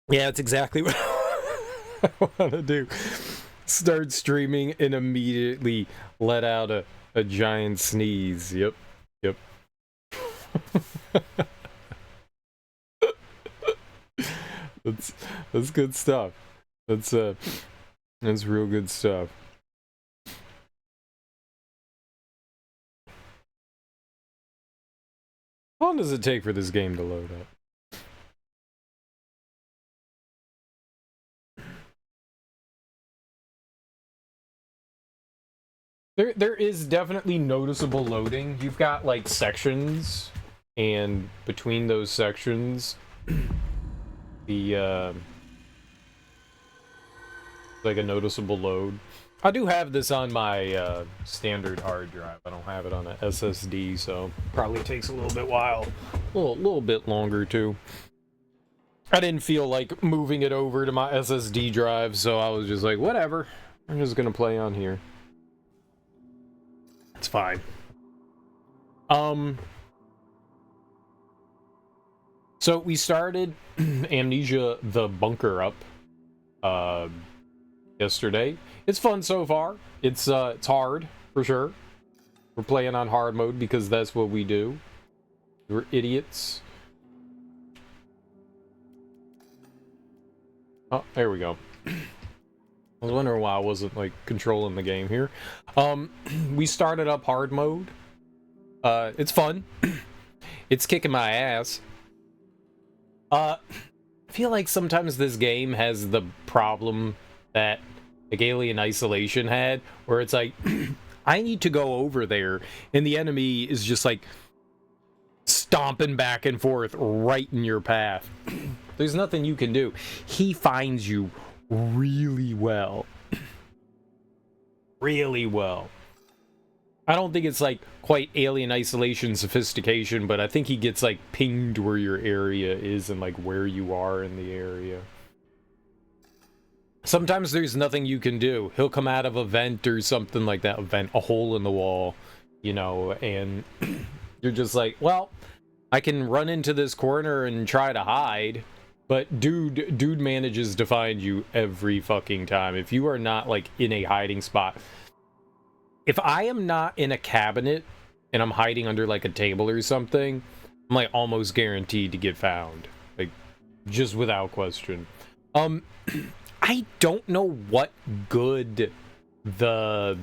Yeah, that's exactly what I want to do. Start streaming and immediately let out a giant sneeze. Yep. Yep. That's that's good stuff. That's that's real good stuff. How long does it take for this game to load up? There is definitely noticeable loading. You've got like sections, and between those sections, the like a noticeable load. I do have this on my standard hard drive. I don't have it on an SSD, so probably takes a little bit little bit longer too. I didn't feel like moving it over to my SSD drive, so I was just like, whatever. I'm just gonna play on here. It's fine. So we started Amnesia the Bunker up yesterday. It's fun so far. It's hard for sure. We're playing on hard mode because that's what we do. We're idiots. Oh, there we go. I was wondering why I wasn't like controlling the game here. We started up hard mode. It's fun. It's kicking my ass. I feel like sometimes this game has the problem that like Alien Isolation had, where it's like I need to go over there, and the enemy is just like stomping back and forth right in your path. There's nothing you can do. He finds you really well. Really well. I don't think it's like quite Alien Isolation sophistication, but I think he gets like pinged where your area is and like where you are in the area. Sometimes there's nothing you can do. He'll come out of a vent or something like that, a hole in the wall, you know, and you're just like, well, I can run into this corner and try to hide, but dude manages to find you every fucking time. If you are not like in a hiding spot, if I am not in a cabinet and I'm hiding under like a table or something, I'm like almost guaranteed to get found, like just without question. I don't know what good the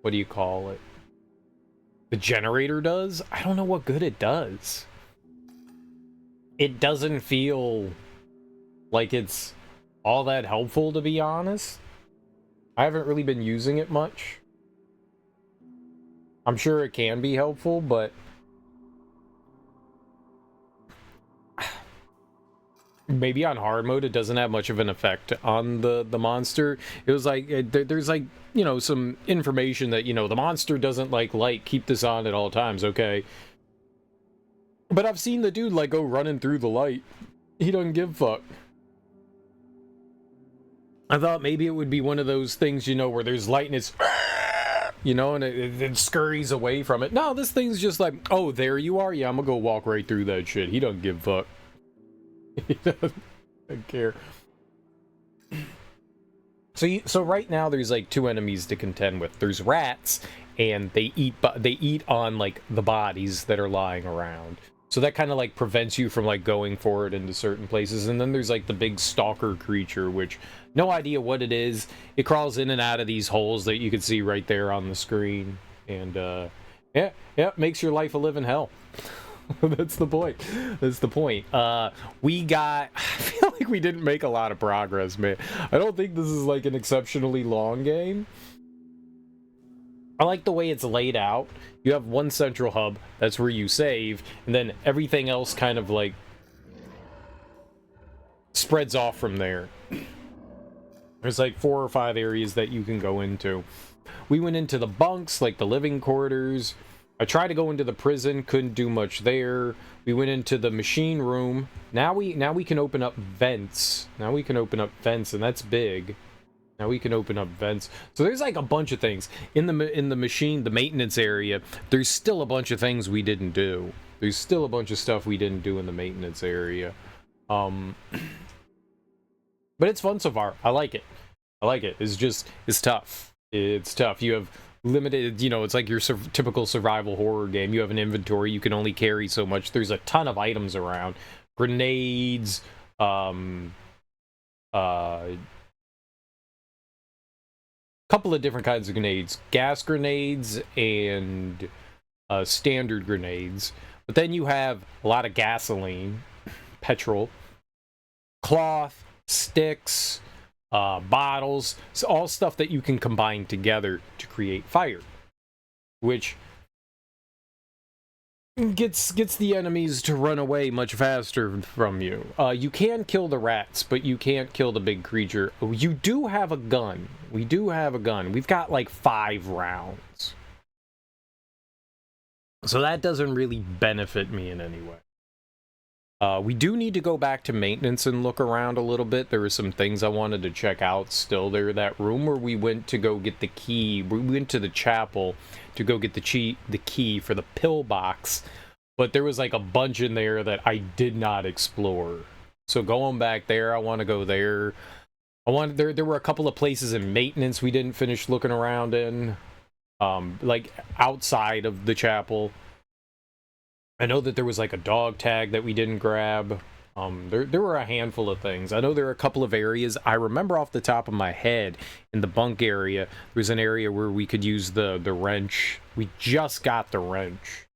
what do you call it? The generator does? I don't know what good it does. It doesn't feel like it's all that helpful, to be honest. I haven't really been using it much. I'm sure it can be helpful, but maybe on hard mode it doesn't have much of an effect on the monster. It was like there's like, you know, some information that, you know, the monster doesn't like light, keep this on at all times, okay? But I've seen the dude like go running through the light. He doesn't give a fuck. I thought maybe it would be one of those things, you know, where there's light and it's, you know, and it scurries away from it. No, this thing's just like, oh, there you are? Yeah, I'm gonna go walk right through that shit. He doesn't give a fuck. He doesn't care. So right now there's like two enemies to contend with. There's rats, and they eat on like the bodies that are lying around. So that kind of like prevents you from like going forward into certain places. And then there's like the big stalker creature, which no idea what it is. It crawls in and out of these holes that you can see right there on the screen, and yeah, makes your life a living hell. That's the point. That's the point. I feel like we didn't make a lot of progress, man. I don't think this is like an exceptionally long game. I like the way it's laid out. You have one central hub, that's where you save, and then everything else kind of like spreads off from there. There's like 4 or 5 areas that you can go into. We went into the bunks, like the living quarters. I tried to go into the prison, couldn't do much there. We went into the machine room. Now we can open up vents. Now we can open up vents, and that's big. Now we can open up vents. So there's like a bunch of things in the machine, the maintenance area. There's still a bunch of things we didn't do. There's still a bunch of stuff we didn't do in the maintenance area. But it's fun so far. I like it. I like it. It's tough. It's tough. You have limited, you know, it's like your typical survival horror game. You have an inventory. You can only carry so much. There's a ton of items around. Grenades, couple of different kinds of grenades. Gas grenades and standard grenades. But then you have a lot of gasoline, petrol, cloth, sticks, bottles, so all stuff that you can combine together to create fire, which gets the enemies to run away much faster from you. You can kill the rats, but you can't kill the big creature. You do have a gun. We do have a gun. We've got like 5 rounds. So that doesn't really benefit me in any way. We do need to go back to maintenance and look around a little bit. There were some things I wanted to check out still. There, that room where we went to go get the key. We went to the chapel to go get the key for the pillbox. But there was like a bunch in there that I did not explore. So going back there, I want to go there. There were a couple of places in maintenance we didn't finish looking around in. Like outside of the chapel. I know that there was like a dog tag that we didn't grab. There were a handful of things. I know there are a couple of areas. I remember off the top of my head, in the bunk area, there was an area where we could use the wrench. We just got the wrench.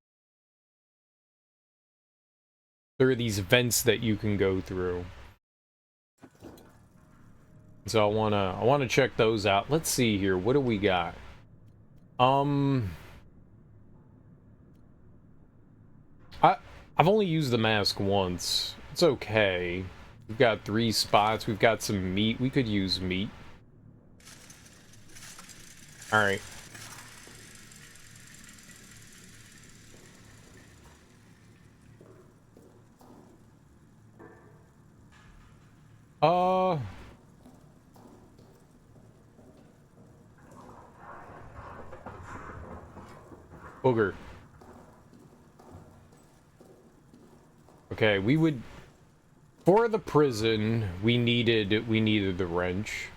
There are these vents that you can go through. So I wanna check those out. Let's see here. What do we got? I've only used the mask once. It's okay. We've got 3 spots. We've got some meat. We could use meat. Alright. Booger. Okay, we would, for the prison, we needed the wrench.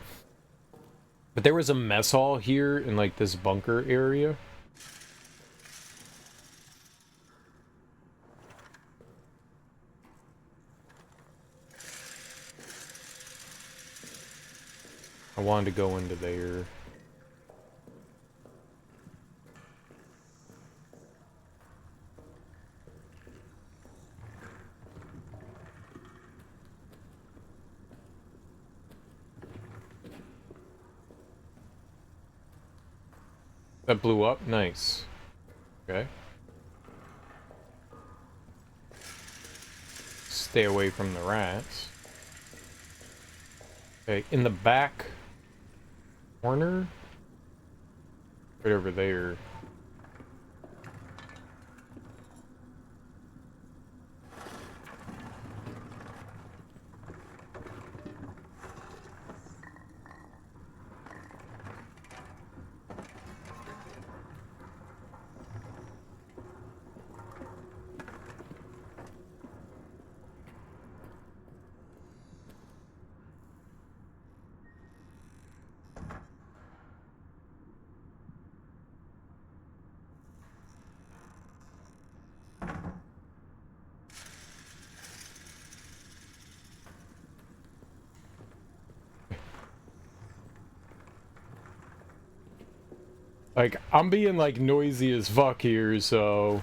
But there was a mess hall here in like this bunker area. I wanted to go into there. That blew up? Nice. Okay. Stay away from the rats. Okay, in the back corner? Right over there. Like, I'm being, like, noisy as fuck here, so...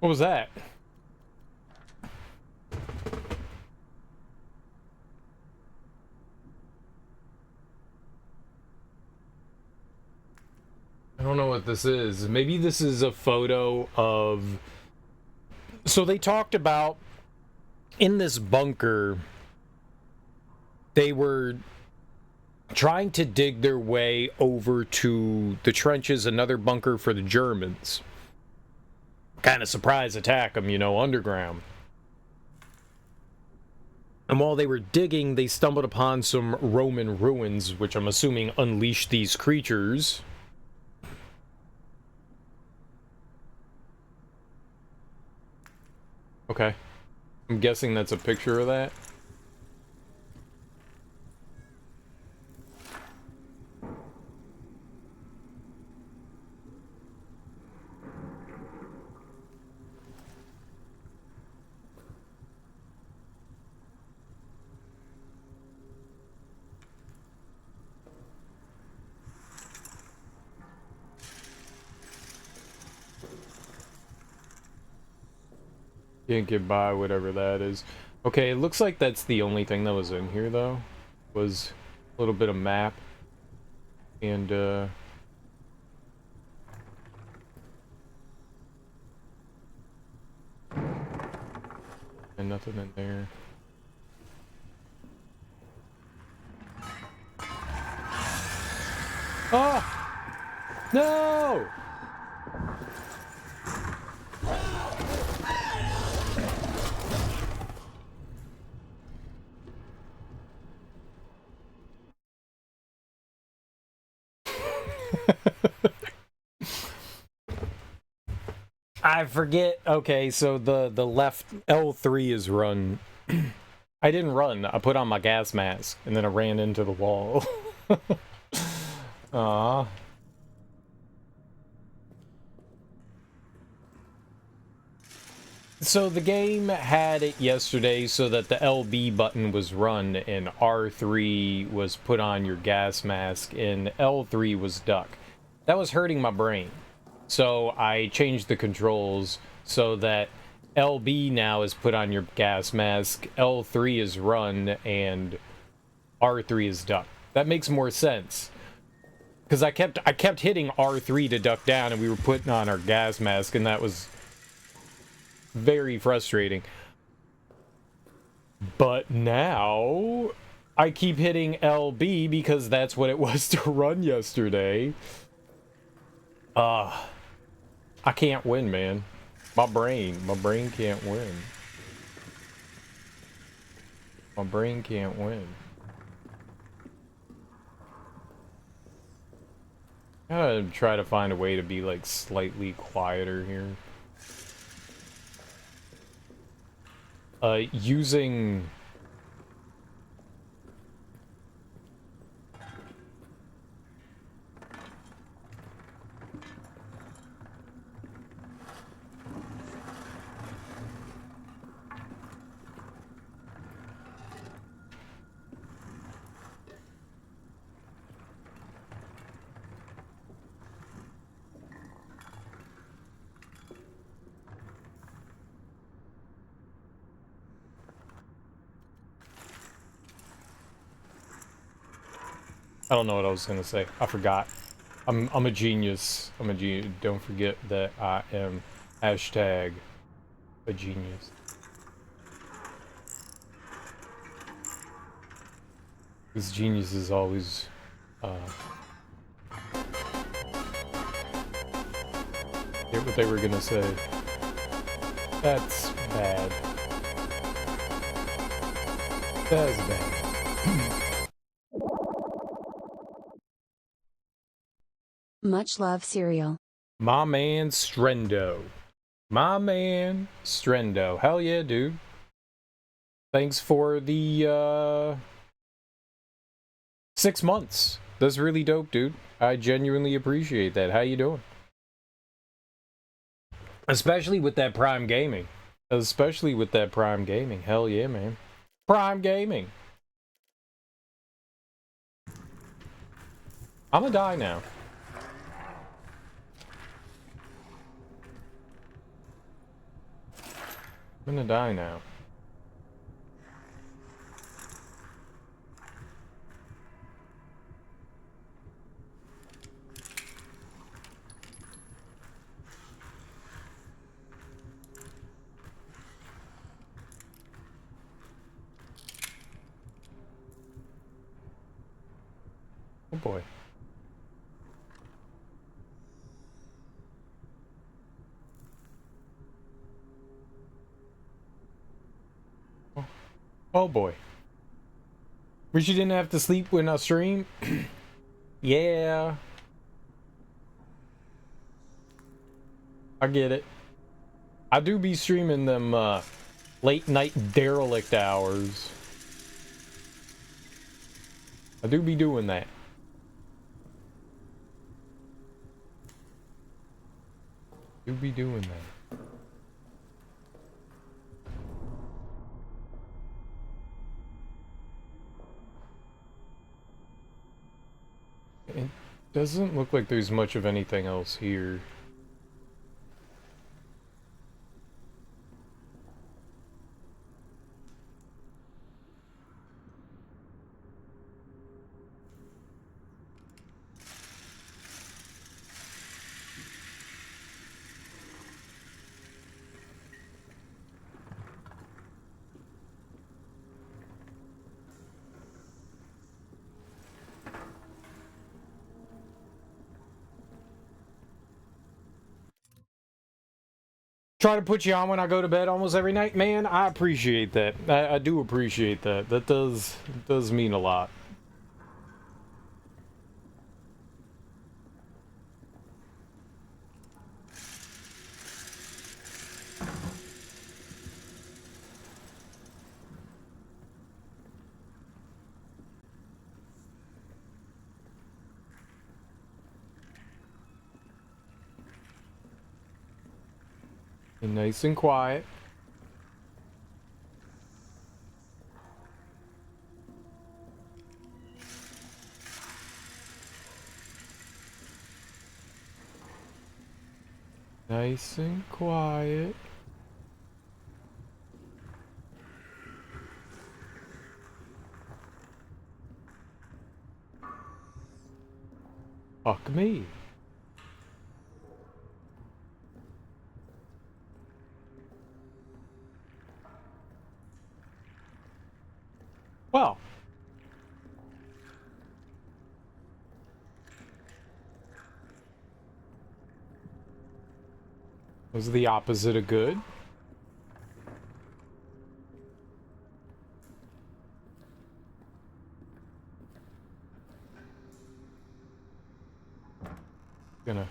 What was that? I don't don't know what this is. Maybe this is a photo of... So they talked about in this bunker, they were trying to dig their way over to the trenches, another bunker for the Germans. Kind of surprise attack them, you know, underground. And while they were digging, they stumbled upon some Roman ruins, which I'm assuming unleashed these creatures. Okay. I'm guessing that's a picture of that. Can't get by whatever that is. Okay, it looks like that's the only thing that was in here, though. Was a little bit of map. And, and nothing in there. Ah! No! I forget. Okay, so the left L3 is run. I didn't run. I put on my gas mask and then I ran into the wall. Aww. So the game had it yesterday so that the LB button was run and R3 was put on your gas mask and L3 was duck. That was hurting my brain. So I changed the controls so that LB now is put on your gas mask, L3 is run, and R3 is duck. That makes more sense. Because I kept hitting R3 to duck down and we were putting on our gas mask and that was very frustrating. But now I keep hitting LB because that's what it was to run yesterday. I can't win, man. My brain can't win. My brain can't win. I gotta try to find a way to be like slightly quieter here. Using... I don't know what I was gonna say. I forgot. I'm a genius. I'm a genius. Don't forget that I am hashtag a genius. Because genius is always get what they were gonna say. That's bad. That's bad. Much love, cereal. My man Strendo. My man Strendo. Hell yeah, dude. Thanks for the 6 months. That's really dope, dude. I genuinely appreciate that. How you doing? Especially with that Prime Gaming. Especially with that Prime Gaming. Hell yeah, man. Prime Gaming. I'm gonna die now. I'm gonna die now. Oh boy. Oh, oh boy. Wish you didn't have to sleep when I stream. Yeah. I get it. I do be streaming them late night derelict hours. I do be doing that. Do be doing that. It doesn't look like there's much of anything else here. Try to put you on when I go to bed almost every night. Man, I appreciate that. I do appreciate that. That does mean a lot. And nice and quiet. Nice and quiet. Fuck me. Well. Was the opposite of good? Gonna...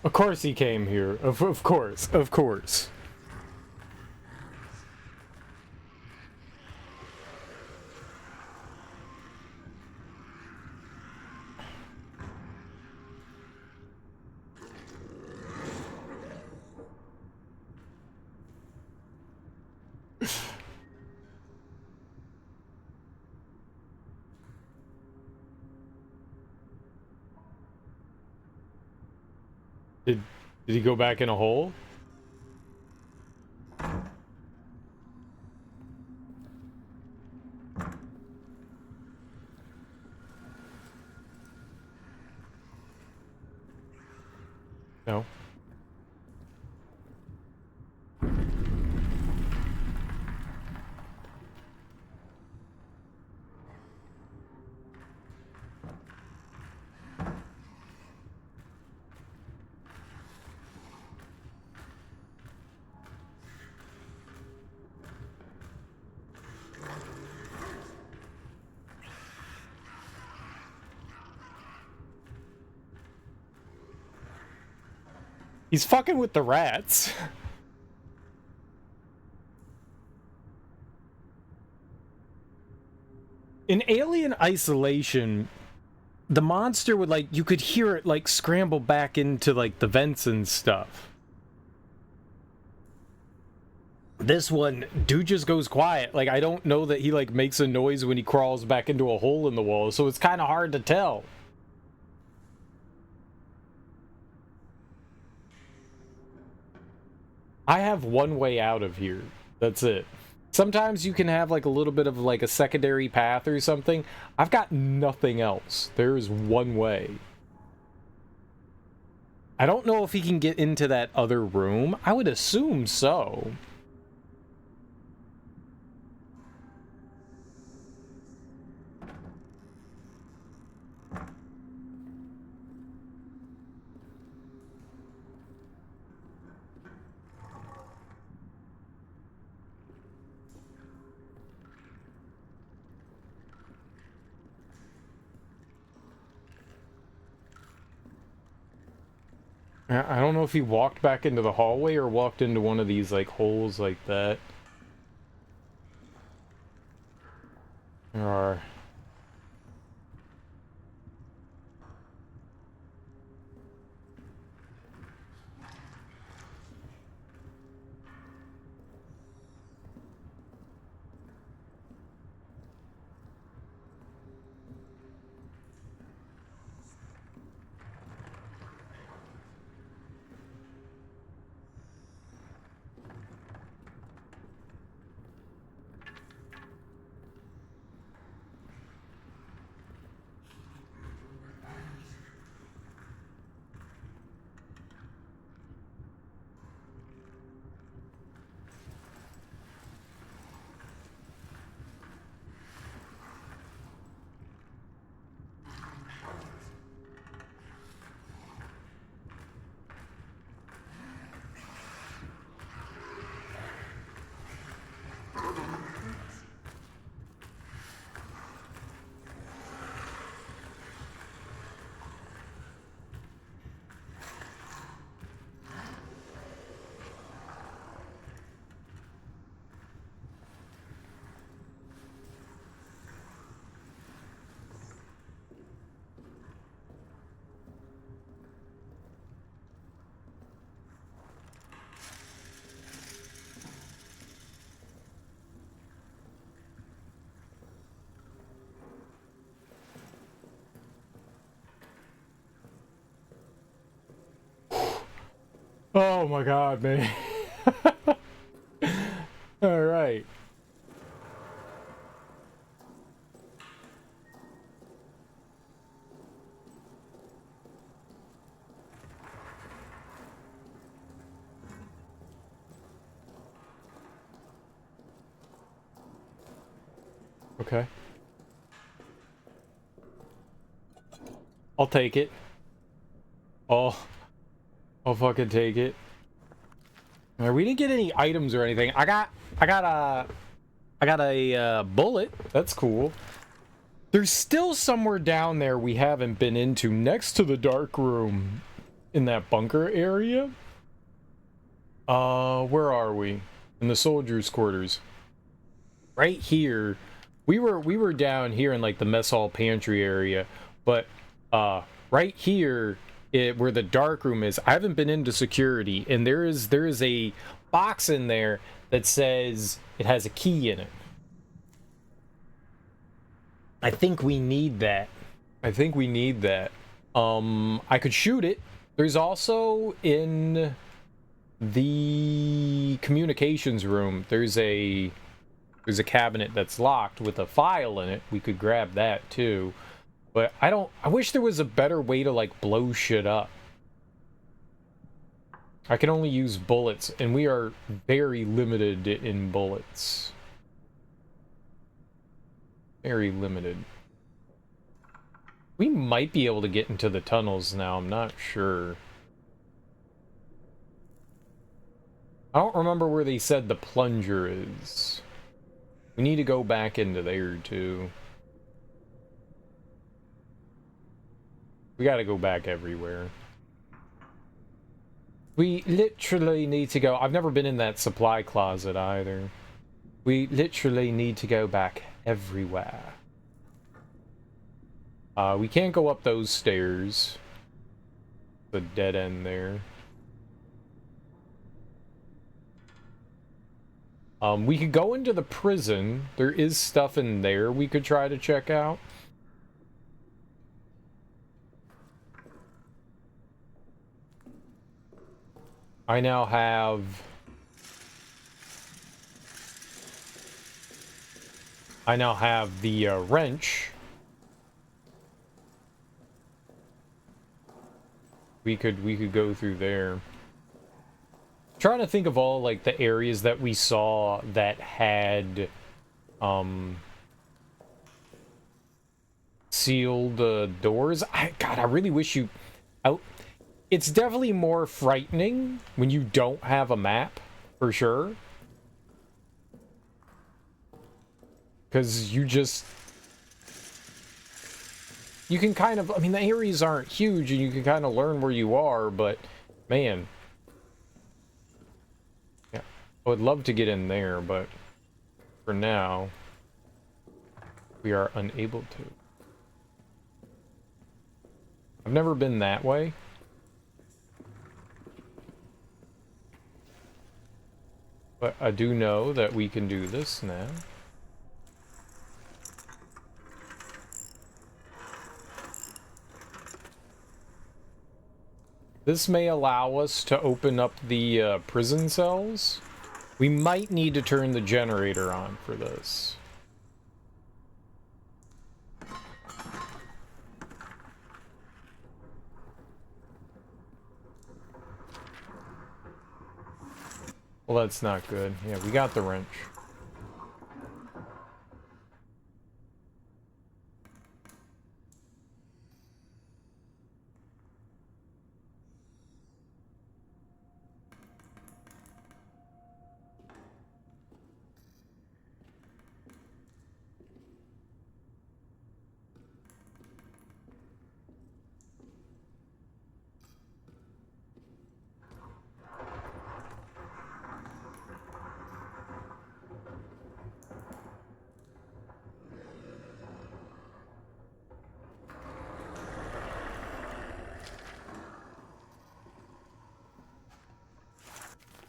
Of course he came here. Of course. Of course. Did he go back in a hole? No. He's fucking with the rats. In Alien Isolation, the monster would, like, you could hear it, like, scramble back into, like, the vents and stuff. This one, dude just goes quiet. Like, I don't know that he, like, makes a noise when he crawls back into a hole in the wall, so it's kind of hard to tell. I have one way out of here. That's it. Sometimes you can have, like, a little bit of, like, a secondary path or something. I've got nothing else. There is one way. I don't know if he can get into that other room. I would assume so. I don't know if he walked back into the hallway or walked into one of these, like, holes like that. There are... Oh my god, man. Alright. Okay. I'll take it. I'll fucking take it. Alright, we didn't get any items or anything. I got a bullet. That's cool. There's still somewhere down there we haven't been into, next to the dark room in that bunker area. Where are we? In the soldiers' quarters. Right here. We were down here in, like, the mess hall pantry area, but right here, where the dark room is, I haven't been into security, and there is a box in there that says it has a key in it. I think we need that. I could shoot it. There's also in the communications room, there's a cabinet that's locked with a file in it. We could grab that too. But I wish there was a better way to, like, blow shit up. I can only use bullets, and we are very limited in bullets. Very limited. We might be able to get into the tunnels now, I'm not sure. I don't remember where they said the plunger is. We need to go back into there, too. We gotta go back everywhere. We literally need to go... I've never been in that supply closet, either. We literally need to go back everywhere. We can't go up those stairs. The dead end there. We could go into the prison. There is stuff in there we could try to check out. I now have... the wrench. We could go through there. Trying to think of all like the areas that we saw that had sealed doors. God, I really wish you... it's definitely more frightening when you don't have a map, for sure. Because you can kind of... I mean, the areas aren't huge, and you can kind of learn where you are, but, man... yeah, I would love to get in there, but for now, we are unable to. I've never been that way. But I do know that we can do this now. This may allow us to open up the prison cells. We might need to turn the generator on for this. Well, that's not good. Yeah, we got the wrench.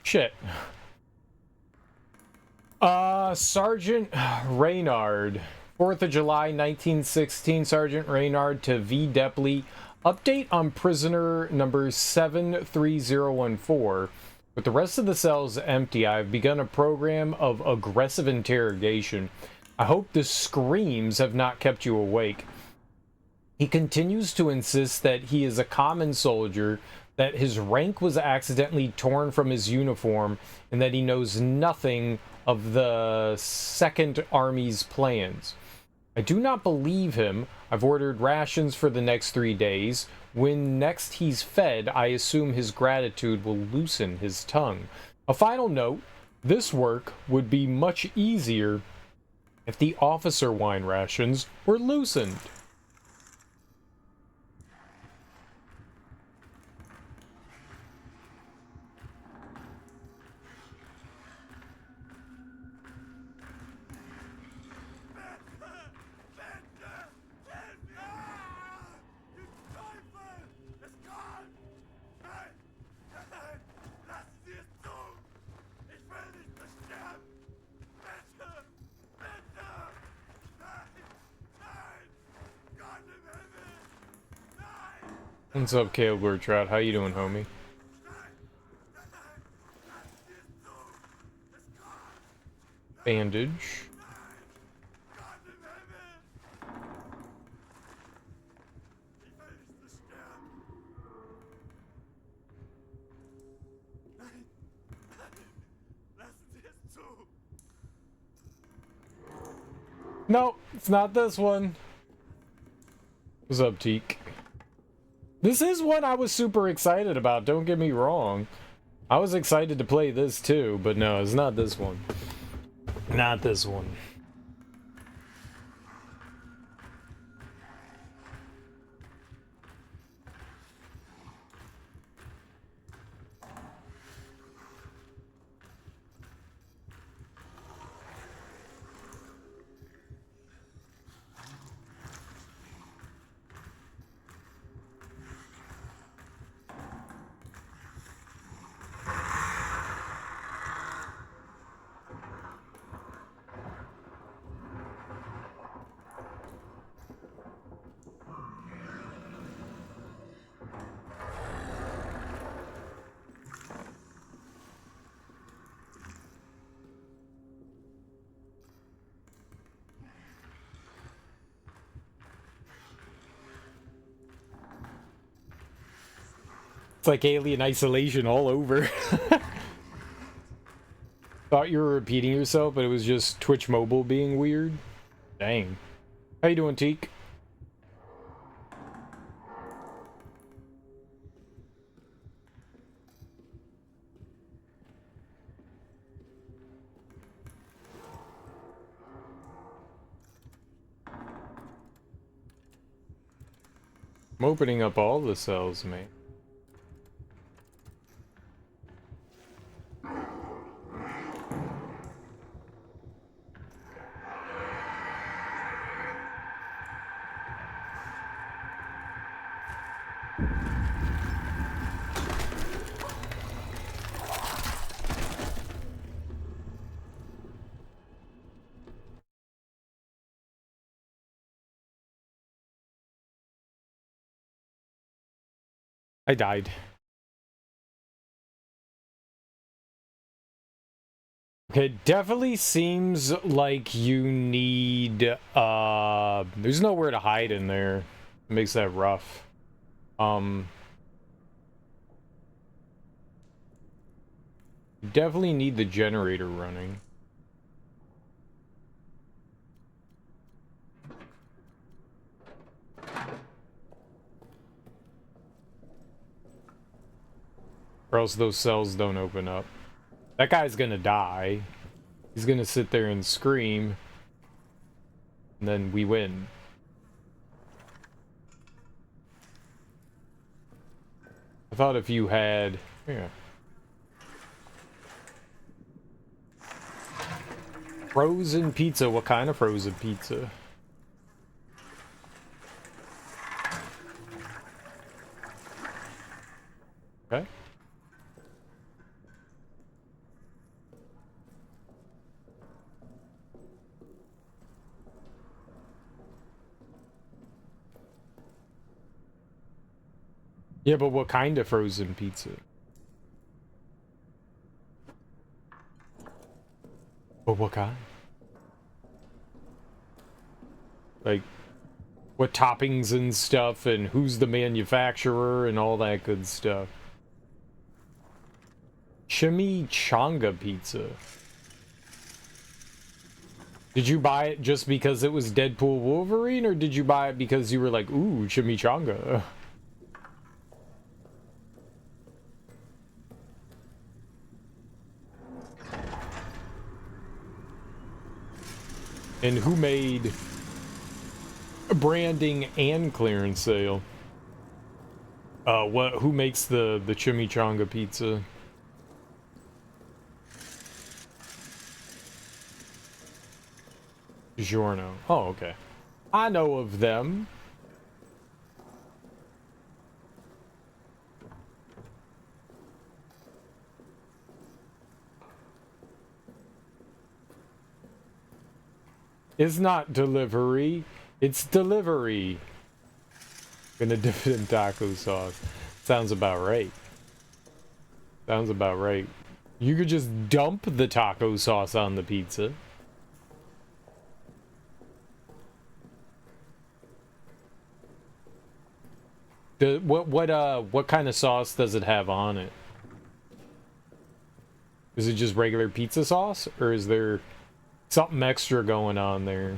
Shit. Sergeant Reynard. 4th of July, 1916. Sergeant Reynard to V. Depley. Update on prisoner number 73014. With the rest of the cells empty, I have begun a program of aggressive interrogation. I hope the screams have not kept you awake. He continues to insist that he is a common soldier, that his rank was accidentally torn from his uniform, and that he knows nothing of the Second Army's plans. I do not believe him. I've ordered rations for the next 3 days. When next he's fed, I assume his gratitude will loosen his tongue. A final note, this work would be much easier if the officer wine rations were loosened. What's up, Kale Gortrout? How you doing, homie? Bandage. No, it's not this one. What's up, Teak? This is one I was super excited about, don't get me wrong. I was excited to play this too, but no, it's not this one. Not this one. It's like Alien Isolation all over. Thought you were repeating yourself, but it was just Twitch Mobile being weird. Dang. How you doing, Teak? I'm opening up all the cells, mate. I died. It definitely seems like you need, there's nowhere to hide in there. It makes that rough. You definitely need the generator running. Or else those cells don't open up. That guy's gonna die. He's gonna sit there and scream. And then we win. I thought if you had... Yeah. Frozen pizza. What kind of frozen pizza? Okay. Yeah, but what kind of frozen pizza? But what kind? Like, what toppings and stuff, and who's the manufacturer, and all that good stuff. Chimichanga pizza. Did you buy it just because it was Deadpool Wolverine, or did you buy it because you were like, ooh, chimichanga? And who made branding and clearance sale? Who makes the chimichanga pizza? Giorno. Oh, okay. I know of them. It's not delivery. It's delivery. Gonna dip it in taco sauce. Sounds about right. Sounds about right. You could just dump the taco sauce on the pizza. What kind of sauce does it have on it? Is it just regular pizza sauce, or is there something extra going on there?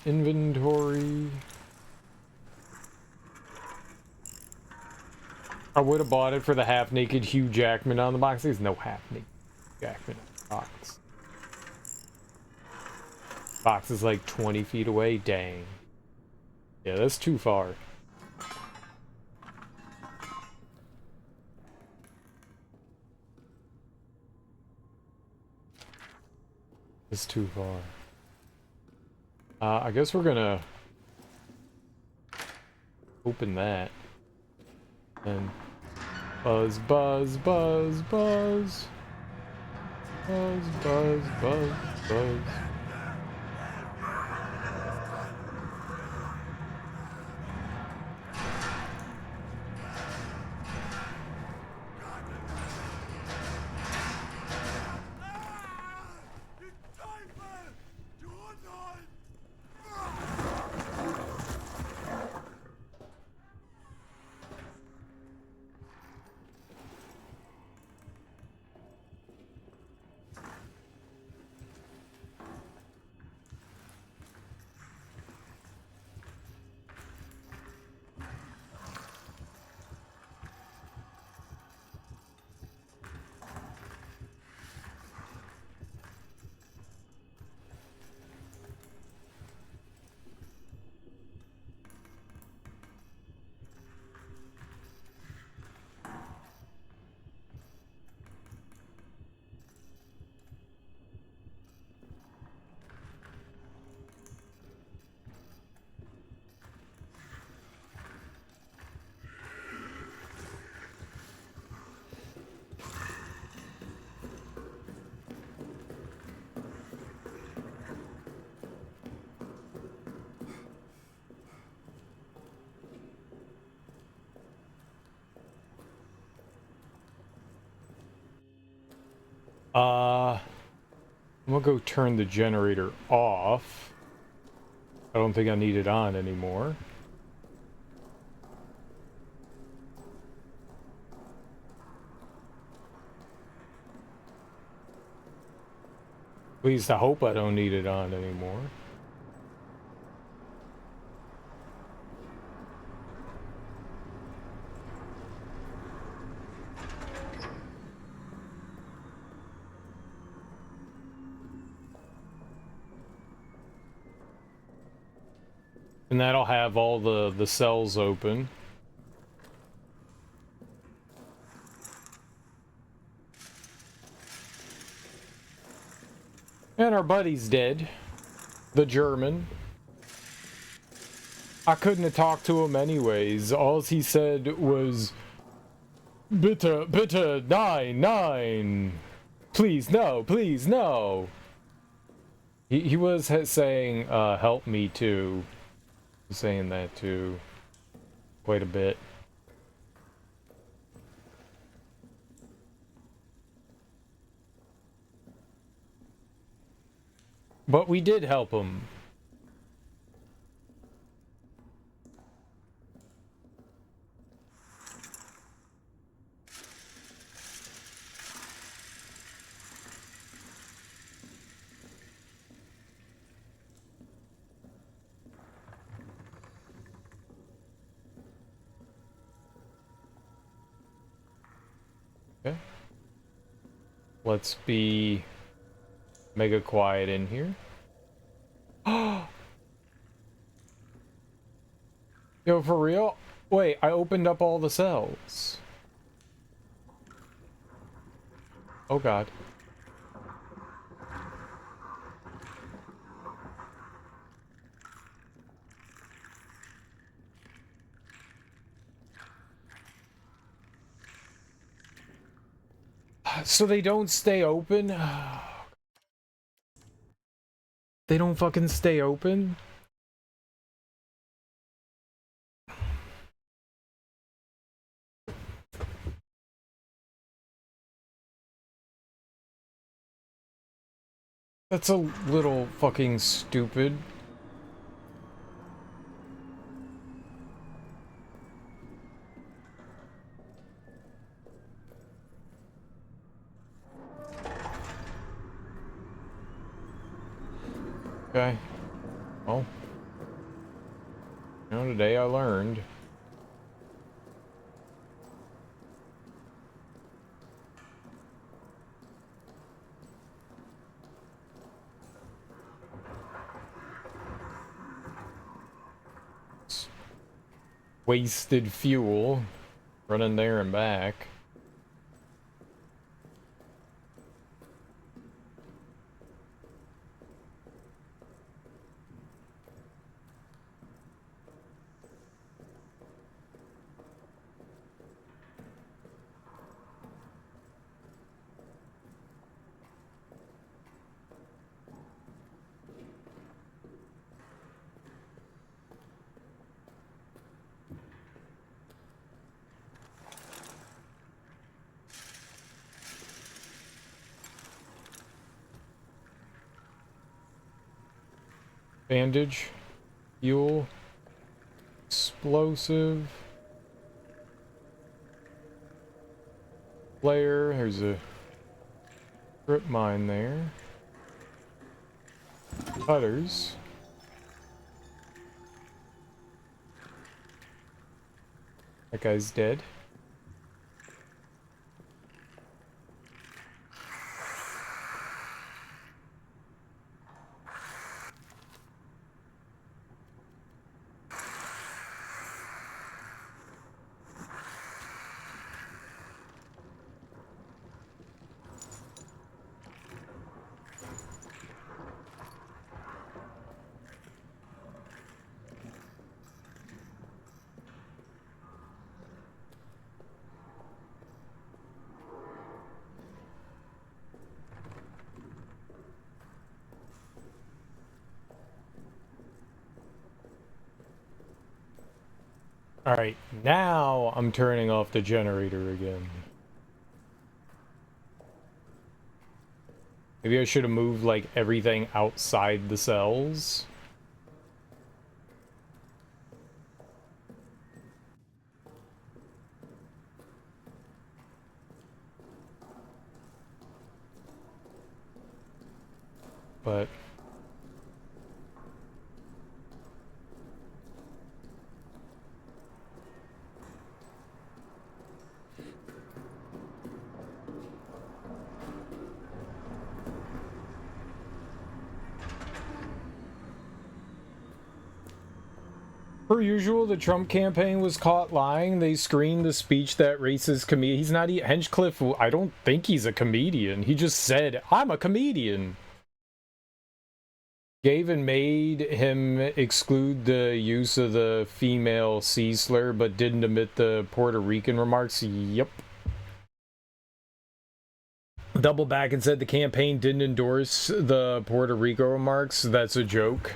Inventory. I would have bought it for the half-naked Hugh Jackman on the box. There's no half-naked Jackman on the box. Box is like 20 feet away. Dang. Yeah, that's too far. It's too far. I guess we're gonna open that. And buzz, buzz, buzz, buzz. Buzz, buzz, buzz, buzz. I'm gonna go turn the generator off. I don't think I need it on anymore. At least I hope I don't need it on anymore. And that'll have all the cells open. And our buddy's dead. The German. I couldn't have talked to him anyways. All he said was, bitte, bitte, nein, nein. Please, no, please, no. He was saying, help me too. Saying that too. Quite a bit. But we did help him. Okay. Let's be mega quiet in here. Yo, for real? Wait, I opened up all the cells. Oh god. So they don't stay open? They don't fucking stay open? That's a little fucking stupid. Okay. Well. You know, today I learned. Wasted fuel. Running there and back. Bandage. Fuel. Explosive. Flare. There's a strip mine there. Cutters. That guy's dead. Alright, now I'm turning off the generator again. Maybe I should have moved, like, everything outside the cells. But... Per usual, the Trump campaign was caught lying. They screened the speech that racist comedian. He's not... Hinchcliffe, I don't think he's a comedian. He just said, I'm a comedian. Gavin made him exclude the use of the female C slur, but didn't omit the Puerto Rican remarks. Yep. Double back and said the campaign didn't endorse the Puerto Rico remarks. That's a joke.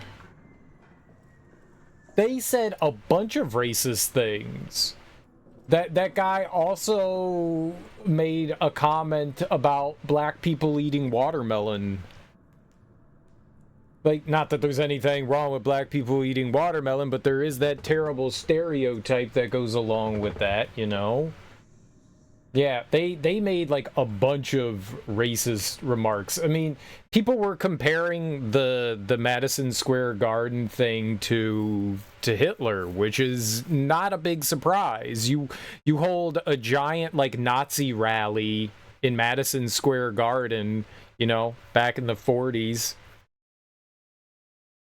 They said a bunch of racist things. That guy also made a comment about black people eating watermelon. Like, not that there's anything wrong with black people eating watermelon, but there is that terrible stereotype that goes along with that, you know? Yeah, they made, like, a bunch of racist remarks. I mean, people were comparing the Madison Square Garden thing to Hitler, which is not a big surprise. You hold a giant, like, Nazi rally in Madison Square Garden, you know, back in the 40s.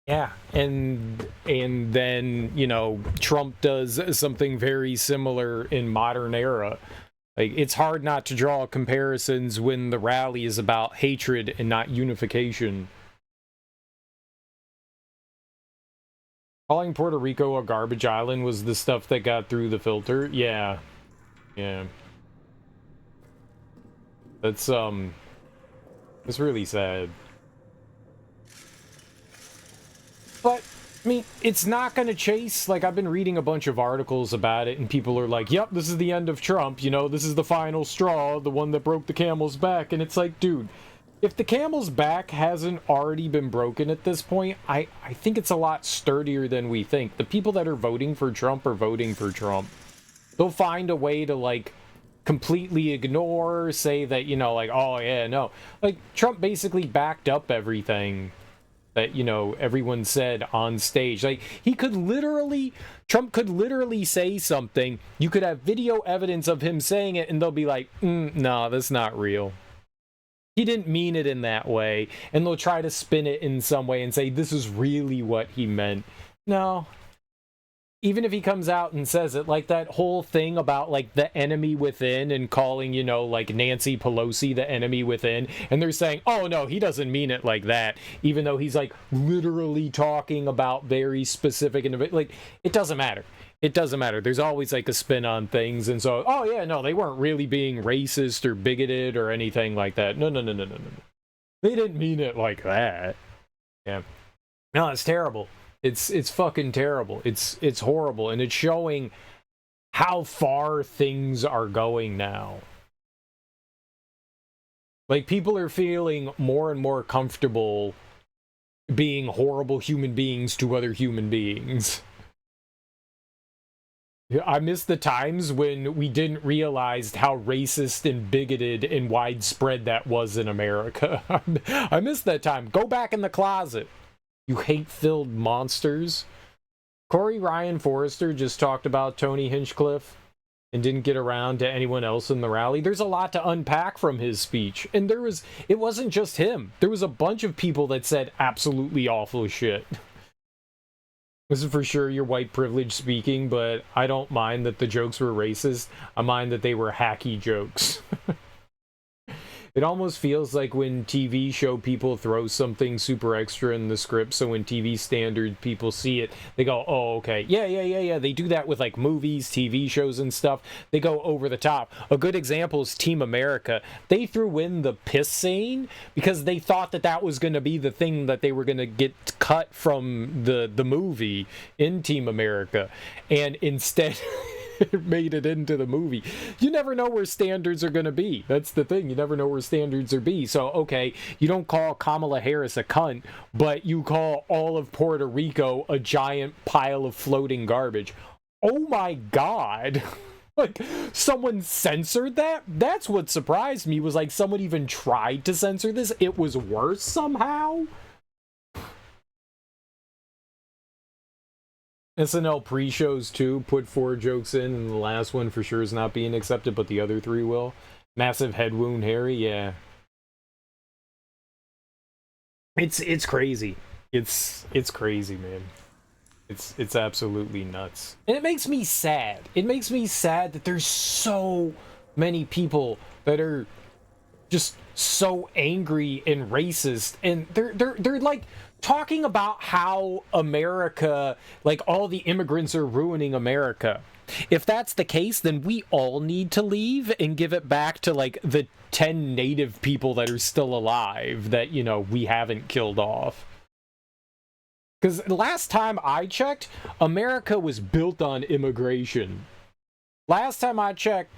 Yeah, and then, you know, Trump does something very similar in modern era. Like, it's hard not to draw comparisons when the rally is about hatred and not unification. Calling Puerto Rico a garbage island was the stuff that got through the filter. Yeah. Yeah. That's really sad. But, I mean, it's not going to chase, like, I've been reading a bunch of articles about it, and people are like, yep, this is the end of Trump, you know, this is the final straw, the one that broke the camel's back, and it's like, dude, if the camel's back hasn't already been broken at this point, I think it's a lot sturdier than we think. The people that are voting for Trump are voting for Trump. They'll find a way to, like, completely ignore, say that, you know, like, oh, yeah, no. Like, Trump basically backed up everything that, you know, everyone said on stage. Like, Trump could literally say something, you could have video evidence of him saying it, and they'll be like, no, that's not real. He didn't mean it in that way, and they'll try to spin it in some way and say, this is really what he meant. No. Even if he comes out and says it, like that whole thing about, like, the enemy within and calling, you know, like, Nancy Pelosi the enemy within, and they're saying, oh, no, he doesn't mean it like that, even though he's, like, literally talking about very specific, and, like, it doesn't matter. It doesn't matter. There's always, like, a spin on things, and so, oh, yeah, no, they weren't really being racist or bigoted or anything like that. No. They didn't mean it like that. Yeah. No, it's terrible. It's fucking terrible. It's horrible, and it's showing how far things are going now. Like, people are feeling more and more comfortable being horrible human beings to other human beings. I miss the times when we didn't realize how racist and bigoted and widespread that was in America. I miss that time. Go back in the closet, you hate-filled monsters. Corey Ryan Forrester just talked about Tony Hinchcliffe and didn't get around to anyone else in the rally. There's a lot to unpack from his speech. And it wasn't just him. There was a bunch of people that said absolutely awful shit. This is for sure your white privilege speaking, but I don't mind that the jokes were racist. I mind that they were hacky jokes. It almost feels like when TV show people throw something super extra in the script, so when TV standard people see it, they go, oh, okay, yeah. They do that with, like, movies, TV shows, and stuff. They go over the top. A good example is Team America. They threw in the piss scene because they thought that was going to be the thing that they were going to get cut from the movie in Team America. And instead... it made it into the movie. You never know where standards are going to be. That's the thing. You never know where standards are be. So, okay, you don't call Kamala Harris a cunt, but you call all of Puerto Rico a giant pile of floating garbage. Oh my God. Like, someone censored that? That's what surprised me, was like someone even tried to censor this. It was worse somehow. SNL pre-shows too put 4 jokes in, and the last one for sure is not being accepted, but the other 3 will. Massive head wound, Harry. Yeah, it's crazy. It's crazy, man. It's absolutely nuts, and it makes me sad. It makes me sad that there's so many people that are just so angry and racist, and they're like talking about how America, like all the immigrants are ruining America. If that's the case, then we all need to leave and give it back to like the 10 native people that are still alive that, you know, we haven't killed off. Because last time I checked, America was built on immigration. Last time I checked,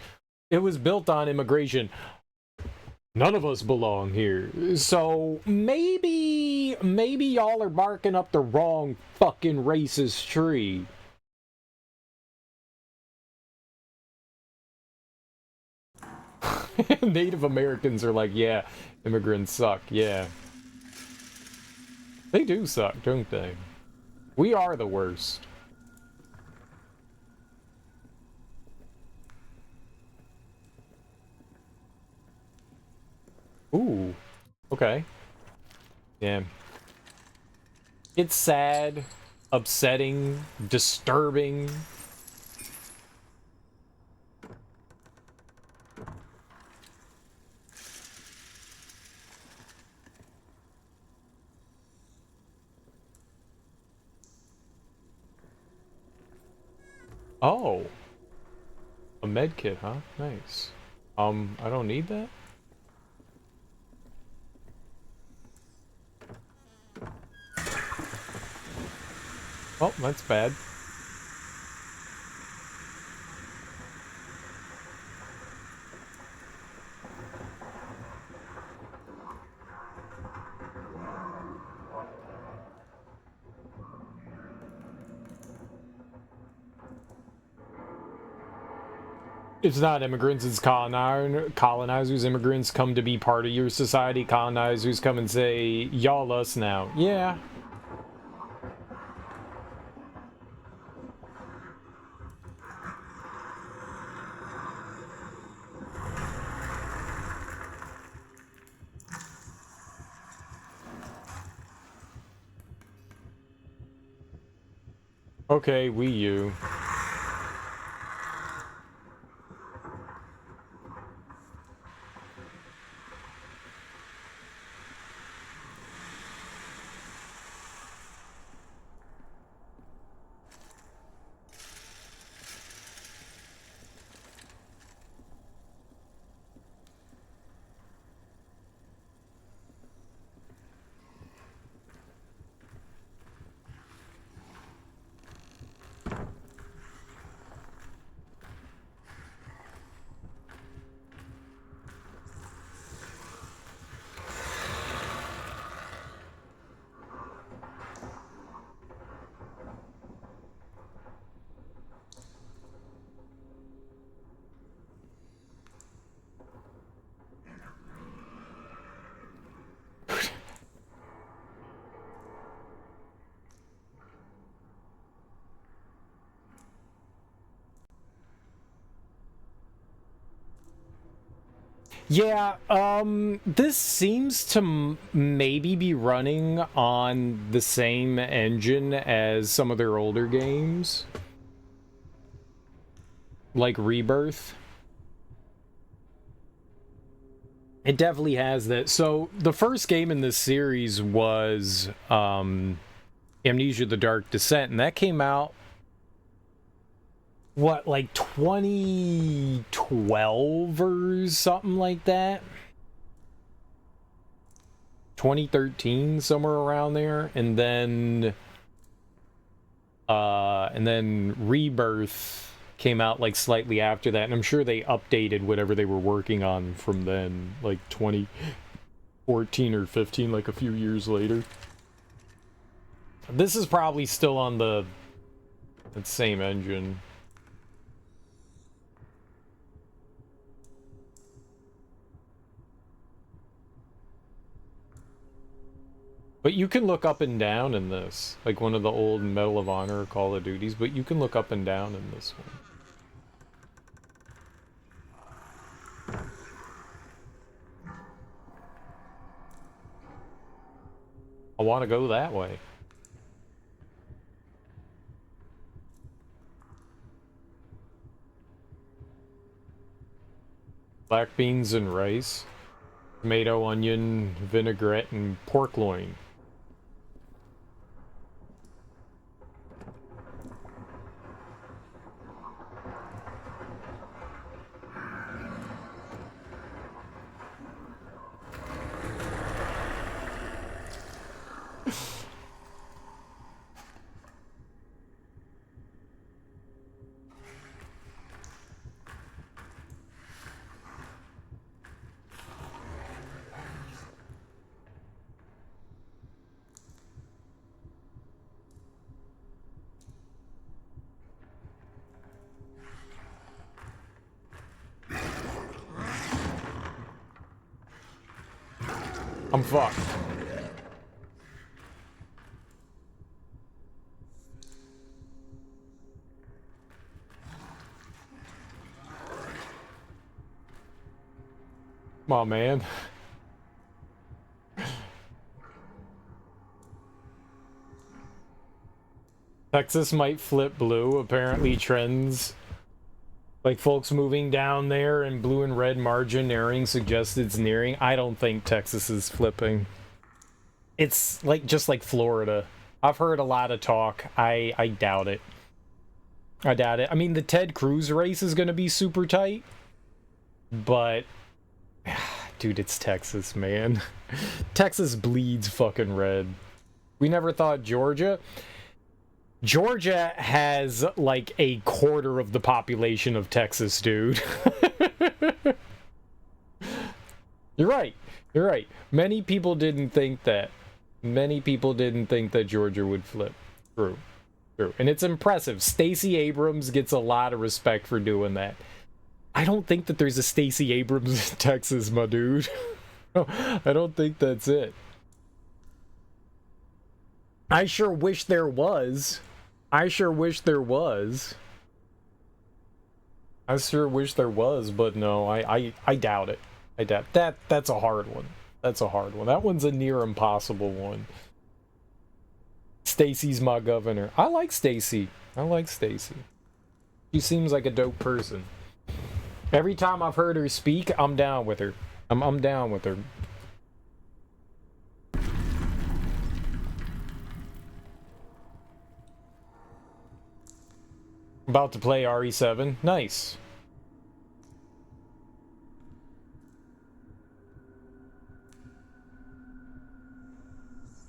it was built on immigration. None of us belong here. So maybe y'all are barking up the wrong fucking racist tree. Native Americans are like, yeah, immigrants suck. Yeah. They do suck, don't they? We are the worst. Ooh. Okay. Yeah. It's sad, upsetting, disturbing. Oh. A med kit, huh? Nice. I don't need that? Oh, that's bad. It's not immigrants, it's colonizers. Immigrants come to be part of your society. Colonizers come and say, y'all us now. Yeah. Okay, we you. Yeah, this seems to maybe be running on the same engine as some of their older games. Like Rebirth. It definitely has that. So, the first game in this series was, Amnesia: The Dark Descent, and that came out, what, like 2012 or something like that? 2013, somewhere around there. And then Rebirth came out like slightly after that, and I'm sure they updated whatever they were working on from then, like 2014 or 15, like a few years later. This is probably still on the same engine. But you can look up and down in this, like one of the old Medal of Honor or Call of Duties, but you can look up and down in this one. I want to go that way. Black beans and rice, tomato, onion, vinaigrette, and pork loin. I'm fucked. Come on, man. Texas might flip blue. Apparently trends like folks moving down there and blue and red margin nearing suggests it's nearing. I don't think Texas is flipping. It's like just like Florida. I've heard a lot of talk. I doubt it. I doubt it. I mean, the Ted Cruz race is going to be super tight, but dude, it's Texas, man. Texas bleeds fucking red. We never thought Georgia. Georgia has like a quarter of the population of Texas, dude. You're right. You're right. Many people didn't think that. Many people didn't think that Georgia would flip. True. True. And it's impressive. Stacey Abrams gets a lot of respect for doing that. I don't think that there's a Stacey Abrams in Texas, my dude. I don't think that's it. I sure wish there was. I sure wish there was. I sure wish there was, but no, I doubt it. I doubt that's a hard one. That's a hard one. That one's a near impossible one. Stacey's my governor. I like Stacey. I like Stacey. She seems like a dope person. Every time I've heard her speak, I'm down with her. I'm down with her. About to play RE7. Nice.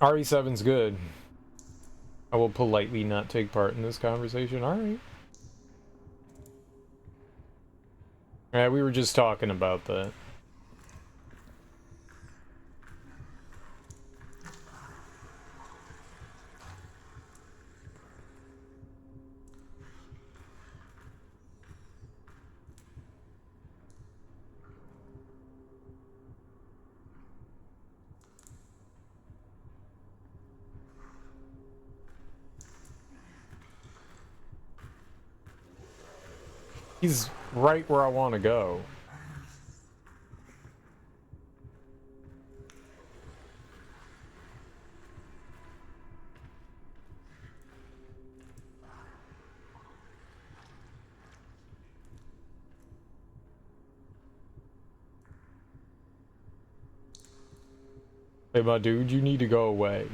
RE7's good. I will politely not take part in this conversation. Alright. Yeah, we were just talking about that. He's right where I want to go. Hey, my dude, you need to go away.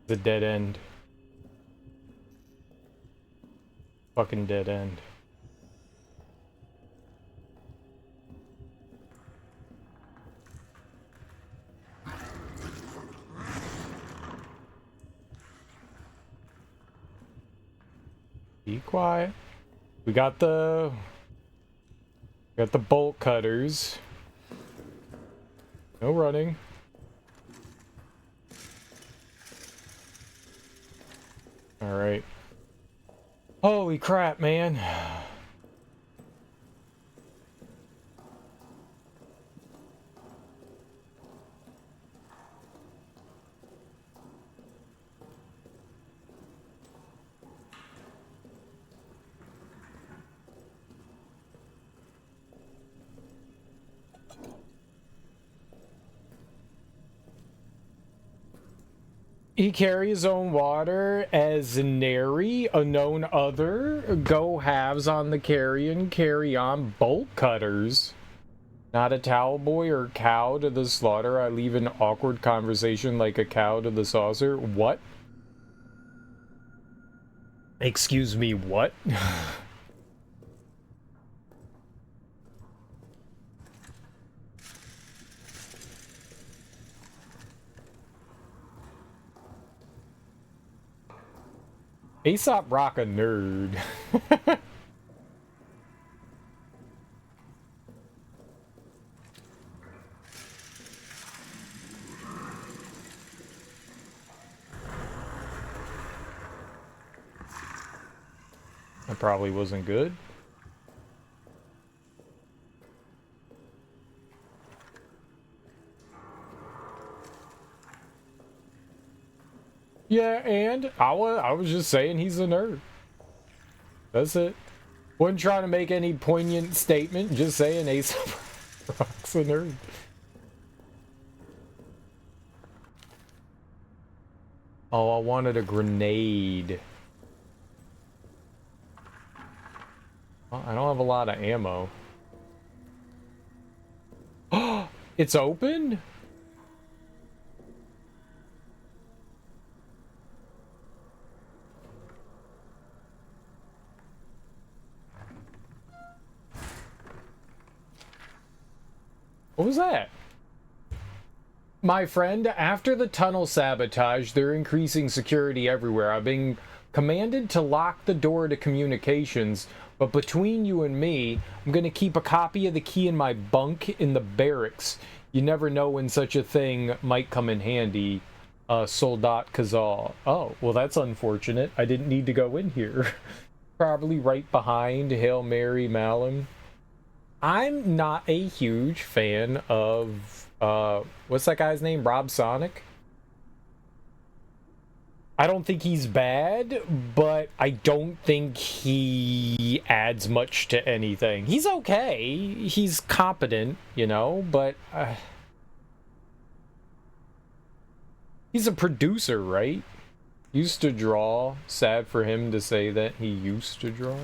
It's a dead end. Fucking dead end. Be quiet. We got the bolt cutters. No running. All right. Holy crap, man. He carry his own water as nary a known other. Go halves on the carry on bolt cutters. Not a towel boy or cow to the slaughter. I leave an awkward conversation like a cow to the saucer. What? Excuse me, what? Aesop Rock a nerd. That probably wasn't good. Yeah, and I was just saying he's a nerd. That's it. Wasn't trying to make any poignant statement, just saying Aesop Rock's a nerd. Oh, I wanted a grenade. Well, I don't have a lot of ammo. Oh, it's open? What was that? My friend, after the tunnel sabotage, they're increasing security everywhere. I've been commanded to lock the door to communications, but between you and me, I'm going to keep a copy of the key in my bunk in the barracks. You never know when such a thing might come in handy. Soldat Kazal. Oh, well, that's unfortunate. I didn't need to go in here. Probably right behind Hail Mary Malum. I'm not a huge fan of, what's that guy's name? Rob Sonic? I don't think he's bad, but I don't think he adds much to anything. He's okay. He's competent, you know, but he's a producer, right? Used to draw. Sad for him to say that he used to draw.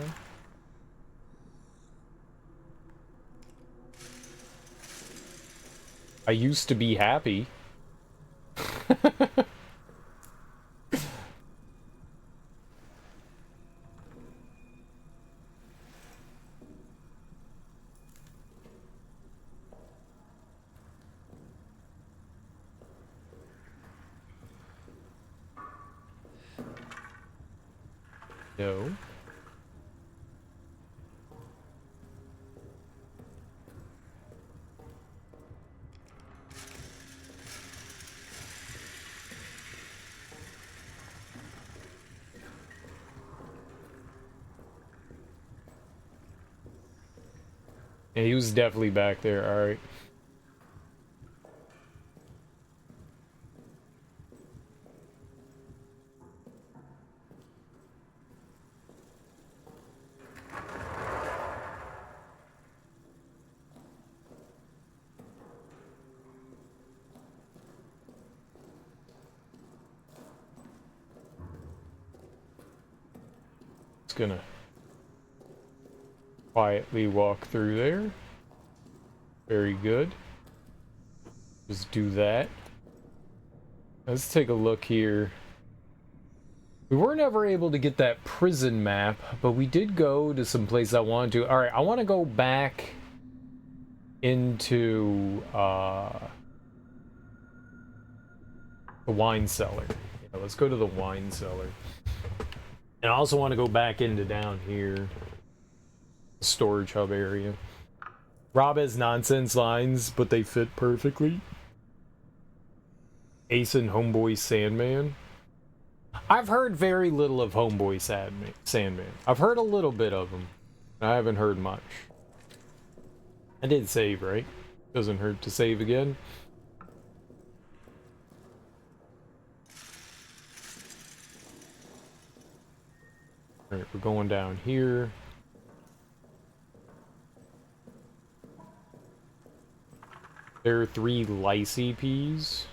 I used to be happy. No. Yeah, he was definitely back there. All right. It's gonna quietly walk through there. Very good. Just do that. Let's take a look here. We weren't ever able to get that prison map, but we did go to some place I wanted to. Alright, I want to go back into the wine cellar. Yeah, let's go to the wine cellar. And I also want to go back into down here, the storage hub area. Rob has nonsense lines, but they fit perfectly. Ace and Homeboy Sandman. I've heard very little of Homeboy Sandman. I've heard a little bit of him. I haven't heard much. I did save, right? Doesn't hurt to save again. Alright, we're going down here. There are 3 Lycee peas.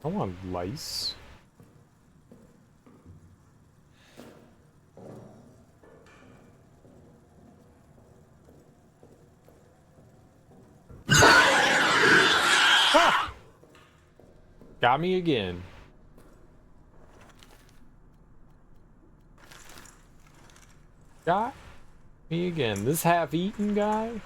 I want lice. Ah! Got me again. Got me again. This half-eaten guy?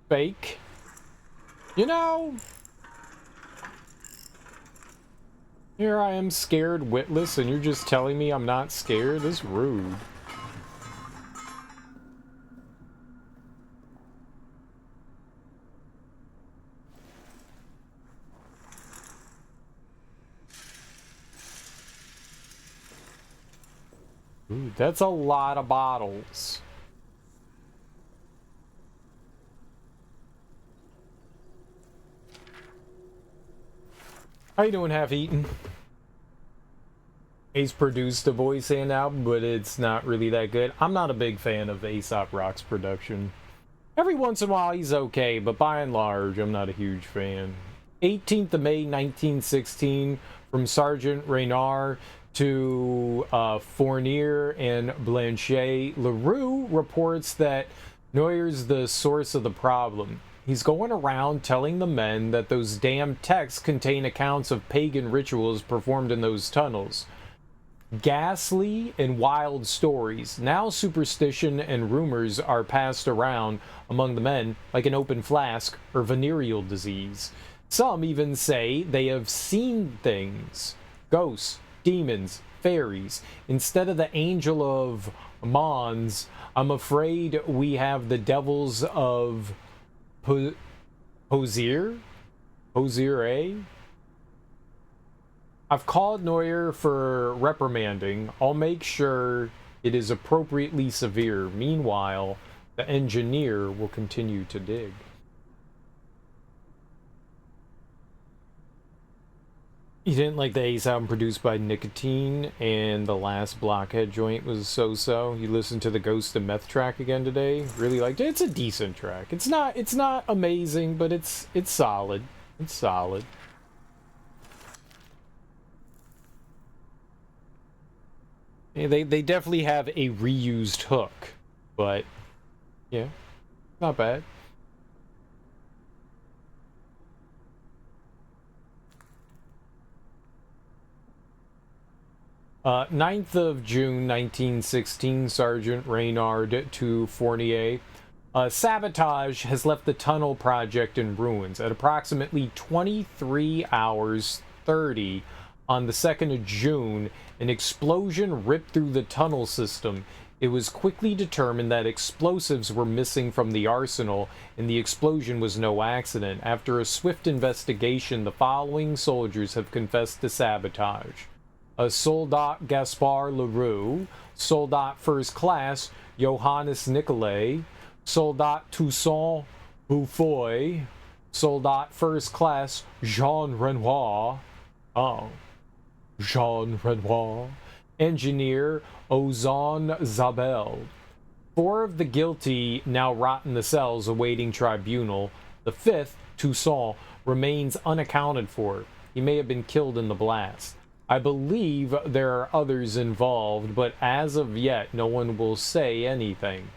Fake. You know, here I am scared witless and you're just telling me I'm not scared? That's rude. Ooh, that's a lot of bottles. How you doing, Half-Eaten? Ace produced a voice and album, but it's not really that good. I'm not a big fan of Aesop Rock's production. Every once in a while he's okay, but by and large, I'm not a huge fan. 18th of May, 1916, from Sergeant Reynard to Fournier and Blanchet. LaRue reports that Noyer's the source of the problem. He's going around telling the men that those damn texts contain accounts of pagan rituals performed in those tunnels. Ghastly and wild stories. Now superstition and rumors are passed around among the men like an open flask or venereal disease. Some even say they have seen things. Ghosts, demons, fairies. Instead of the angel of Mons, I'm afraid we have the devils of Hosier? Hosier, eh? I've called Noyer for reprimanding. I'll make sure it is appropriately severe. Meanwhile, the engineer will continue to dig. You didn't like the Ace album produced by Nicotine, and the last Blockhead joint was so-so. You listened to the Ghost of Meth track again today. Really liked it. It's a decent track. It's not amazing, but it's solid. It's solid. Yeah, they definitely have a reused hook, but yeah, not bad. 9th of June, 1916, Sergeant Reynard to Fournier. Sabotage has left the tunnel project in ruins. At approximately 23 hours 30 on the 2nd of June, an explosion ripped through the tunnel system. It was quickly determined that explosives were missing from the arsenal, and the explosion was no accident. After a swift investigation, the following soldiers have confessed to sabotage. Soldat Gaspard Leroux, Soldat First Class Johannes Nicolay, Soldat Toussaint Boufoy, Soldat First Class Jean Renoir, Jean Renoir, Engineer Ozan Zabel. 4 of the guilty now rot in the cells awaiting tribunal. The 5th, Toussaint, remains unaccounted for. He may have been killed in the blast. I believe there are others involved, but as of yet, no one will say anything.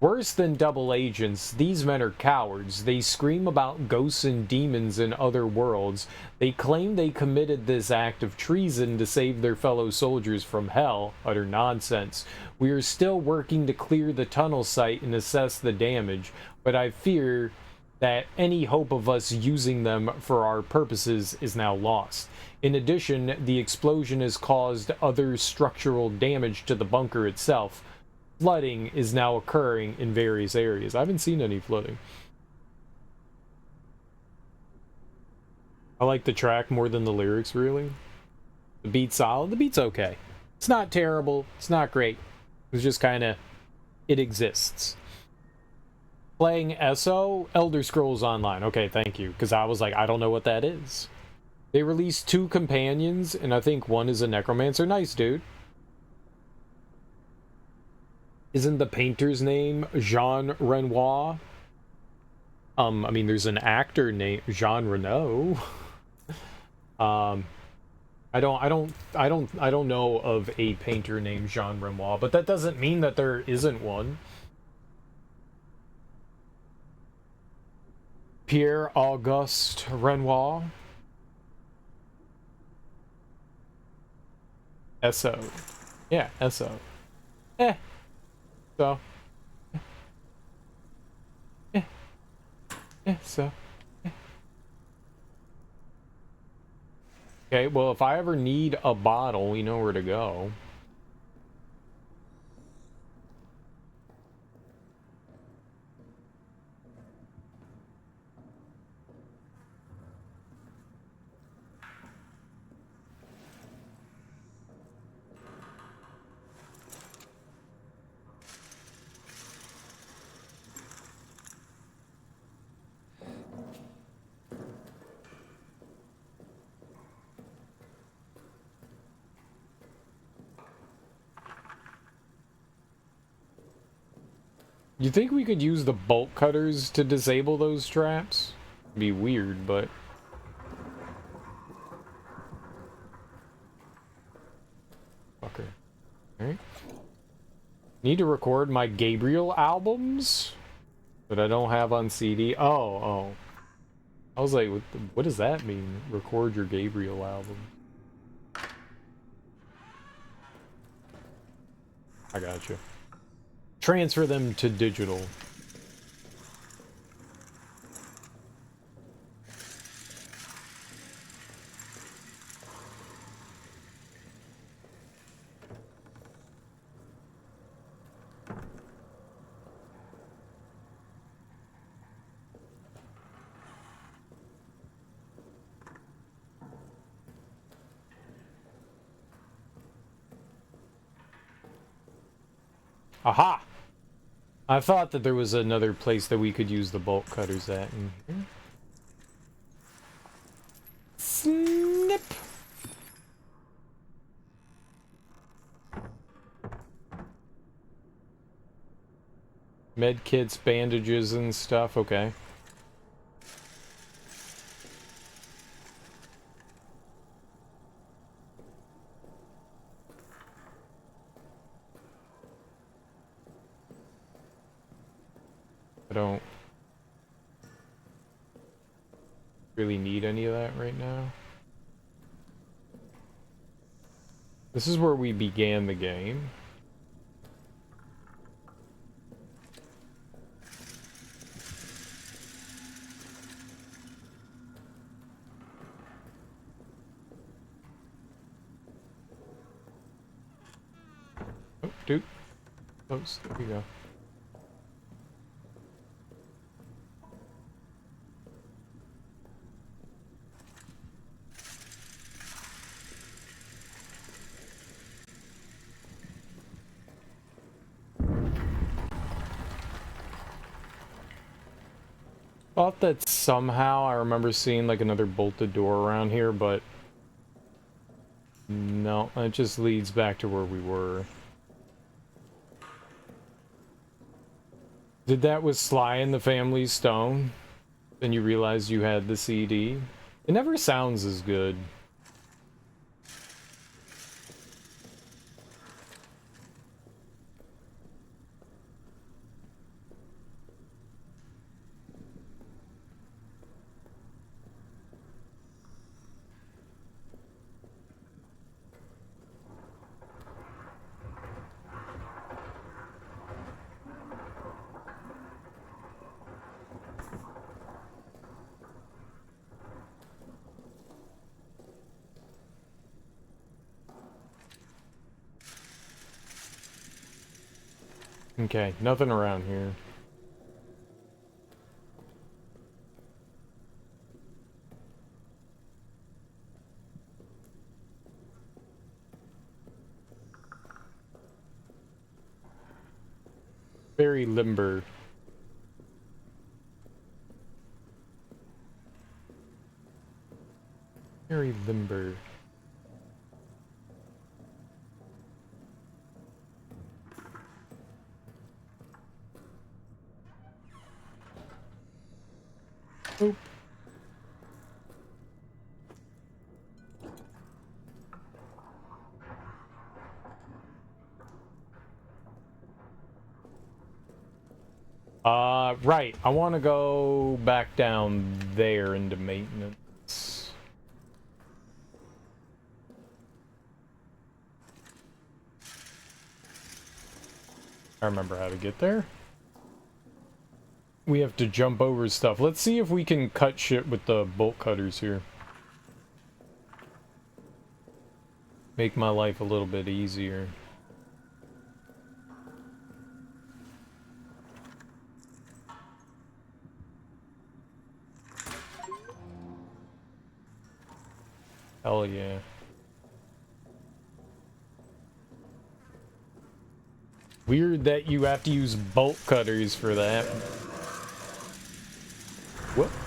Worse than double agents, these men are cowards. They scream about ghosts and demons in other worlds. They claim they committed this act of treason to save their fellow soldiers from hell. Utter nonsense. We are still working to clear the tunnel site and assess the damage, but I fear that any hope of us using them for our purposes is now lost. In addition, the explosion has caused other structural damage to the bunker itself. Flooding is now occurring in various areas. I haven't seen any flooding. I like the track more than the lyrics, really. The beat's solid. The beat's okay. It's not terrible. It's not great. It's just kind of... it exists. Playing ESO, Elder Scrolls Online. Okay, thank you. Because I was like, I don't know what that is. They released 2 companions, and I think one is a necromancer. Nice, dude. Isn't the painter's name Jean Renoir? I mean, there's an actor named Jean Reno. I don't know of a painter named Jean Renoir, but that doesn't mean that there isn't one. Pierre Auguste Renoir. ESO. Yeah, ESO. So. So. Okay, well, if I ever need a bottle, we know where to go. You think we could use the bolt cutters to disable those traps? It'd be weird, but... fucker. Alright. Need to record my Gabriel albums that I don't have on CD. Oh. I was like, what does that mean? Record your Gabriel album. I gotcha. Transfer them to digital. Aha! I thought that there was another place that we could use the bolt cutters at in here. Snip! Med kits, bandages, and stuff. Okay. I don't really need any of that right now. This is where we began the game. Oh, dude. Close. There we go. Thought that somehow I remember seeing like another bolted door around here, but no, it just leads back to where we were. Did that with Sly and the Family Stone? Then you realized you had the CD? It never sounds as good. Okay, nothing around here. Very limber. Very limber. Oop. Right. I want to go back down there into maintenance. I remember how to get there. We have to jump over stuff. Let's see if we can cut shit with the bolt cutters here. Make my life a little bit easier. Hell yeah. Weird that you have to use bolt cutters for that. Whoops.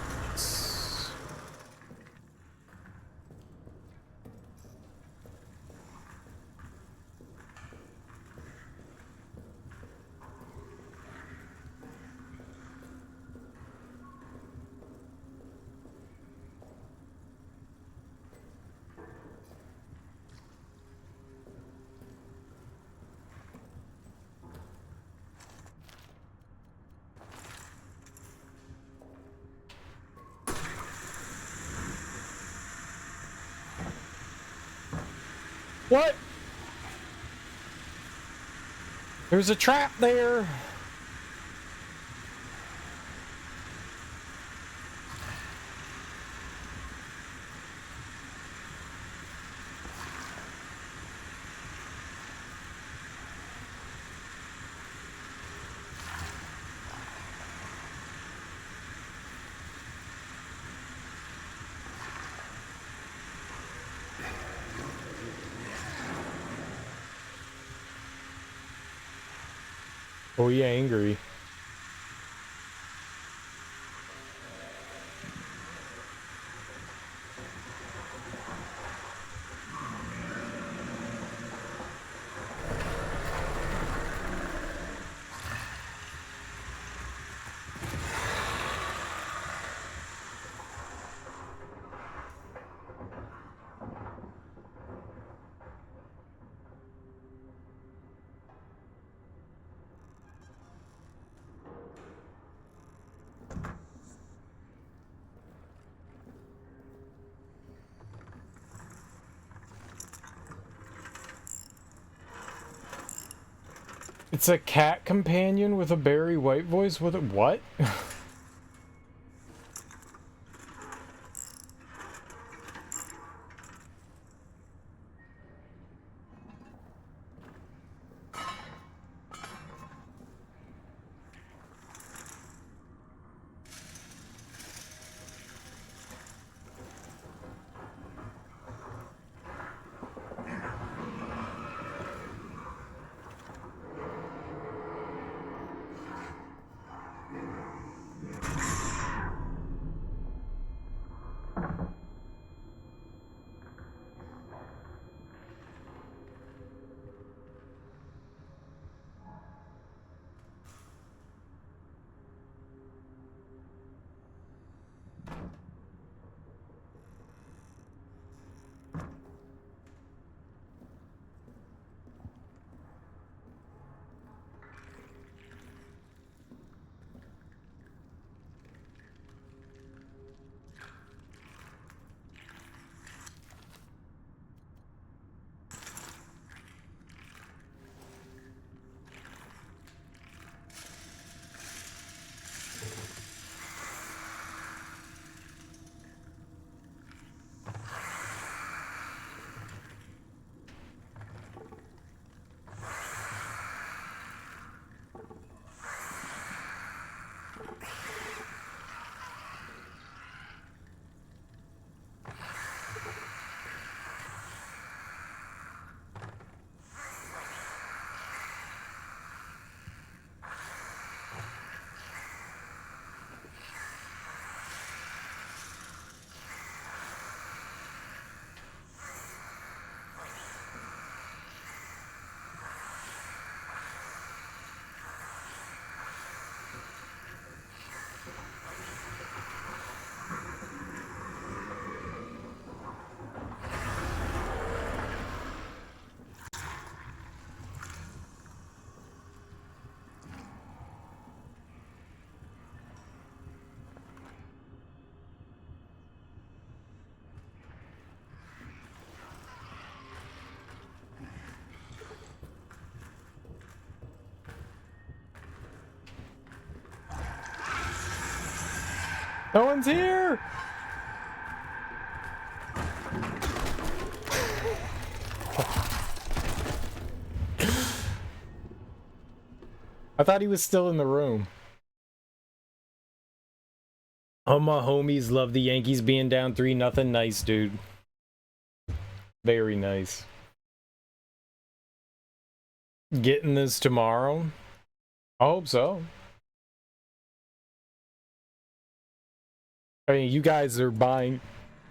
What? There's a trap there. Oh, yeah, angry. It's a cat companion with a Barry White voice with a what? No one's here! I thought he was still in the room. Oh, my homies love the Yankees being down 3-0. Nice, dude. Very nice. Getting this tomorrow? I hope so. I mean, you guys are buying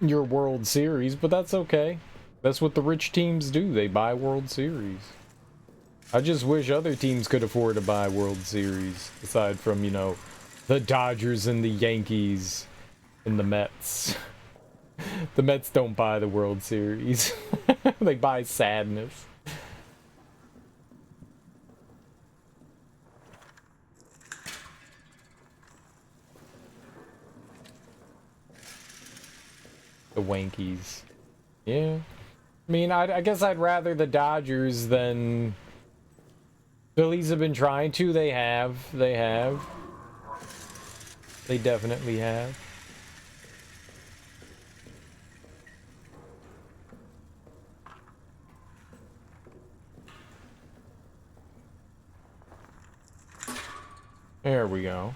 your World Series, but that's okay. That's what the rich teams do. They buy World Series. I just wish other teams could afford to buy World Series, aside from, you know, the Dodgers and the Yankees and the Mets. The Mets don't buy the World Series. They buy sadness. The Wankies. Yeah. I mean, I guess I'd rather the Dodgers than... Phillies have been trying to. They have. They have. They definitely have. There we go.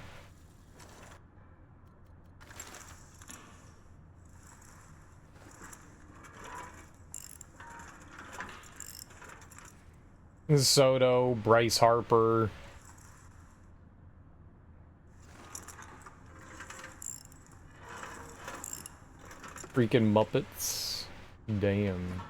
Soto, Bryce Harper. Freaking Muppets. Damn.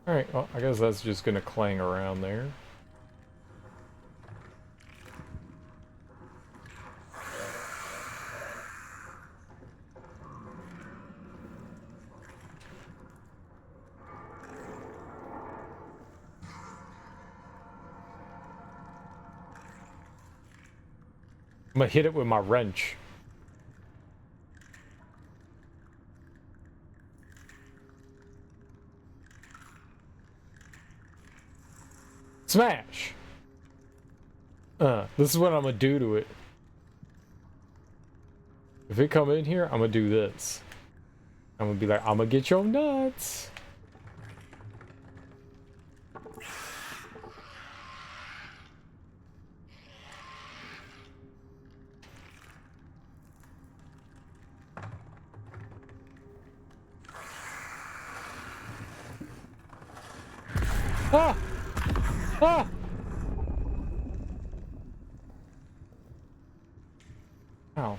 Alright, well, I guess that's just gonna clang around there. I'm gonna hit it with my wrench. Smash! This is what I'm gonna do to it. If it come in here, I'm gonna do this. I'm gonna be like, I'm gonna get your nuts. Ah! Ah! Ow.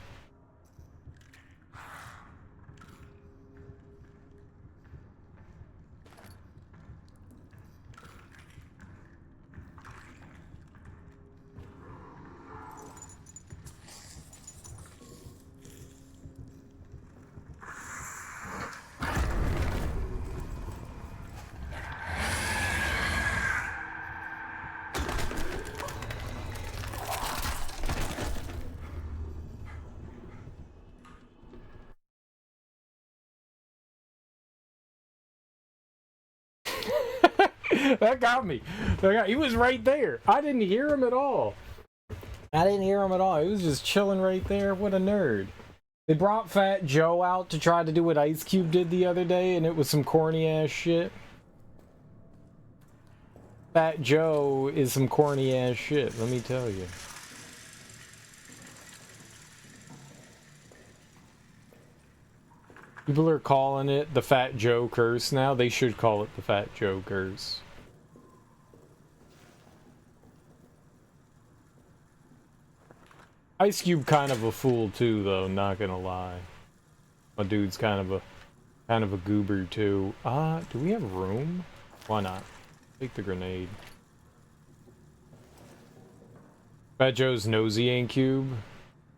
That got me. He was right there. I didn't hear him at all. I didn't hear him at all. He was just chilling right there. What a nerd. They brought Fat Joe out to try to do what Ice Cube did the other day, and it was some corny ass shit. Fat Joe is some corny ass shit, let me tell you. People are calling it the Fat Joe curse now. They should call it the Fat Joe curse. Ice Cube kind of a fool too, though, not gonna lie. My dude's kind of a goober too. Do we have room? Why not? Take the grenade. Fat Joe's nosy ain't Cube.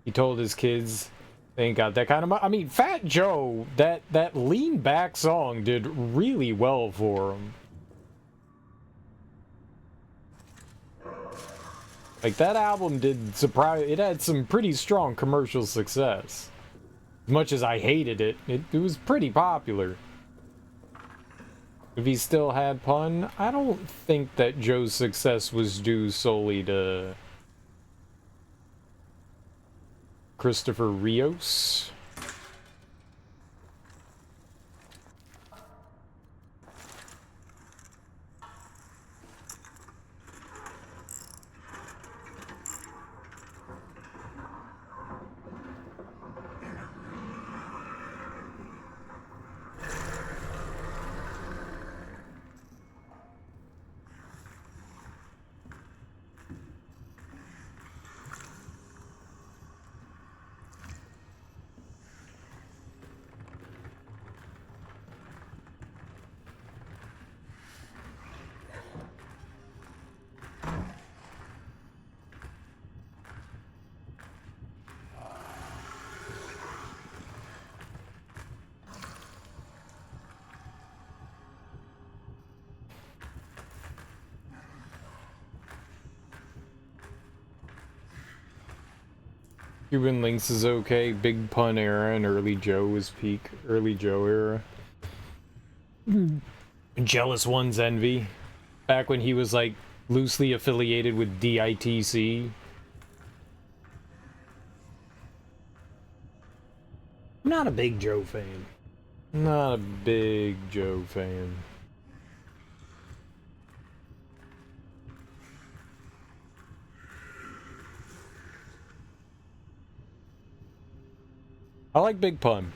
He told his kids they ain't got that kind of I mean, Fat Joe, that lean back song did really well for him. Like, that album did surprise... It had some pretty strong commercial success. As much as I hated it, it was pretty popular. If he still had Pun, I don't think that Joe's success was due solely to Christopher Rios. Cuban Links is okay. Big Pun era and early Joe was peak. Early Joe era. Jealous One's Envy. Back when he was like loosely affiliated with DITC. I'm not a big Joe fan. Not a big Joe fan. I like Big Pun.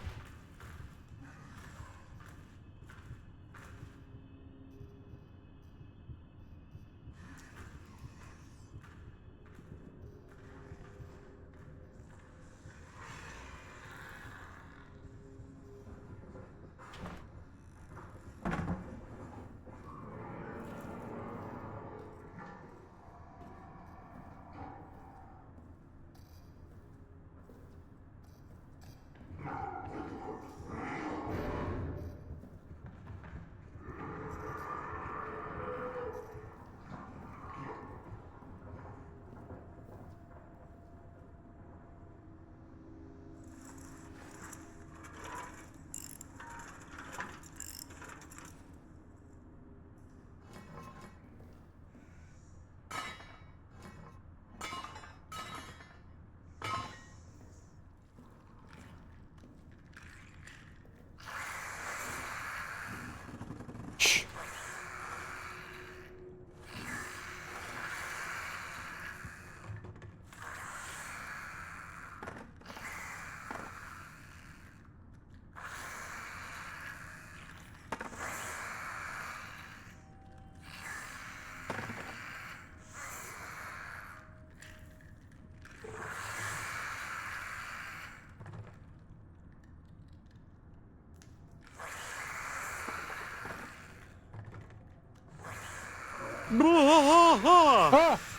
Ah!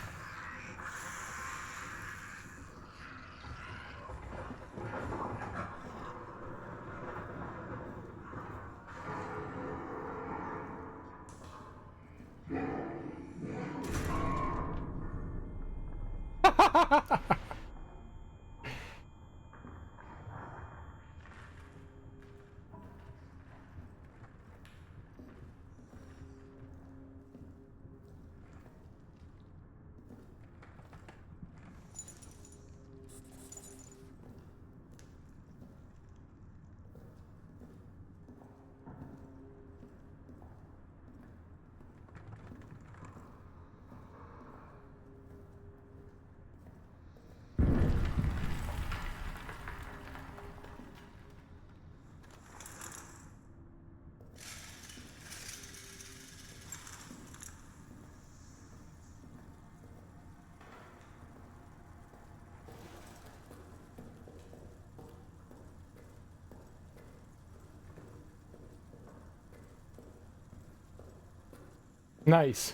Nice.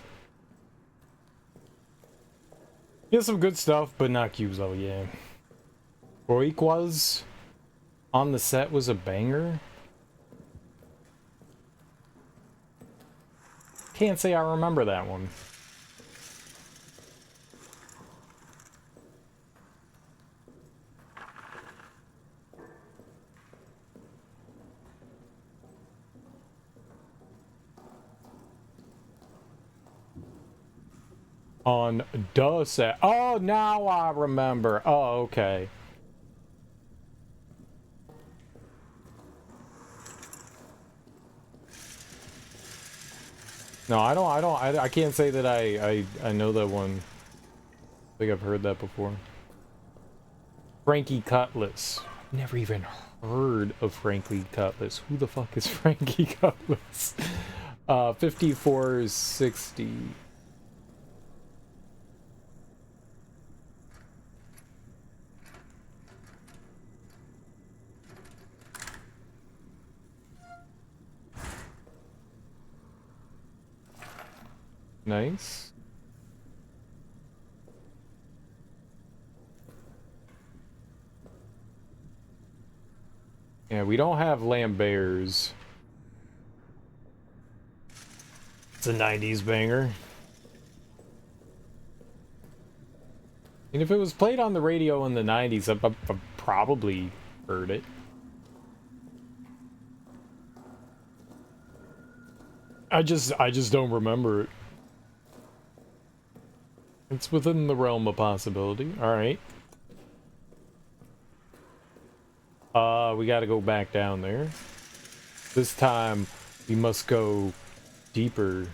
He has some good stuff, but not cubes level, yeah. Boiquas on the set was a banger. Can't say I remember that one. On the set. Oh, now I remember. Oh, okay. No, I can't say that I know that one. I think I've heard that before. Frankie Cutlass. Never even heard of Frankie Cutlass. Who the fuck is Frankie Cutlass? 5460. Nice. Yeah, we don't have Lamberts. It's a 90s banger. And if it was played on the radio in the 90s, I've probably heard it. I just don't remember it. It's within the realm of possibility. All right. We got to go back down there. This time we must go deeper.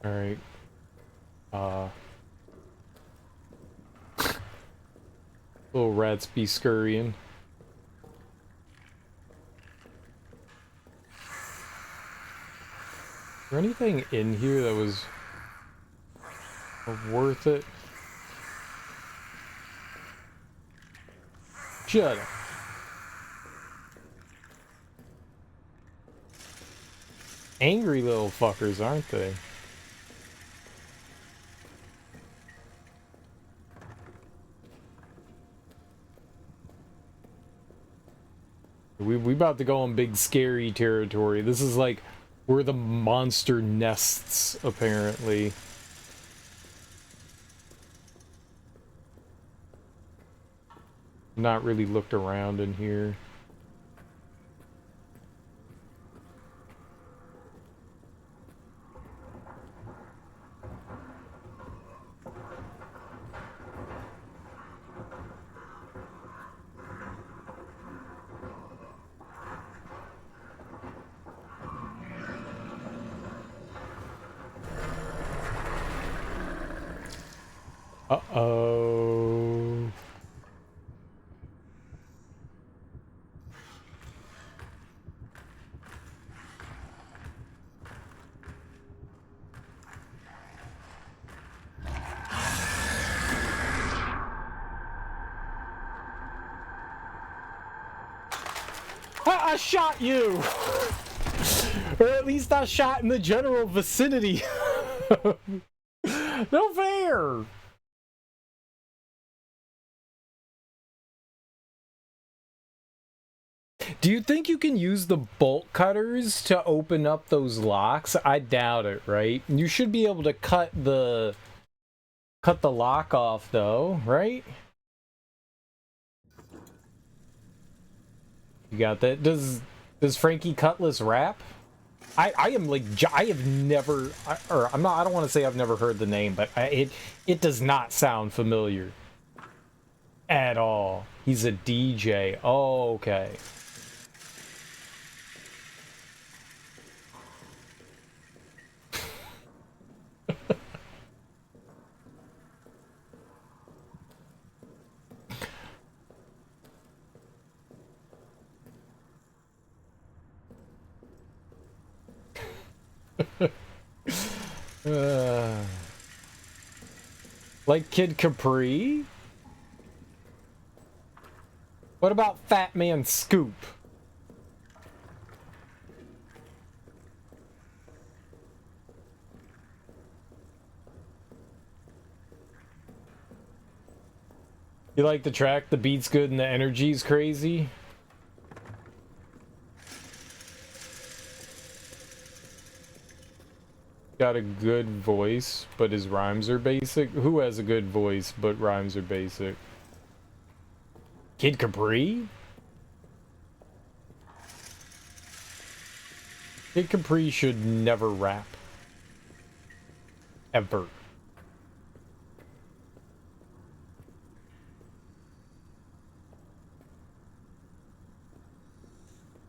All right. Little rats be scurrying. Is there anything in here that was worth it? Shut up. Angry little fuckers, aren't they? We about to go on big scary territory. This is like where the monster nests, apparently. Not really looked around in here. Uh-oh. I shot you! Or at least I shot in the general vicinity. No fair! Do you think you can use the bolt cutters to open up those locks? I doubt it, right? You should be able to cut the lock off though, right? You got that? Does Frankie Cutlass rap? I am like, I have never, or I'm not, I don't want to say I've never heard the name, but it does not sound familiar at all. He's a DJ. Oh, okay. Like Kid Capri? What about Fat Man Scoop? You like the track? The beat's good and the energy's crazy? Got a good voice, but his rhymes are basic? Who has a good voice, but rhymes are basic? Kid Capri? Kid Capri should never rap. Ever.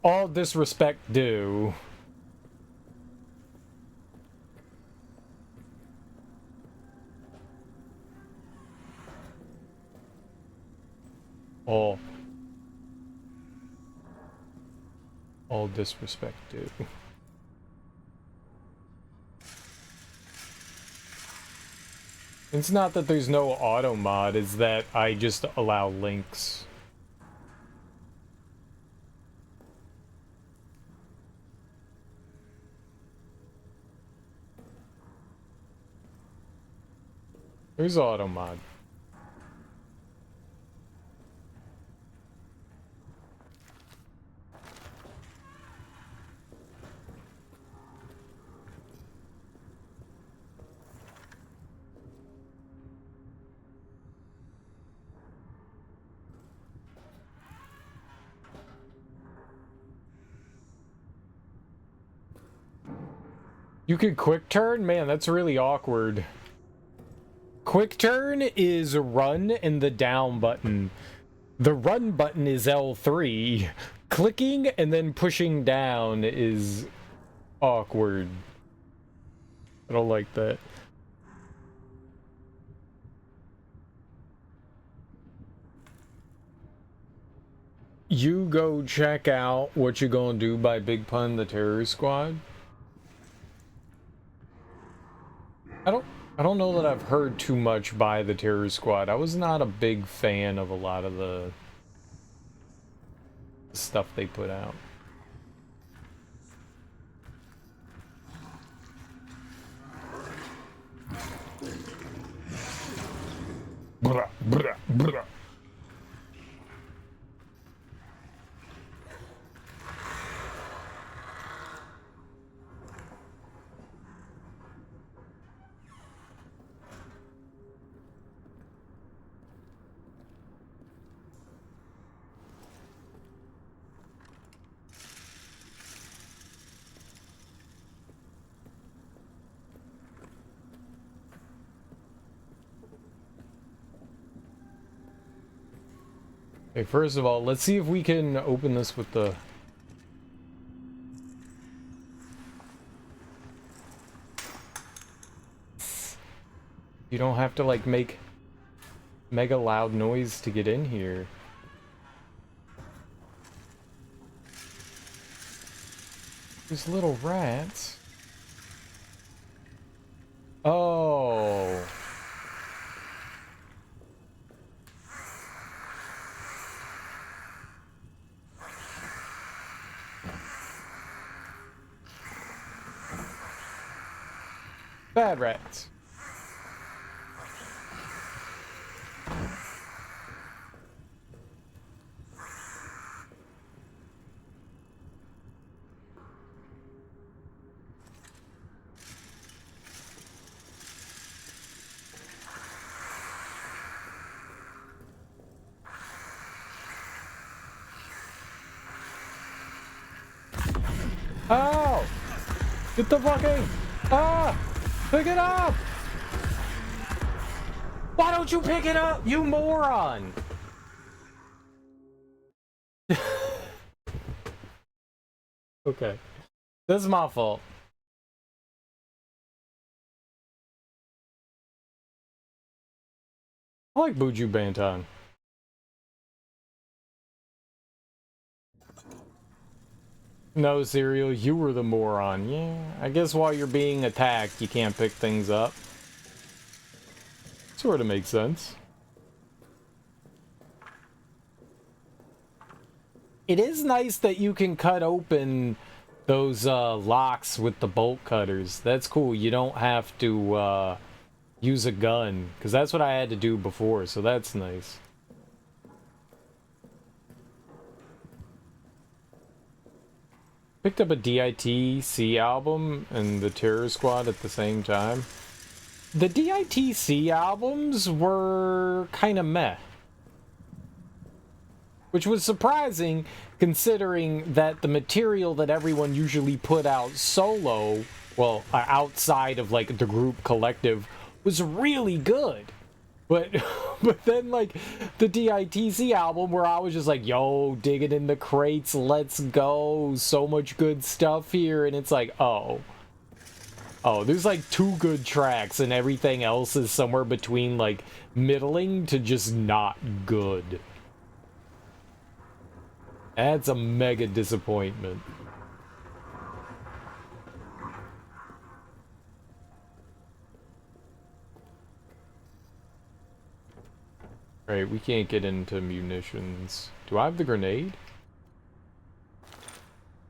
All disrespect due. All disrespect due. It's not that there's no auto mod, it's that I just allow links. There's auto mod. You could quick turn? Man, that's really awkward. Quick turn is run and the down button. The run button is L3. Clicking and then pushing down is awkward. I don't like that. You go check out What You Gonna Do by Big Pun the Terror Squad. I don't know that I've heard too much by the Terror Squad. I was not a big fan of a lot of the stuff they put out. Bruh, bruh, bruh. Okay, first of all, let's see if we can open this with the... You don't have to, like, make mega loud noise to get in here. These little rats. Oh... Bad rats. Oh! Get the fucking... Ah! Pick it up! Why don't you pick it up, you moron? Okay. This is my fault. I like Buju Banton. No, Cereal, you were the moron. Yeah, I guess while you're being attacked, you can't pick things up. Sort of makes sense. It is nice that you can cut open those locks with the bolt cutters. That's cool. You don't have to use a gun, because that's what I had to do before, so that's nice. Picked up a DITC album and the Terror Squad at the same time. The DITC albums were kind of meh. Which was surprising, considering that the material that everyone usually put out solo, well, outside of, like, the group collective, was really good. But but then, like, the DITC album where I was just like, yo, digging in the crates, let's go, so much good stuff here, and it's like, oh, there's like 2 good tracks and everything else is somewhere between, like, middling to just not good. That's a mega disappointment. Right, we can't get into munitions. Do I have the grenade?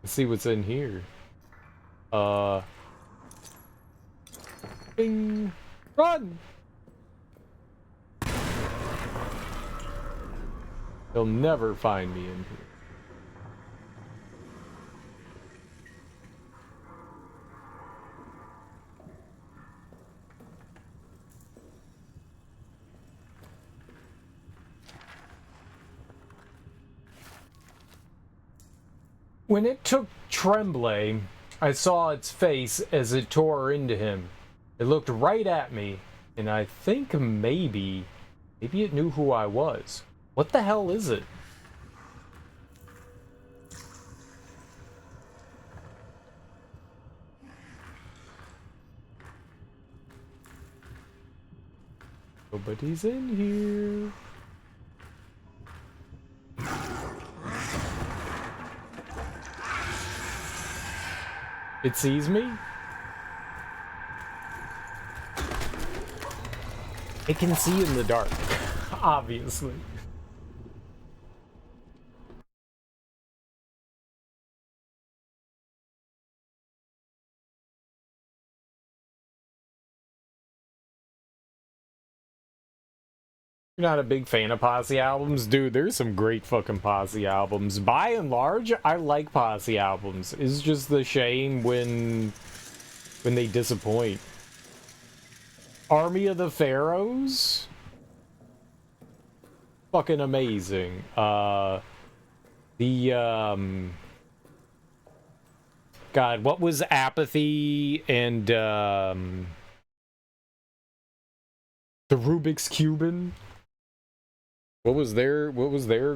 Let's see what's in here. Bing! Run! They'll never find me in here. When it took Tremblay, I saw its face as it tore into him. It looked right at me, and I think maybe it knew who I was. What the hell is it? Nobody's in here. It sees me? It can see in the dark, obviously. You're not a big fan of Posse albums? Dude, there's some great fucking Posse albums. By and large, I like Posse albums. It's just the shame when they disappoint. Army of the Pharaohs? Fucking amazing. God, what was Apathy and, the Rubik's Cuban? What was their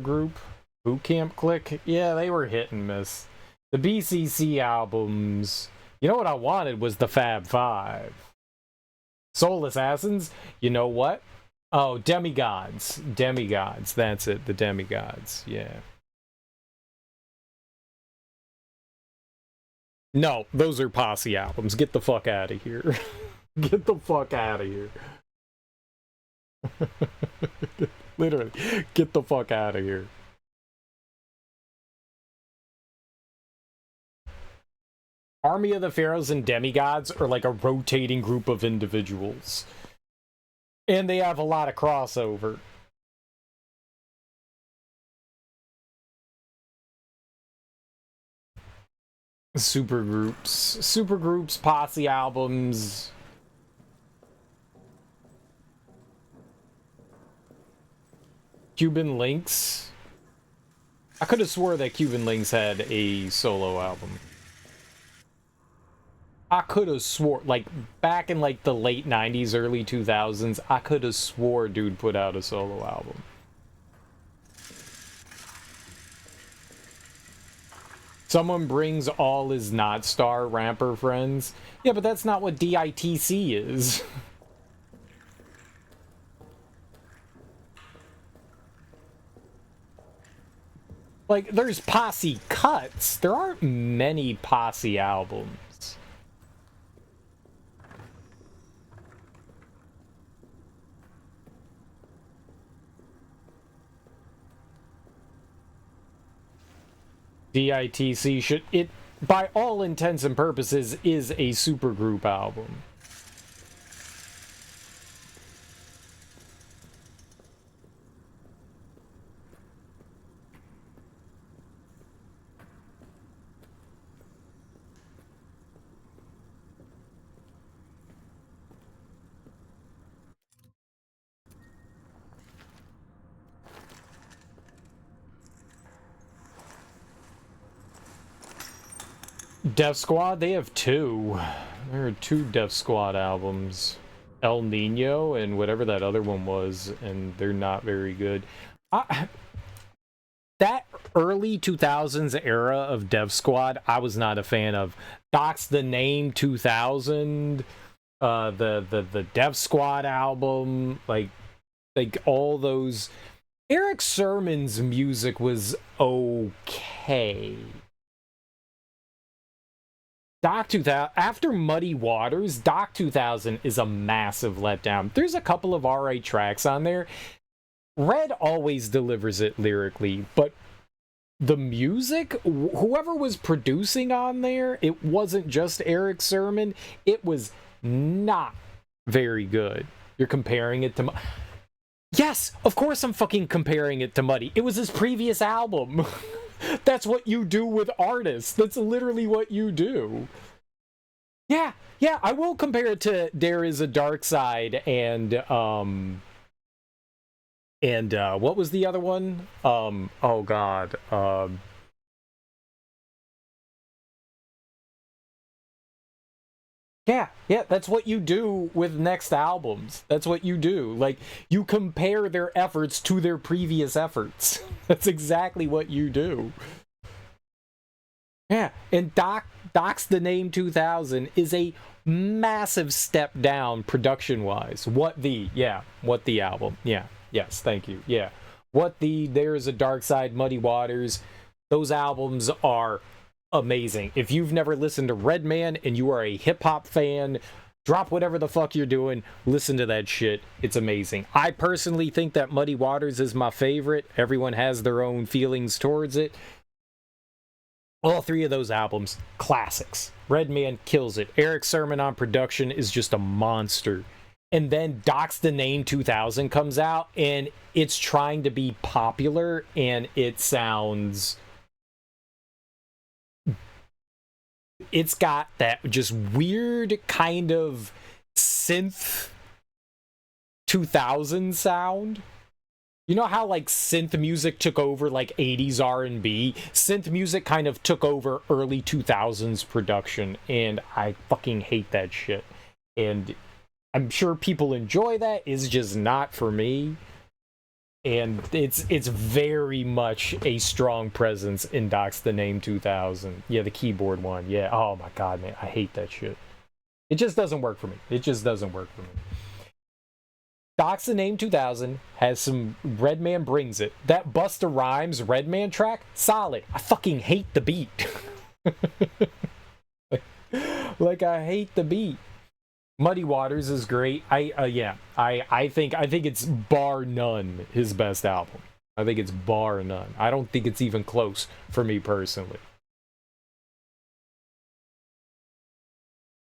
group? Boot Camp Click? Yeah, they were hit and miss. The BCC albums. You know what I wanted was the Fab Five. Soul Assassins? You know what? Oh, Demigods. Demigods. That's it. The Demigods. Yeah. No, those are Posse albums. Get the fuck out of here. Get the fuck out of here. Literally, get the fuck out of here. Army of the Pharaohs and Demigods are like a rotating group of individuals. And they have a lot of crossover. Supergroups, Posse albums. Cuban Links. I could have swore that Cuban Links had a solo album. I could have swore, like, back in, like, the late 90s, early 2000s, I could have swore dude put out a solo album. Someone brings all his not star ramper friends. Yeah, but that's not what DITC is. Like, there's Posse cuts. There aren't many Posse albums. DITC should, it, by all intents and purposes, is a supergroup album. Def Squad, they have two. There are two Def Squad albums. El Nino and whatever that other one was, and they're not very good. That early 2000s era of Dev Squad, I was not a fan of. Docs the Name 2000, the Dev Squad album, like all those. Eric Sermon's music was okay. Doc 2000, after Muddy Waters, Doc 2000 is a massive letdown. There's a couple of alright tracks on there. Red always delivers it lyrically, but the music, whoever was producing on there, it wasn't just Eric Sermon. It was not very good. You're comparing it to... Yes, of course I'm fucking comparing it to Muddy. It was his previous album. That's what you do with artists. That's literally what you do. Yeah, I will compare it to There Is a Dark Side and what was the other one? Oh god. Yeah, that's what you do with next albums. That's what you do. Like, you compare their efforts to their previous efforts. That's exactly what you do. Yeah, and Doc's the Name 2000 is a massive step down production-wise. What the album. Yeah, yes, thank you. Yeah. There's a Dark Side, Muddy Waters. Those albums are amazing. If you've never listened to Redman and you are a hip-hop fan, drop whatever the fuck you're doing, listen to that shit. It's amazing. I personally think that Muddy Waters is my favorite. Everyone has their own feelings towards it. All three of those albums, classics. Redman kills it. Eric Sermon on production is just a monster. And then Doc's the Name 2000 comes out, and it's trying to be popular, and it sounds... It's got that just weird kind of synth 2000 sound. You know how like synth music took over like 80s R&B? Synth music kind of took over early 2000s production, and I fucking hate that shit. And I'm sure people enjoy that. It's just not for me. And it's very much a strong presence in Doc's the Name 2000. Yeah, the keyboard one. Yeah, oh my god, man, I hate that shit. It just doesn't work for me. It just doesn't work for me. Doc's the Name 2000 has some... Redman brings it. That Busta Rhymes Redman track, solid. I fucking hate the beat. like I hate the beat. Muddy Waters is great. I think it's bar none his best album. I think it's bar none. I don't think it's even close for me personally.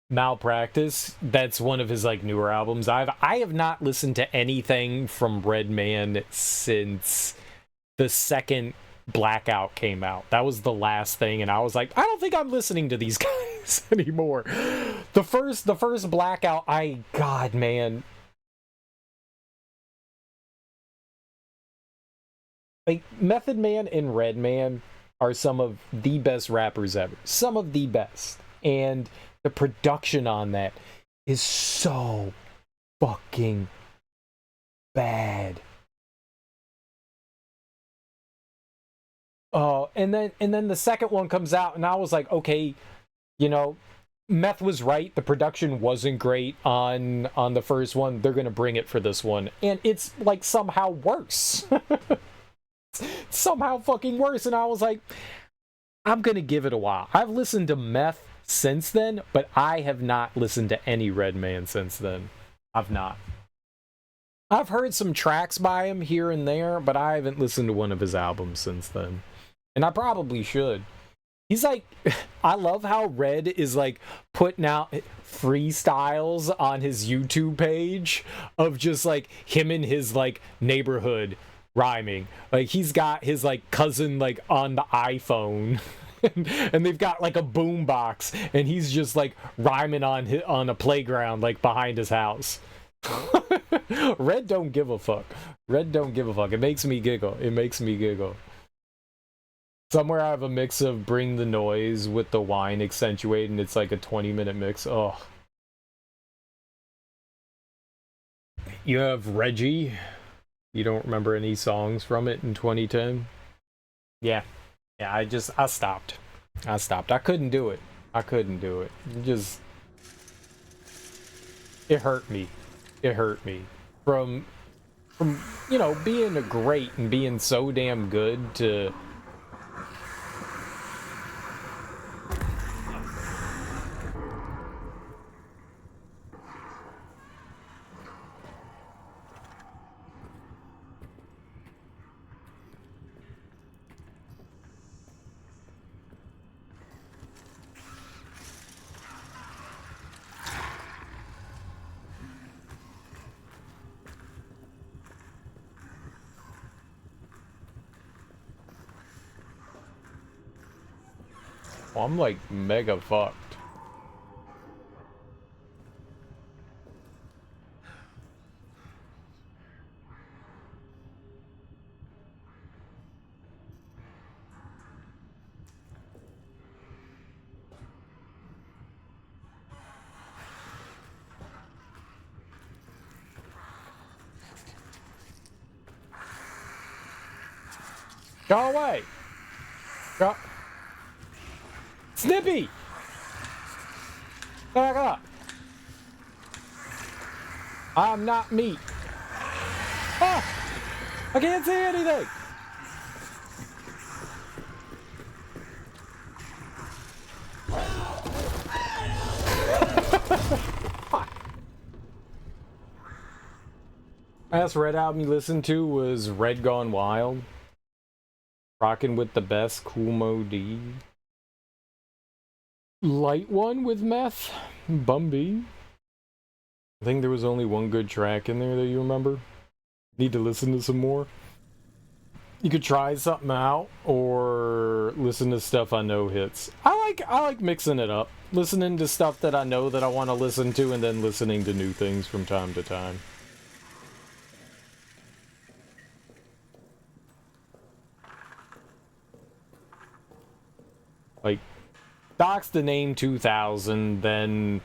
Malpractice, that's one of his like newer albums. I have not listened to anything from Redman since the second Blackout came out. That was the last thing, and I was like, I don't think I'm listening to these guys anymore. The first Blackout, God, man. Like, Method Man and Redman are some of the best rappers ever. Some of the best. And the production on that is so fucking bad. And then the second one comes out, and I was like, okay, you know, Meth was right. The production wasn't great on the first one. They're gonna bring it for this one, and it's like somehow worse. Somehow fucking worse. And I was like, I'm gonna give it a while. I've listened to Meth since then, but I have not listened to any Redman since then. I've not. I've heard some tracks by him here and there, but I haven't listened to one of his albums since then. And I probably should. He's like, I love how Red is like putting out freestyles on his YouTube page of just like him in his like neighborhood rhyming. Like, he's got his like cousin like on the iPhone. And they've got like a boom box, and he's just like rhyming on a playground like behind his house. Red don't give a fuck. Red don't give a fuck. It makes me giggle. It makes me giggle. Somewhere I have a mix of Bring the Noise with the wine accentuate, and it's like a 20-minute mix. Oh. You have Reggie. You don't remember any songs from it in 2010? Yeah. Yeah, I stopped. I stopped. I couldn't do it. I couldn't do it. It hurt me. It hurt me. From you know, being a great and being so damn good to well, I'm like mega fucked. Go away! Go. Snippy! Back up! I'm not meat. Ah! I can't see anything! Last Red album you listened to was Red Gone Wild. Rockin' with the best, Cool Mo D. Light one with meth, Bumby. I think there was only one good track in there that you remember. Need to listen to some more. You could try something out or listen to stuff I know hits. I like mixing it up. Listening to stuff that I know that I want to listen to and then listening to new things from time to time. Like Doc's the Name 2000, then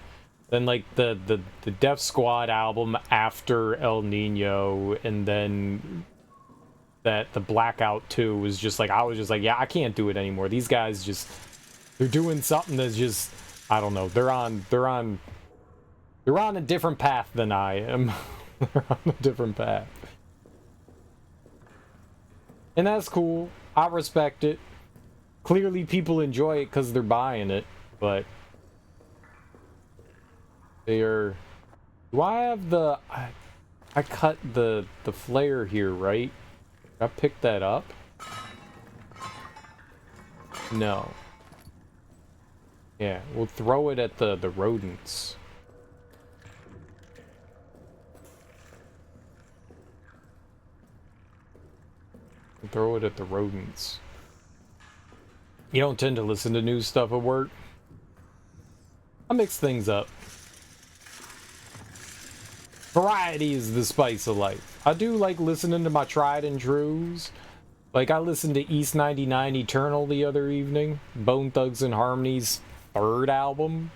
like the Def Squad album after El Nino, and then that the Blackout 2 was just like, I was just like, yeah, I can't do it anymore. These guys just, they're doing something that's just, I don't know, they're on a different path than I am. They're on a different path. And that's cool. I respect it. Clearly people enjoy it because they're buying it, but they are... Do I have the... I cut the flare here, right? I picked that up? No. Yeah, we'll throw it at the rodents. We'll throw it at the rodents. You don't tend to listen to new stuff at work? I mix things up. Variety is the spice of life. I do like listening to my tried and trues. Like, I listened to East 99 Eternal the other evening. Bone Thugs and Harmony's third album.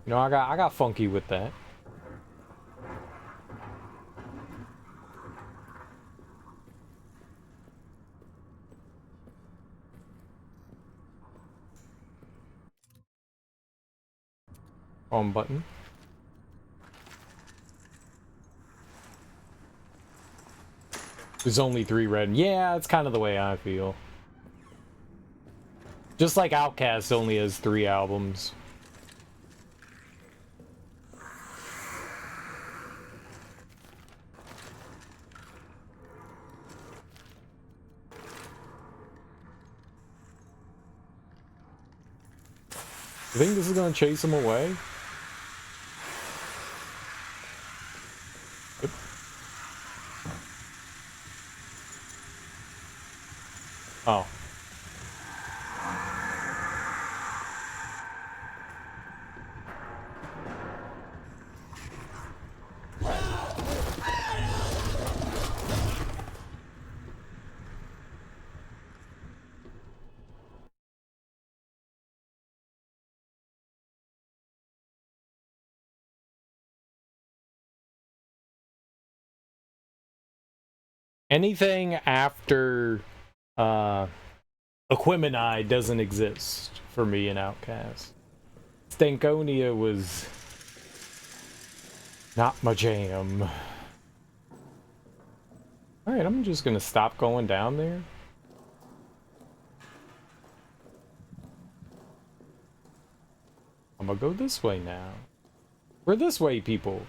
You know, I got funky with that. On button. There's only 3 red. Yeah, it's kind of the way I feel. Just like Outkast only has 3 albums. You think this is gonna chase him away? Yep. Oh. Anything after Equimini doesn't exist for me in Outcast. Stankonia was not my jam. Alright, I'm just gonna stop going down there. I'm gonna go this way now. We're this way, people.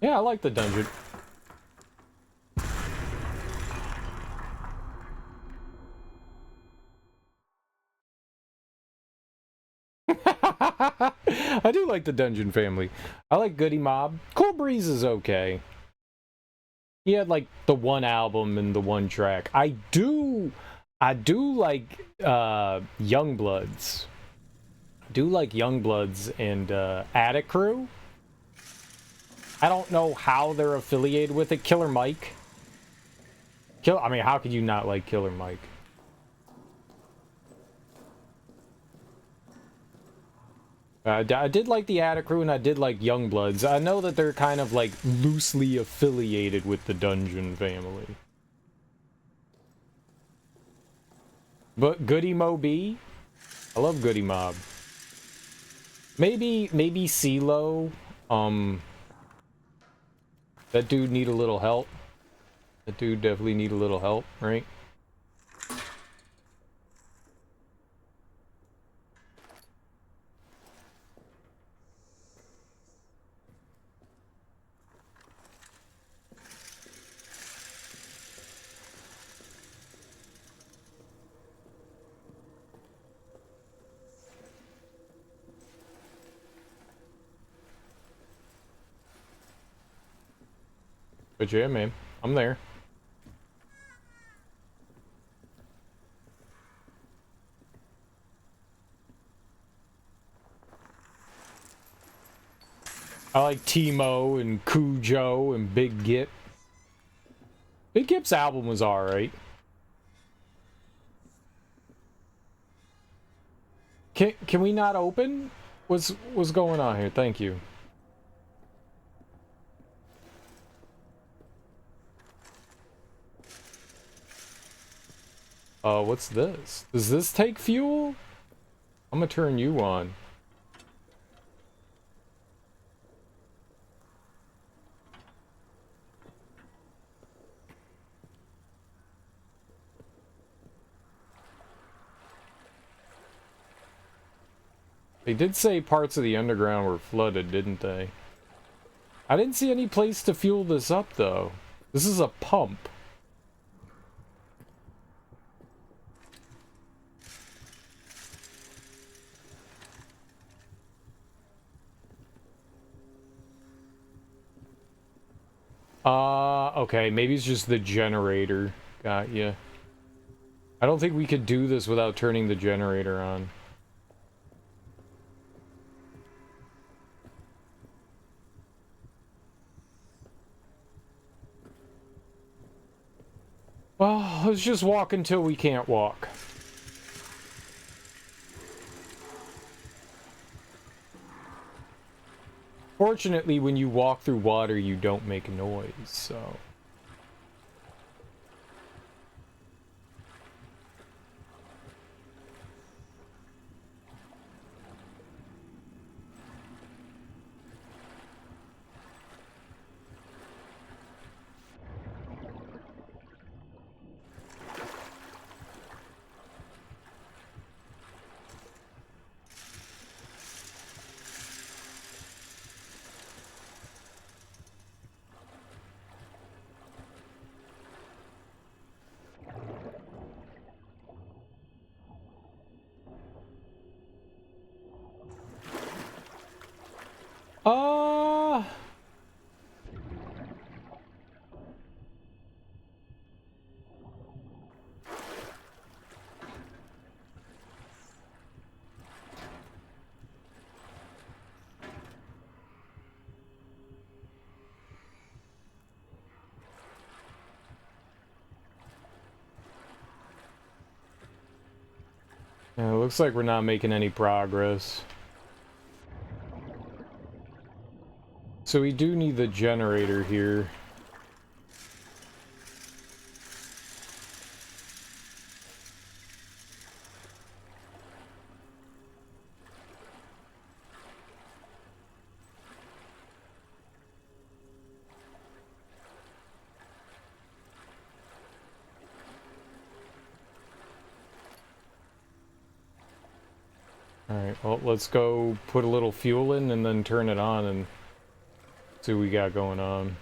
Yeah, I like the dungeon. I do like the dungeon family. I like Goody Mob. Cool Breeze is okay. He had like the one album and the one track. I do like Youngbloods. I do like Youngbloods and Attic Crew. I don't know how they're affiliated with it. Killer Mike. I mean, how could you not like Killer Mike? I did like the Attic Crew and I did like Youngbloods. I know that they're kind of like loosely affiliated with the Dungeon family. But Goody Mob, I love Goody Mob. Maybe CeeLo, that dude need a little help. That dude definitely need a little help, right? But yeah, man, I'm there. I like Timo and Cujo and Big Gip. Big Gip's album was alright. Can we not open? What's going on here? Thank you. What's this? Does this take fuel? I'm gonna turn you on. They did say parts of the underground were flooded, didn't they? I didn't see any place to fuel this up, though. This is a pump. Okay, maybe it's just the generator. Got ya. I don't think we could do this without turning the generator on. Well, let's just walk until we can't walk. Fortunately, when you walk through water, you don't make noise, so... Uh... Yeah, it looks like we're not making any progress. So we do need the generator here. Alright, well, let's go put a little fuel in and then turn it on and see what we got going on.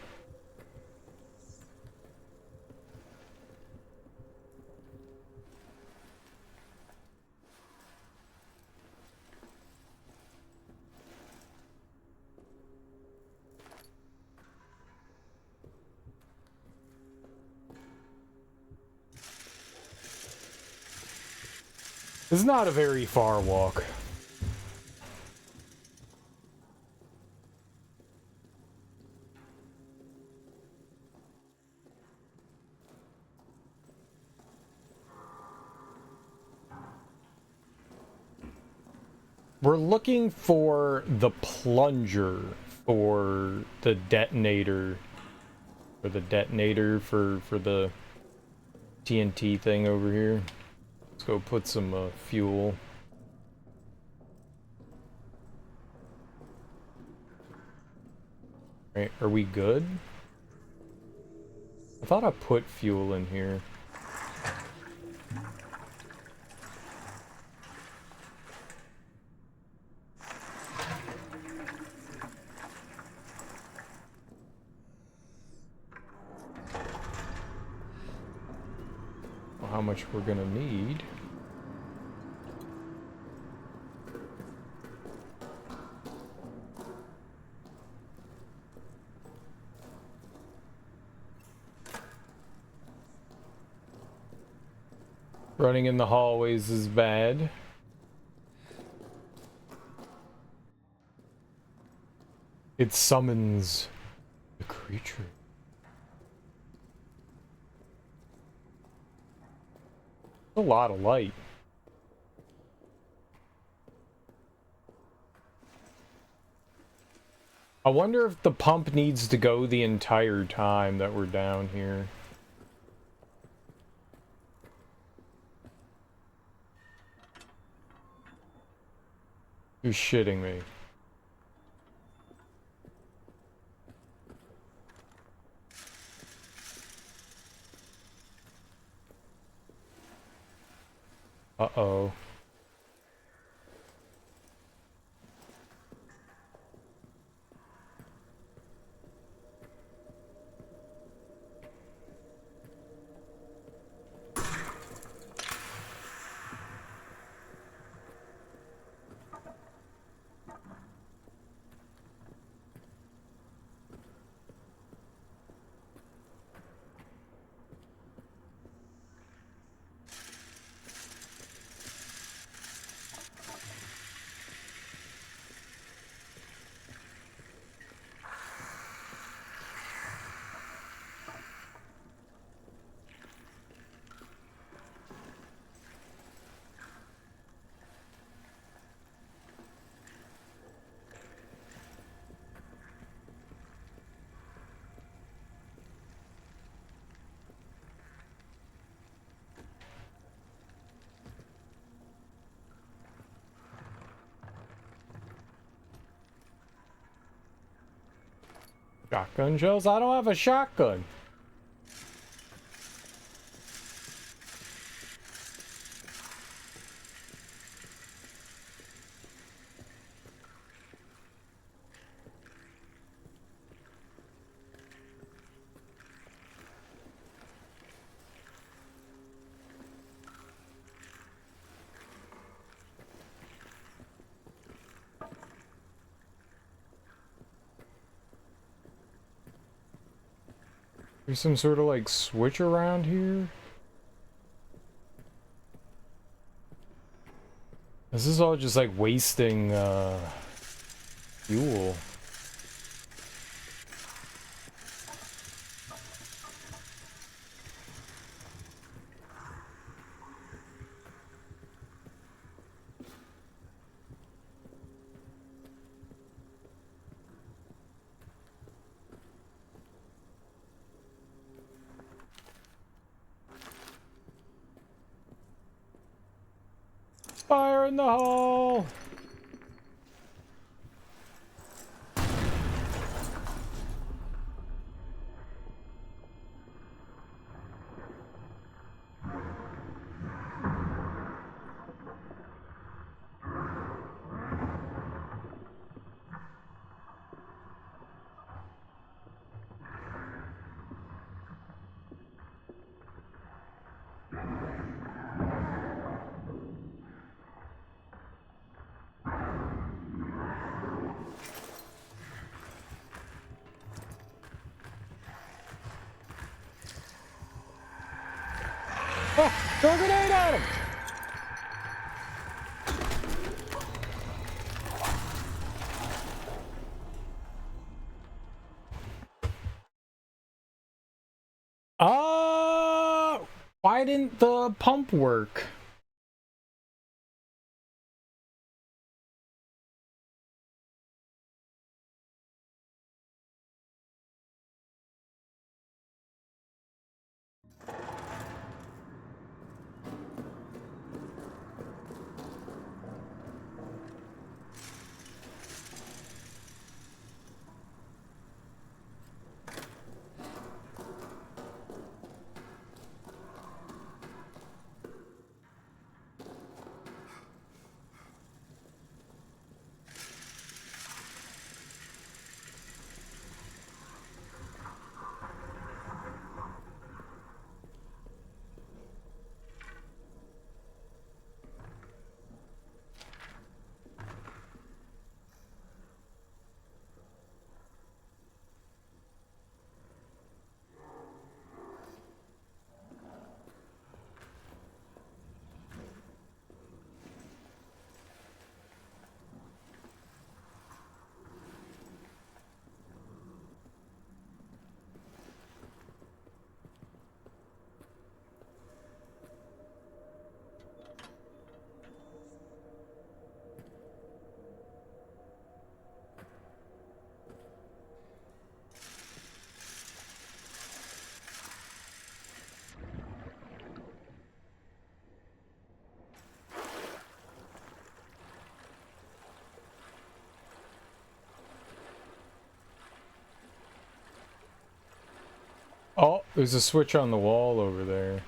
This is not a very far walk. We're looking for the plunger for the detonator. For the detonator for the TNT thing over here. Let's go put some fuel. Right, are we good? I thought I put fuel in here. How much we're gonna need. Running in the hallways is bad. It summons the creature. A lot of light. I wonder if the pump needs to go the entire time that we're down here. You're shitting me. Uh-oh. Shotgun shells? I don't have a shotgun. There's some sort of like switch around here. This is all just like wasting fuel. Fire in the hole! Oh, throw a grenade at him! Why didn't the pump work? Oh, there's a switch on the wall over there.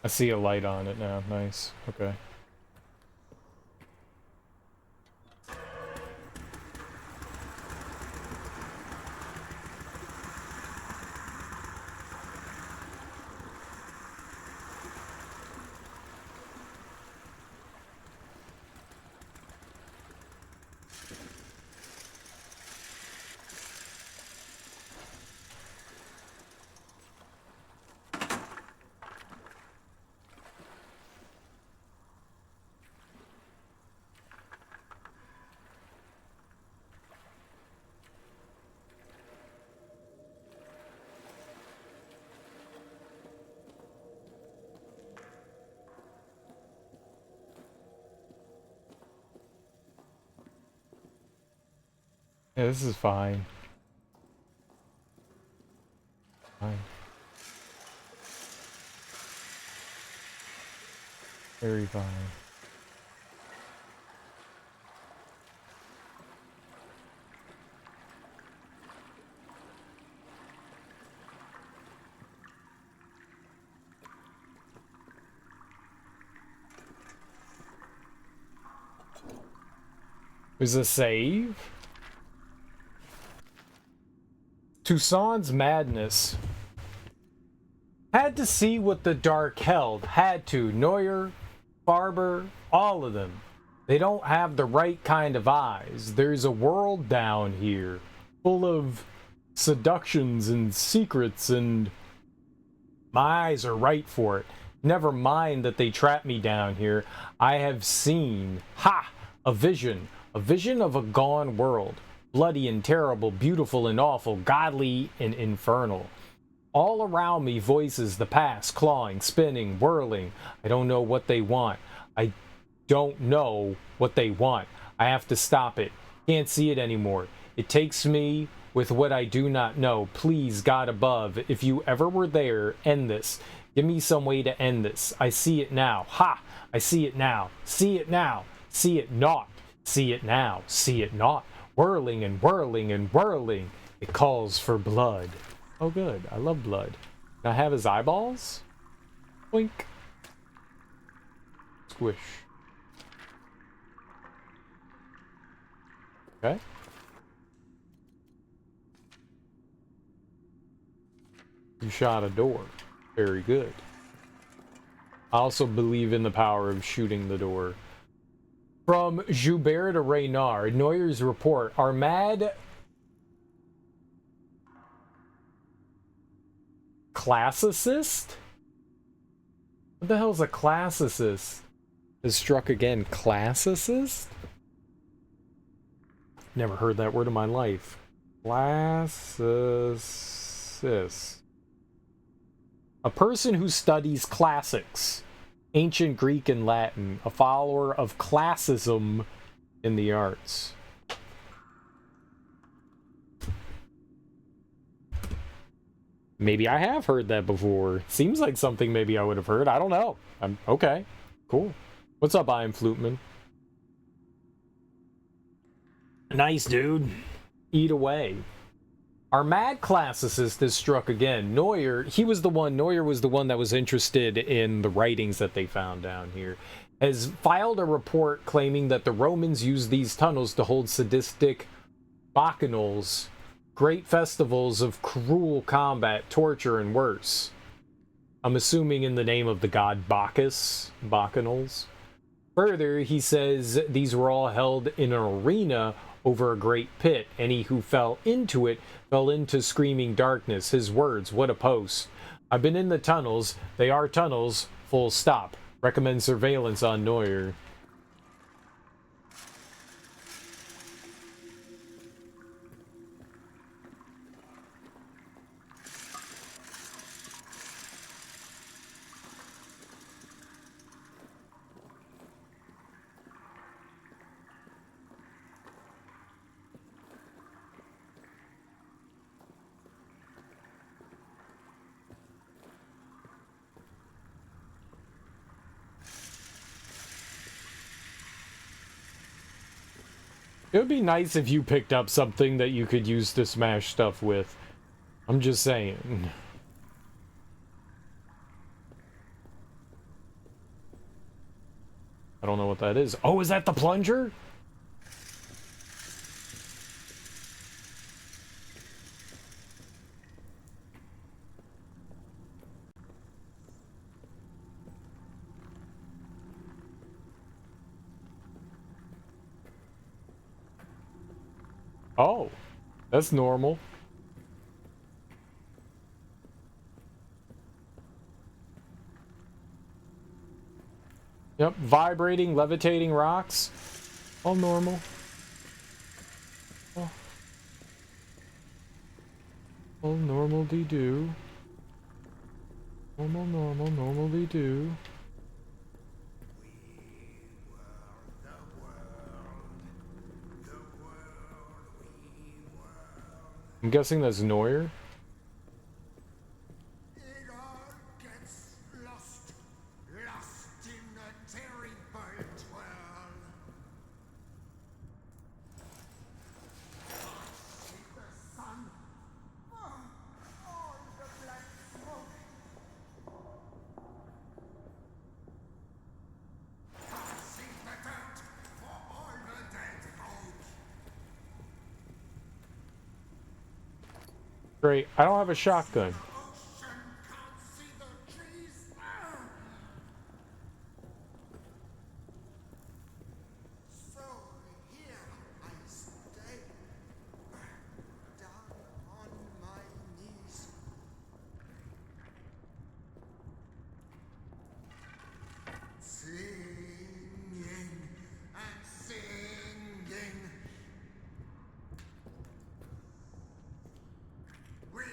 I see a light on it now. Nice. Okay. Yeah, this is fine. Fine. Very fine. Is a save? Toussaint's madness. Had to see what the dark held. Had to. Neuer, Farber, all of them. They don't have the right kind of eyes. There's a world down here full of seductions and secrets, and my eyes are right for it. Never mind that they trap me down here. I have seen, a vision of a gone world. Bloody and terrible, beautiful and awful, godly and infernal. All around me, voices, the past, clawing, spinning, whirling. I don't know what they want. I don't know what they want. I have to stop it. Can't see it anymore. It takes me with what I do not know. Please, God above, if you ever were there, end this. Give me some way to end this. I see it now. Ha! I see it now. See it now. See it not. See it now. See it not. Whirling and whirling and whirling. It calls for blood. Oh, good. I love blood. Can I have his eyeballs? Blink. Squish. Okay. You shot a door. Very good. I also believe in the power of shooting the door. From Joubert to Reynard, Neuer's report. Armad classicist? What the hell is a classicist? Is struck again. Classicist? Never heard that word in my life. Classicist. A person who studies classics, ancient Greek and Latin, a follower of classicism in the arts. Maybe I have heard that before. Seems like something maybe I would have heard. I don't know. Okay. Cool. What's up, I am Fluteman? Nice, dude. Eat away. Our mad classicist is struck again. Neuer was the one that was interested in the writings that they found down here. Has filed a report claiming that the Romans used these tunnels to hold sadistic bacchanals, great festivals of cruel combat, torture, and worse. I'm assuming in the name of the god Bacchus, bacchanals. Further, he says these were all held in an arena over a great pit. Any who fell into it fell into screaming darkness. His words, what a post. I've been in the tunnels. They are tunnels. Full stop. Recommend surveillance on Neuer. It would be nice if you picked up something that you could use to smash stuff with. I'm just saying. I don't know what that is. Oh, is that the plunger? Oh, that's normal. Yep, vibrating, levitating rocks. All normal. Oh. All normal-de-do. Normal-de-do. I'm guessing that's Neuer. It all gets lost in a terrible twirl. See the sun, all the black smoke. See the dirt for all the dead folk. Great. I don't have a shotgun. Ocean can't see the trees. So here I stay, down on my knees. Singing and singing. We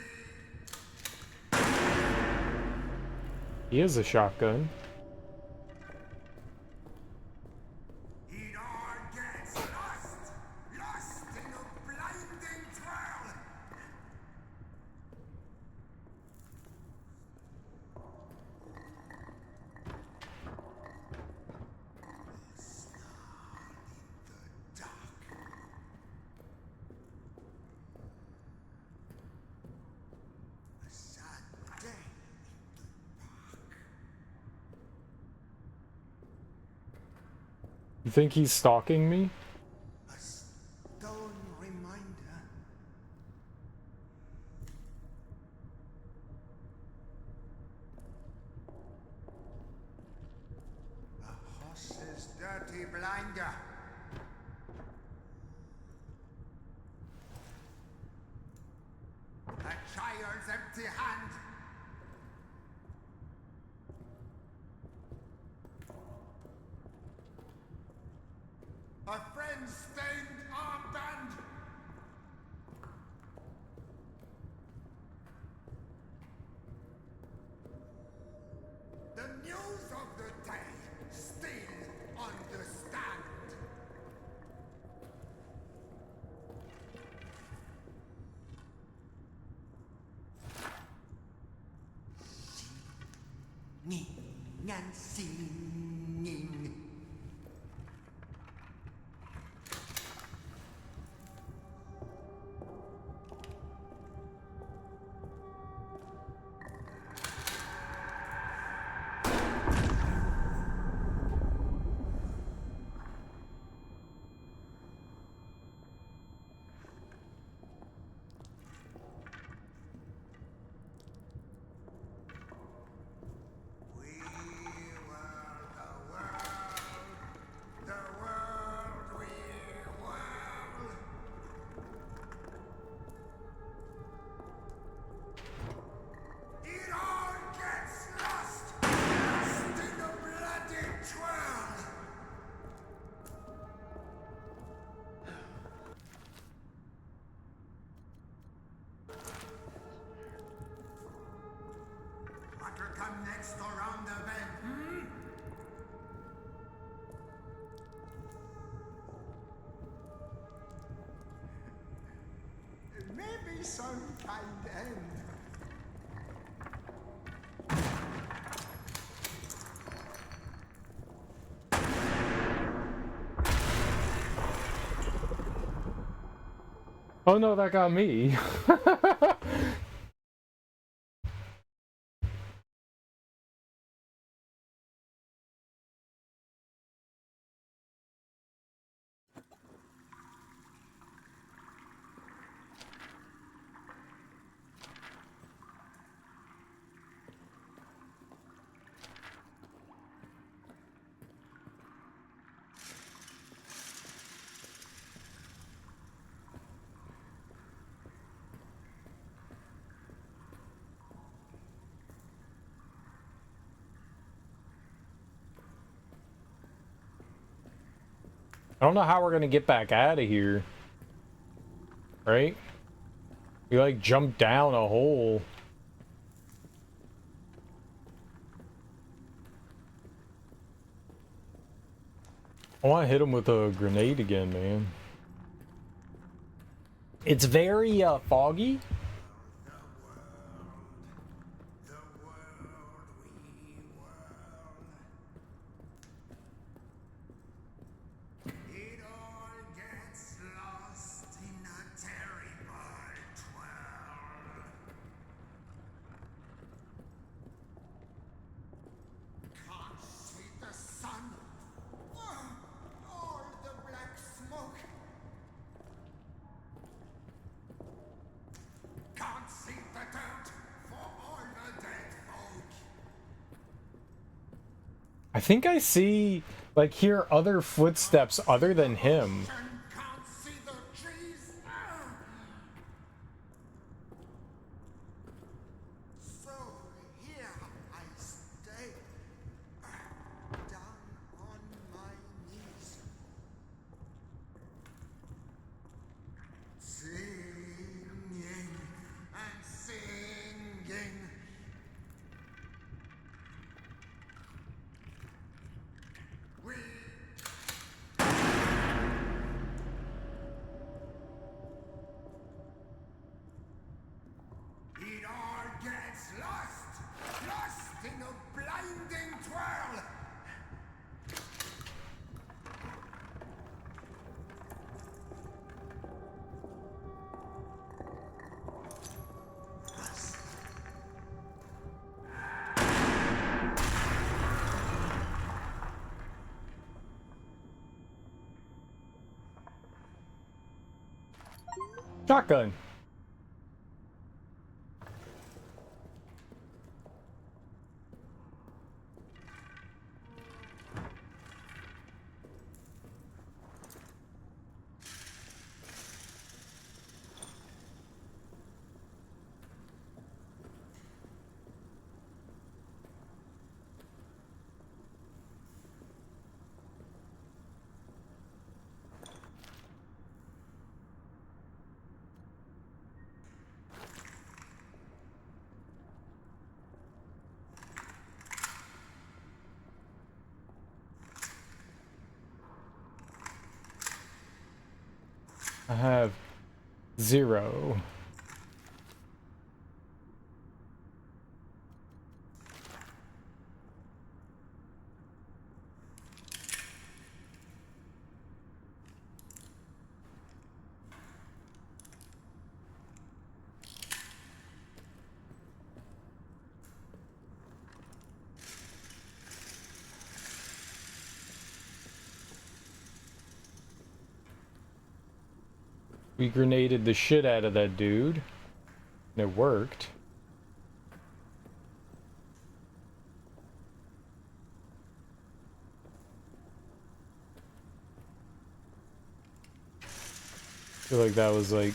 He is a shotgun. It all gets lost, lost in a blinding twirl. The dark. A sad day in the park. You think he's stalking me? A stone reminder. A horse's dirty blinder. A child's empty hand. A friend's stained armband. The news of the day still on the stand. Singing and singing. We were the world we were. It all gets lost, lost in the bloody twirl. What will come next around the bend, hmm? Maybe some kind end. Oh no, that got me. I don't know how we're gonna get back out of here. Right? We like jumped down a hole. I want to hit him with a grenade again, man. It's very foggy. The world we were. It all gets lost in a terrible twirl. Can't see the sun. All the black smoke. Can't see the dirt for all the dead folk. I think I see, like, hear other footsteps other than him. Can't see the trees. So here I stay, down on my knees, singing and singing. Shotgun. I have 0. We grenaded the shit out of that dude. And it worked. I feel like that was like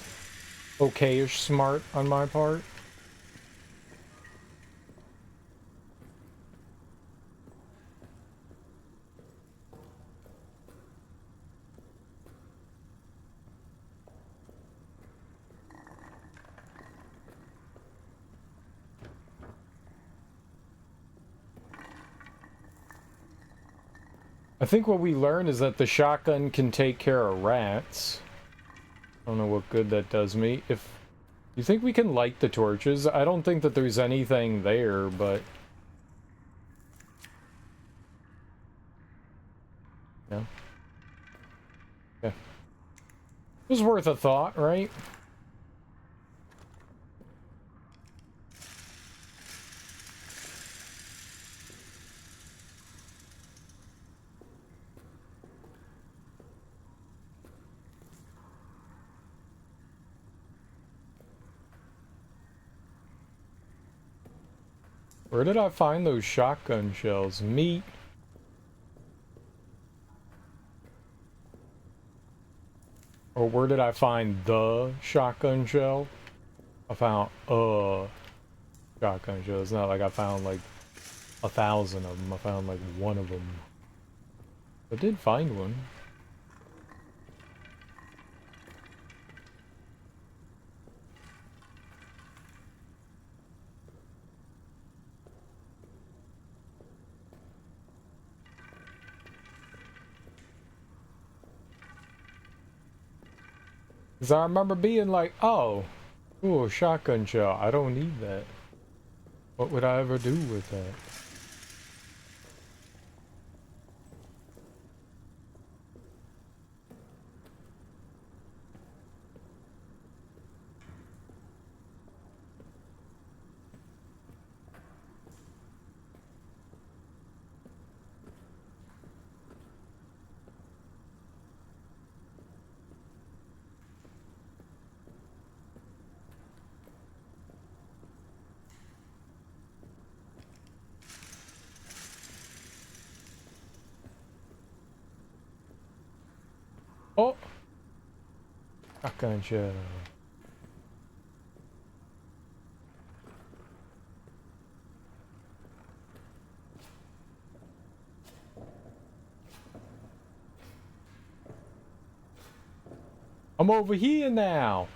okay-ish smart on my part. I think what we learned is that the shotgun can take care of rats. I don't know what good that does me. If you think we can light the torches, I don't think that there's anything there, but yeah. Yeah. It was worth a thought, right? Where did I find those shotgun shells? Meat. Or where did I find the shotgun shell? I found a shotgun shell. It's not like I found like 1,000 of them. I found like one of them. I did find one. Because I remember being like, oh, ooh, a shotgun shell. I don't need that. What would I ever do with that? Oh! Shotgun shell. I'm over here now.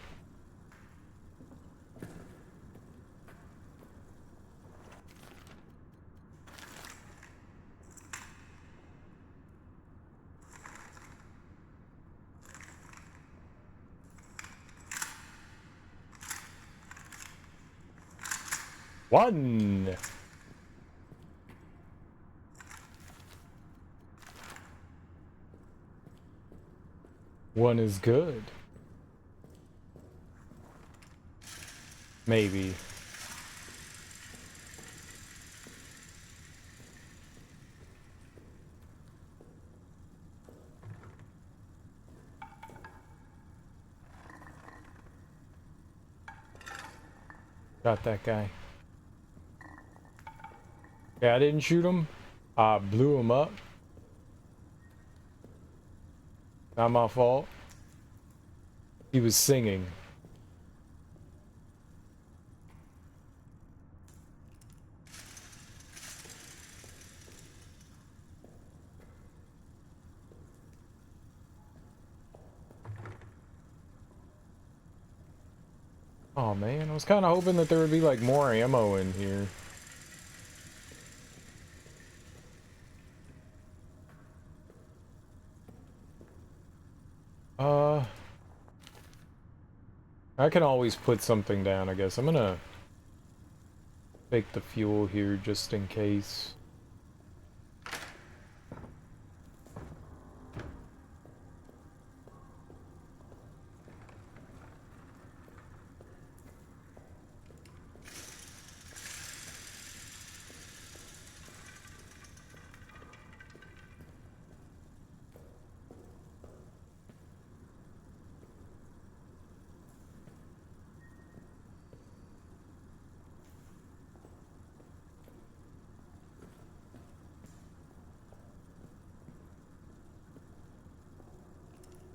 One. One is good. Maybe. Got that guy. Yeah, I didn't shoot him. I blew him up. Not my fault. He was singing. Oh man, I was kind of hoping that there would be like more ammo in here. I can always put something down, I guess. I'm gonna take the fuel here just in case.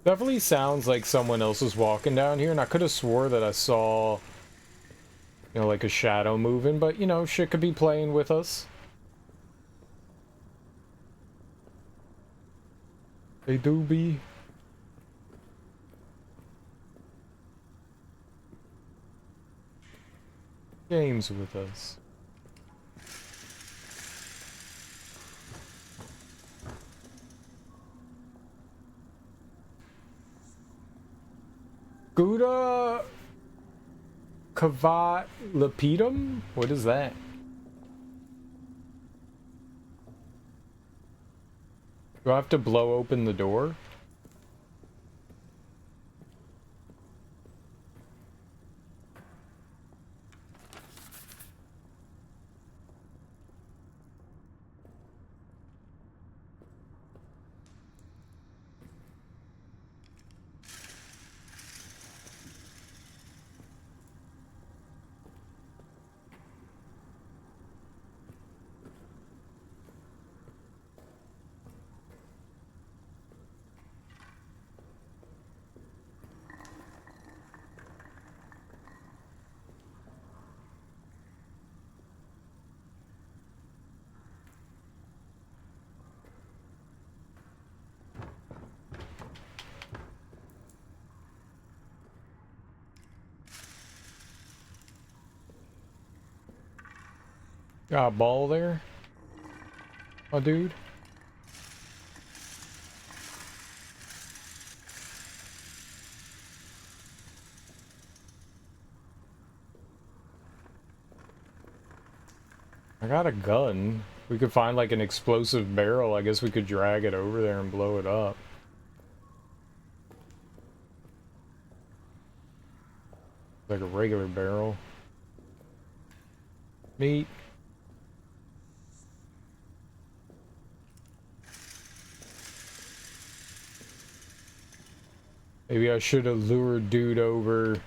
Definitely sounds like someone else is walking down here, and I could have swore that I saw, you know, like a shadow moving, but, you know, shit could be playing with us. They do be. Games with us. Gouda Cavat Lepidum? What is that? Do I have to blow open the door? Got a ball there? Oh, dude. I got a gun. We could find like an explosive barrel. I guess we could drag it over there and blow it up. Like a regular barrel. Neat. Maybe I should have lured dude over.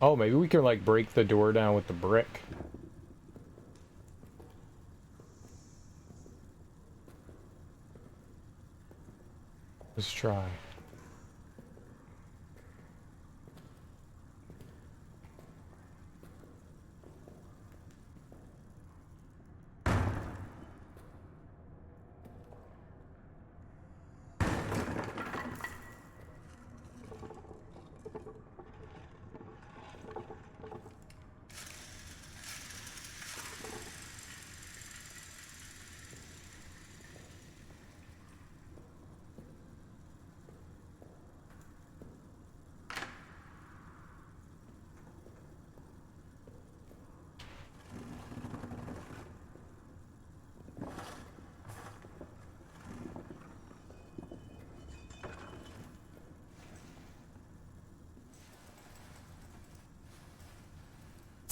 Oh, maybe we can like break the door down with the brick. Let's try.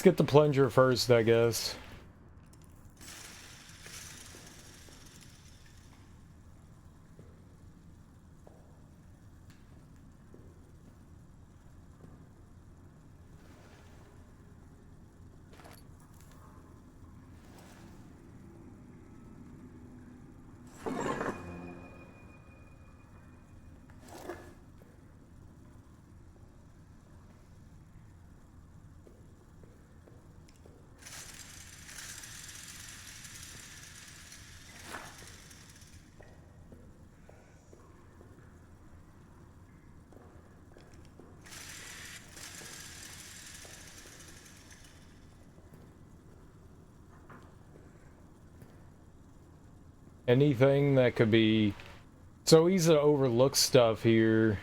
Let's get the plunger first, I guess. Anything that could be so easy to overlook stuff here.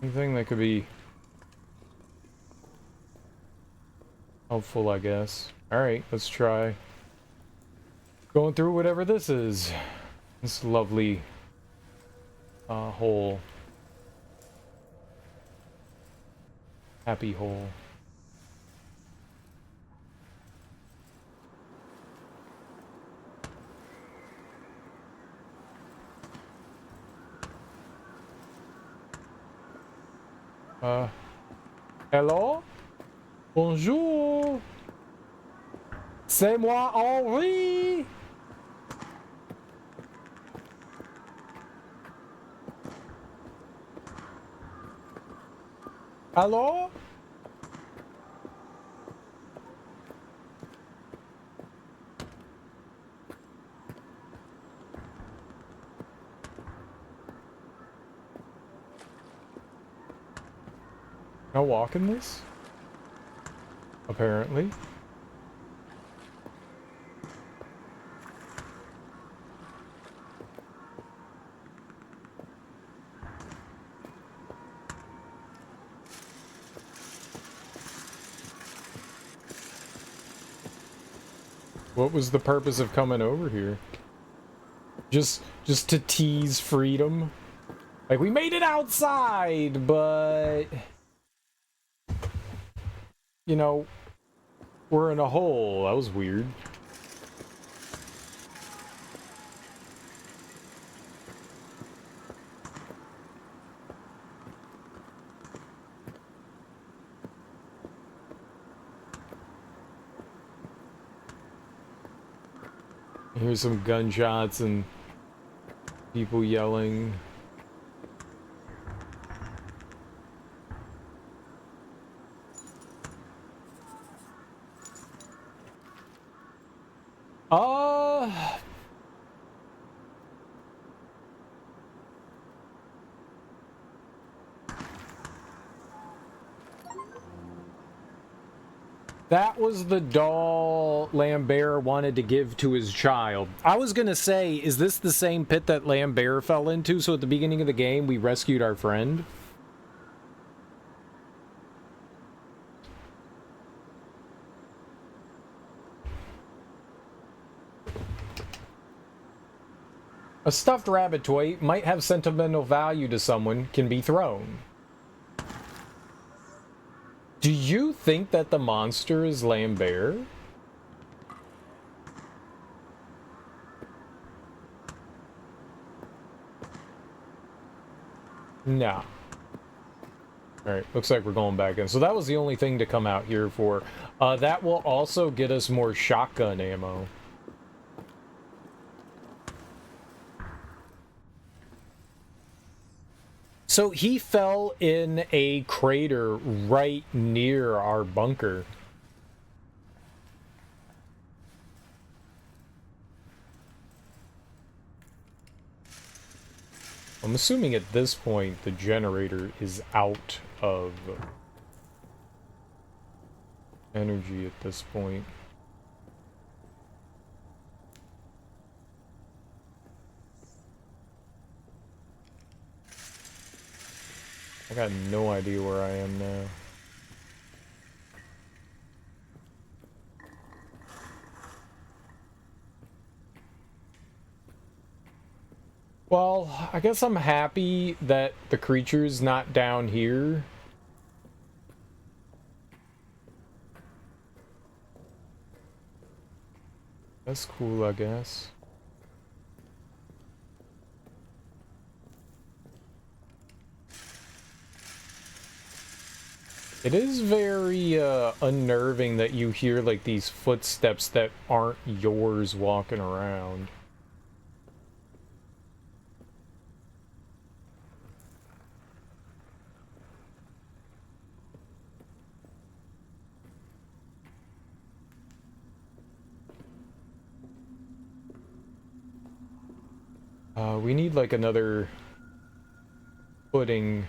Anything that could be helpful, I guess. Alright, let's try going through whatever this is. This lovely hole. Happy hole. Hello? Bonjour! C'est moi, Henri! Hello? Can I walk in this? Apparently. What was the purpose of coming over here? Just to tease freedom? Like, we made it outside, but... You know, we're in a hole. That was weird. Here's some gunshots and people yelling. That was the doll Lambert wanted to give to his child. I was gonna say, is this the same pit that Lambert fell into? So at the beginning of the game, we rescued our friend? A stuffed rabbit toy might have sentimental value to someone, can be thrown. Do you think that the monster is Lambert? No. Alright, looks like we're going back in. So that was the only thing to come out here for. That will also get us more shotgun ammo. So he fell in a crater right near our bunker. I'm assuming at this point the generator is out of energy at this point. I got no idea where I am now. Well, I guess I'm happy that the creature's not down here. That's cool, I guess. It is very unnerving that you hear like these footsteps that aren't yours walking around. We need like another footing.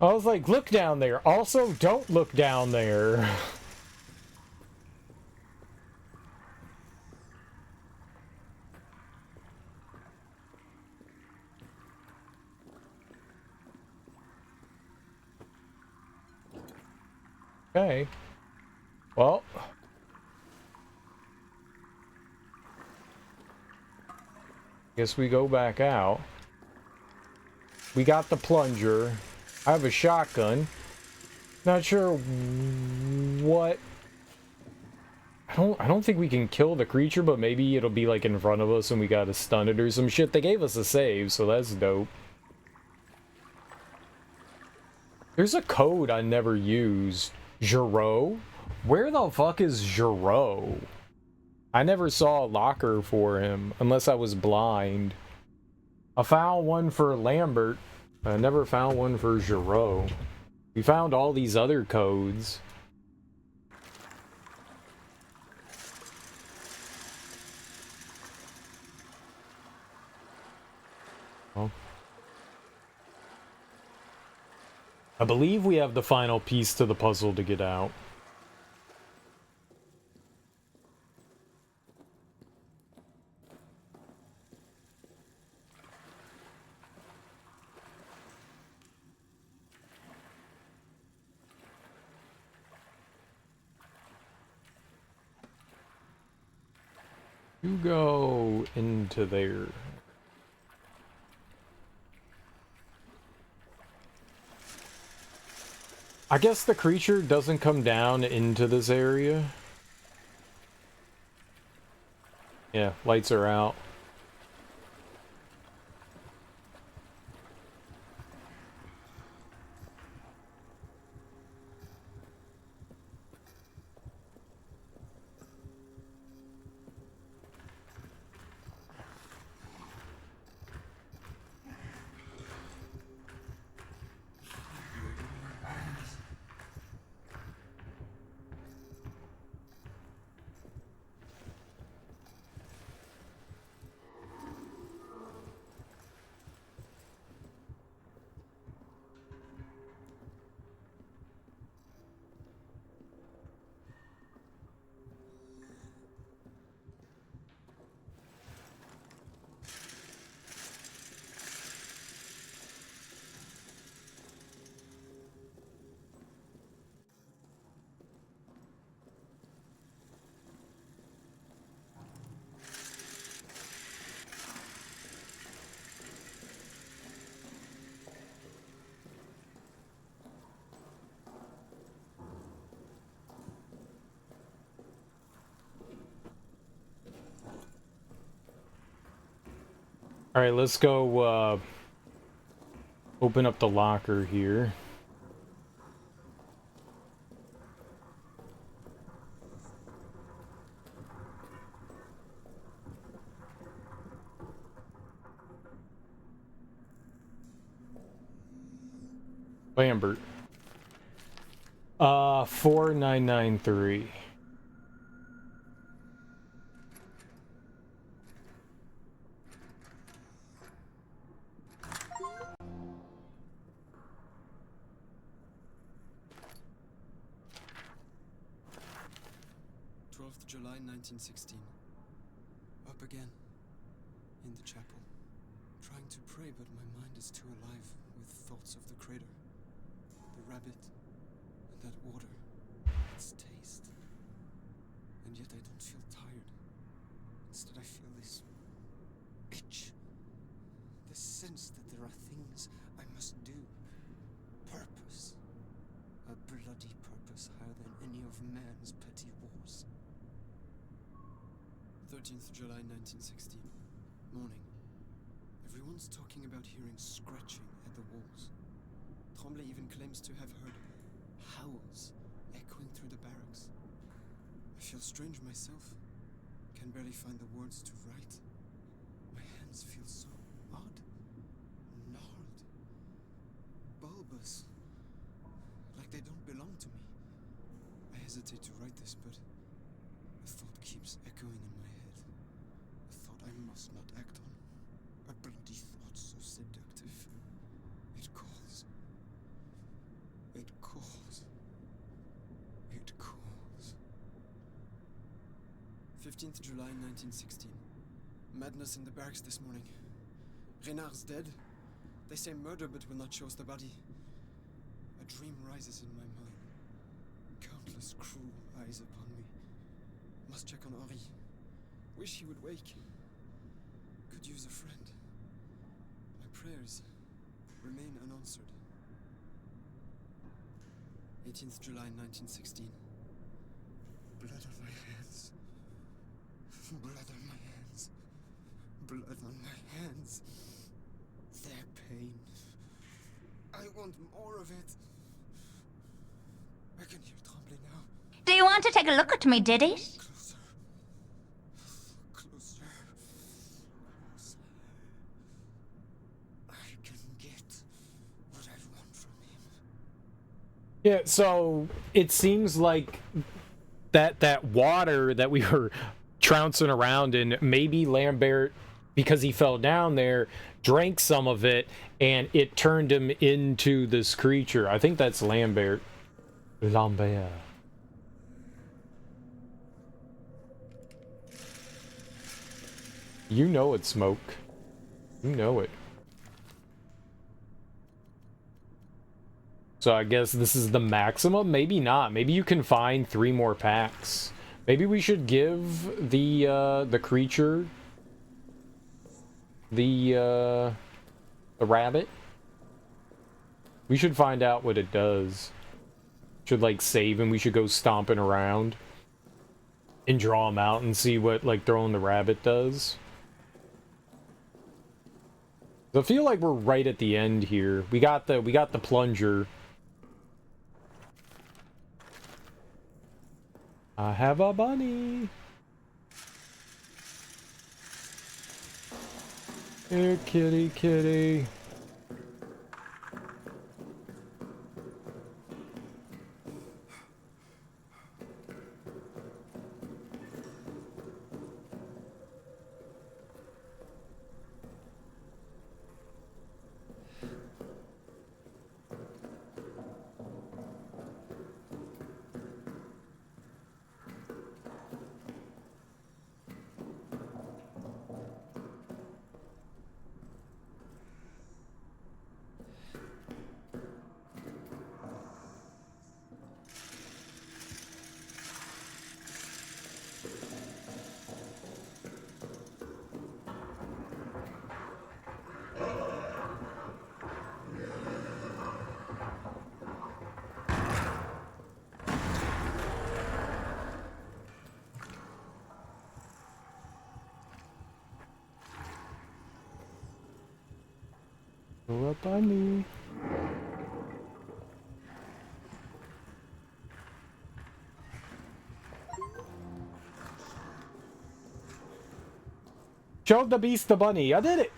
I was like, look down there. Also, don't look down there. Okay. Well. Guess we go back out. We got the plunger. I have a shotgun. Not sure what... I don't think we can kill the creature, but maybe it'll be like in front of us and we gotta stun it or some shit. They gave us a save, so that's dope. There's a code I never used. Giro? Where the fuck is Giro? I never saw a locker for him, unless I was blind. I found one for Lambert. I never found one for Giro. We found all these other codes. Oh. I believe we have the final piece to the puzzle to get out. You go into there. I guess the creature doesn't come down into this area. Yeah, lights are out. Alright, let's go, open up the locker here. Lambert. 4993. July 1916. Up again. In the chapel. Trying to pray, but my mind is too alive with thoughts of the crater. The rabbit. And that water. Its taste. And yet I don't feel tired. Instead I feel this itch. This sense that there are things I must do. Purpose. A bloody purpose higher than any of man's petty wars. 13th July 1916. Morning. Everyone's talking about hearing scratching at the walls. Tremblay even claims to have heard howls echoing through the barracks. I feel strange myself. Can barely find the words to write. My hands feel so odd. Gnarled. Bulbous. Like they don't belong to me. I hesitate to write this, but a thought keeps echoing in my head. A thought I must not act on. A bloody thought so seductive. It calls. course. 15th July 1916. Madness in the barracks this morning. Renard's dead. They say murder but will not show us the body. A dream rises in my mind. Countless cruel eyes upon me. Must check on Henri. Wish he would wake. Could use a friend. My prayers remain unanswered. 18th July 1916. Blood on my hands. Blood on my hands. Blood on my hands. Their pain. I want more of it. I can hear trembling now. Do you want to take a look at me, Diddies? Closer. Closer. Closer. I can get what I want from him. Yeah, so it seems like that water that we were trouncing around in, maybe Lambert, because he fell down there, drank some of it, and it turned him into this creature. I think that's Lambert. Lambert. You know it, Smoke. You know it. So I guess this is the maximum? Maybe not. Maybe you can find 3 more packs. Maybe we should give the creature the rabbit. We should find out what it does. Should like save him. We should go stomping around and draw him out and see what like throwing the rabbit does. I feel like we're right at the end here. We got the plunger. I have a bunny. Here, kitty, kitty. Go up on me. Show the beast the bunny. I did it.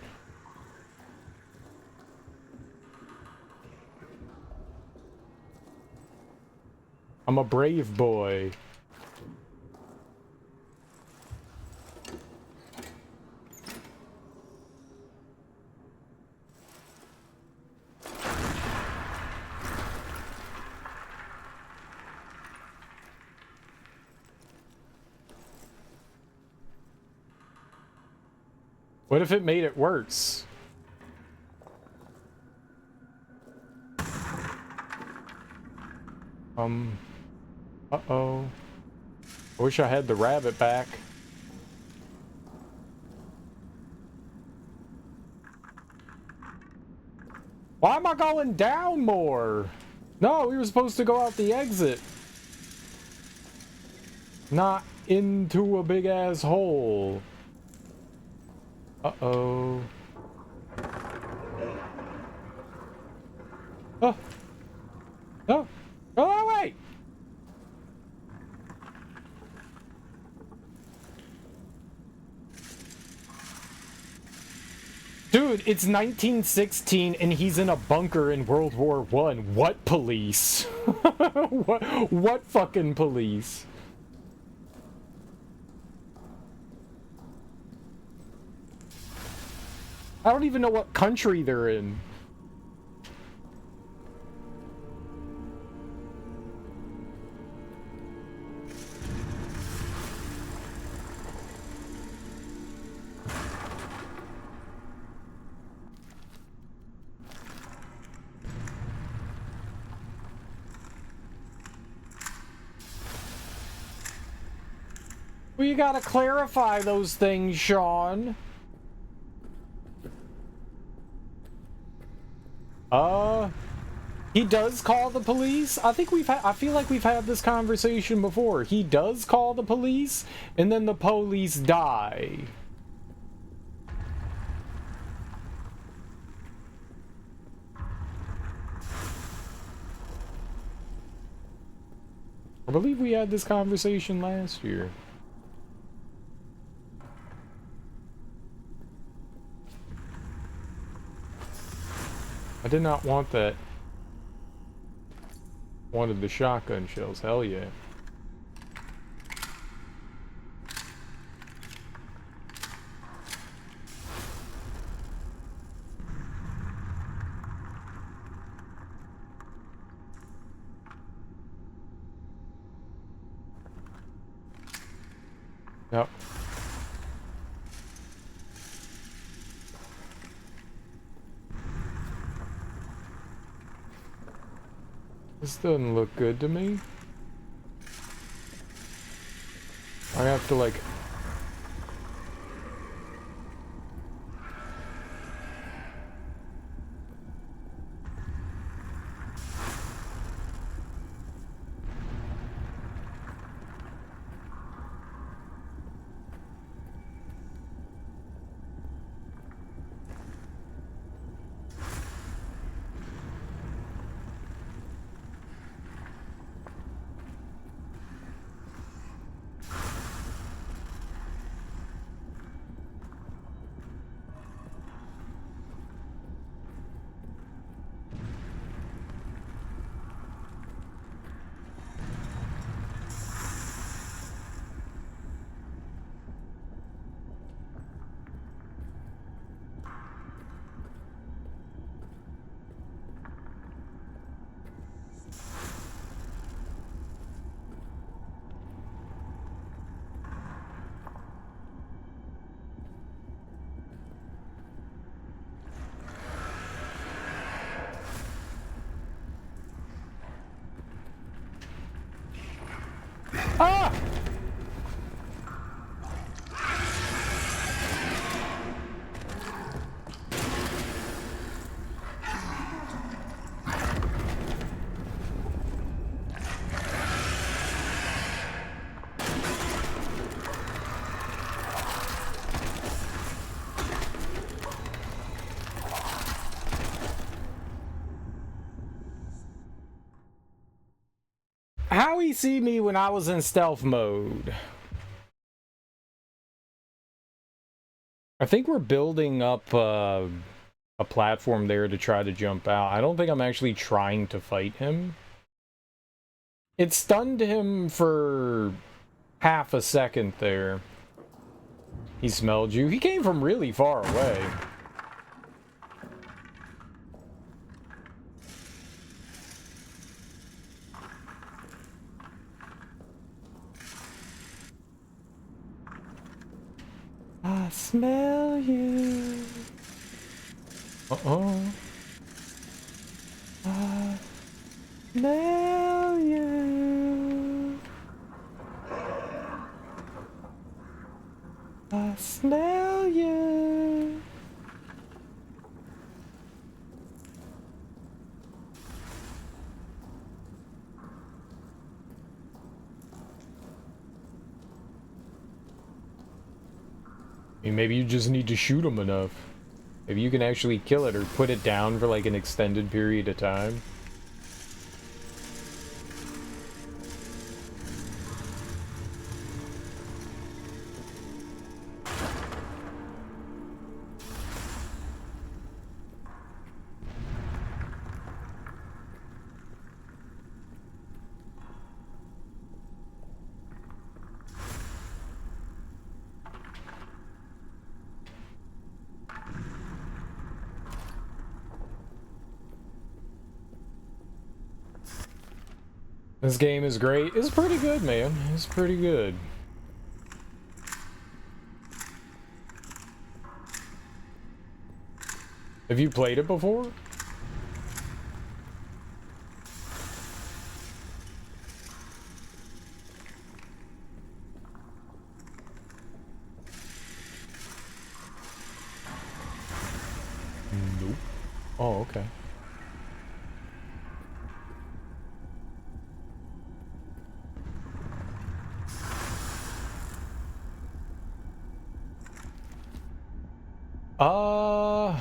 I'm a brave boy. What if it made it worse? Uh-oh. I wish I had the rabbit back. Why am I going down more? No, we were supposed to go out the exit. Not into a big-ass hole. Uh-oh. Oh. No. Go away! Dude, it's 1916 and he's in a bunker in World War I. What police? What fucking police? I don't even know what country they're in. Well, you gotta clarify those things, Sean. He does call the police. I think I feel like we've had this conversation before. He does call the police, and then the police die. I believe we had this conversation last year. I did not want that. Wanted the shotgun shells, hell yeah. Yep. This doesn't look good to me. I have to like... Ah! How he see me when I was in stealth mode? I think we're building up a platform there to try to jump out. I don't think I'm actually trying to fight him. It stunned him for half a second there. He smelled you. He came from really far away. I smell you. Uh-oh. I smell you. I smell you. I mean, maybe you just need to shoot him enough. Maybe you can actually kill it or put it down for like an extended period of time. This game is great. It's pretty good, man. It's pretty good. Have you played it before? Oh, okay. Uh...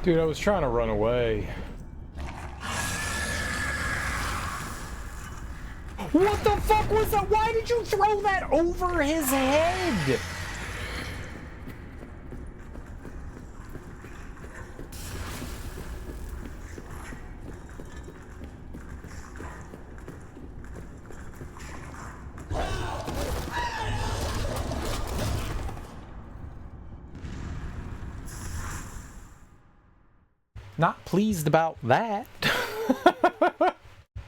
Dude, I was trying to run away. What the fuck was that? Why did you throw that over his head? Not pleased about that.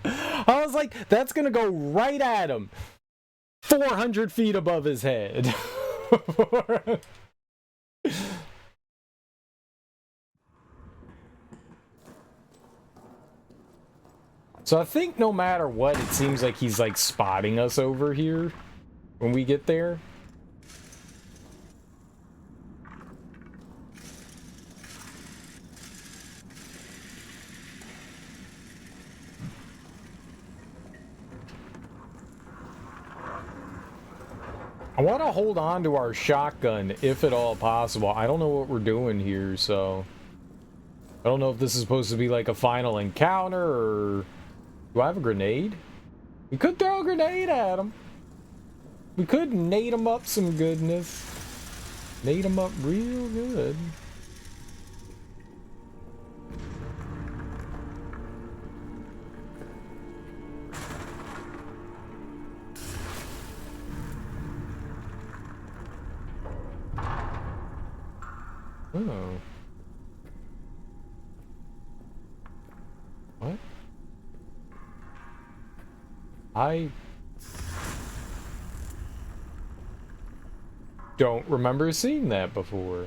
I was like, that's gonna go right at him. 400 feet above his head. So I think no matter what, it seems like he's like spotting us over here when we get there. I want to hold on to our shotgun if at all possible. I don't know what we're doing here, so I don't know if this is supposed to be like a final encounter or... Do I have a grenade? We could throw a grenade at him. We could nade him up some goodness. Nade him up real good. Oh. What? I don't remember seeing that before.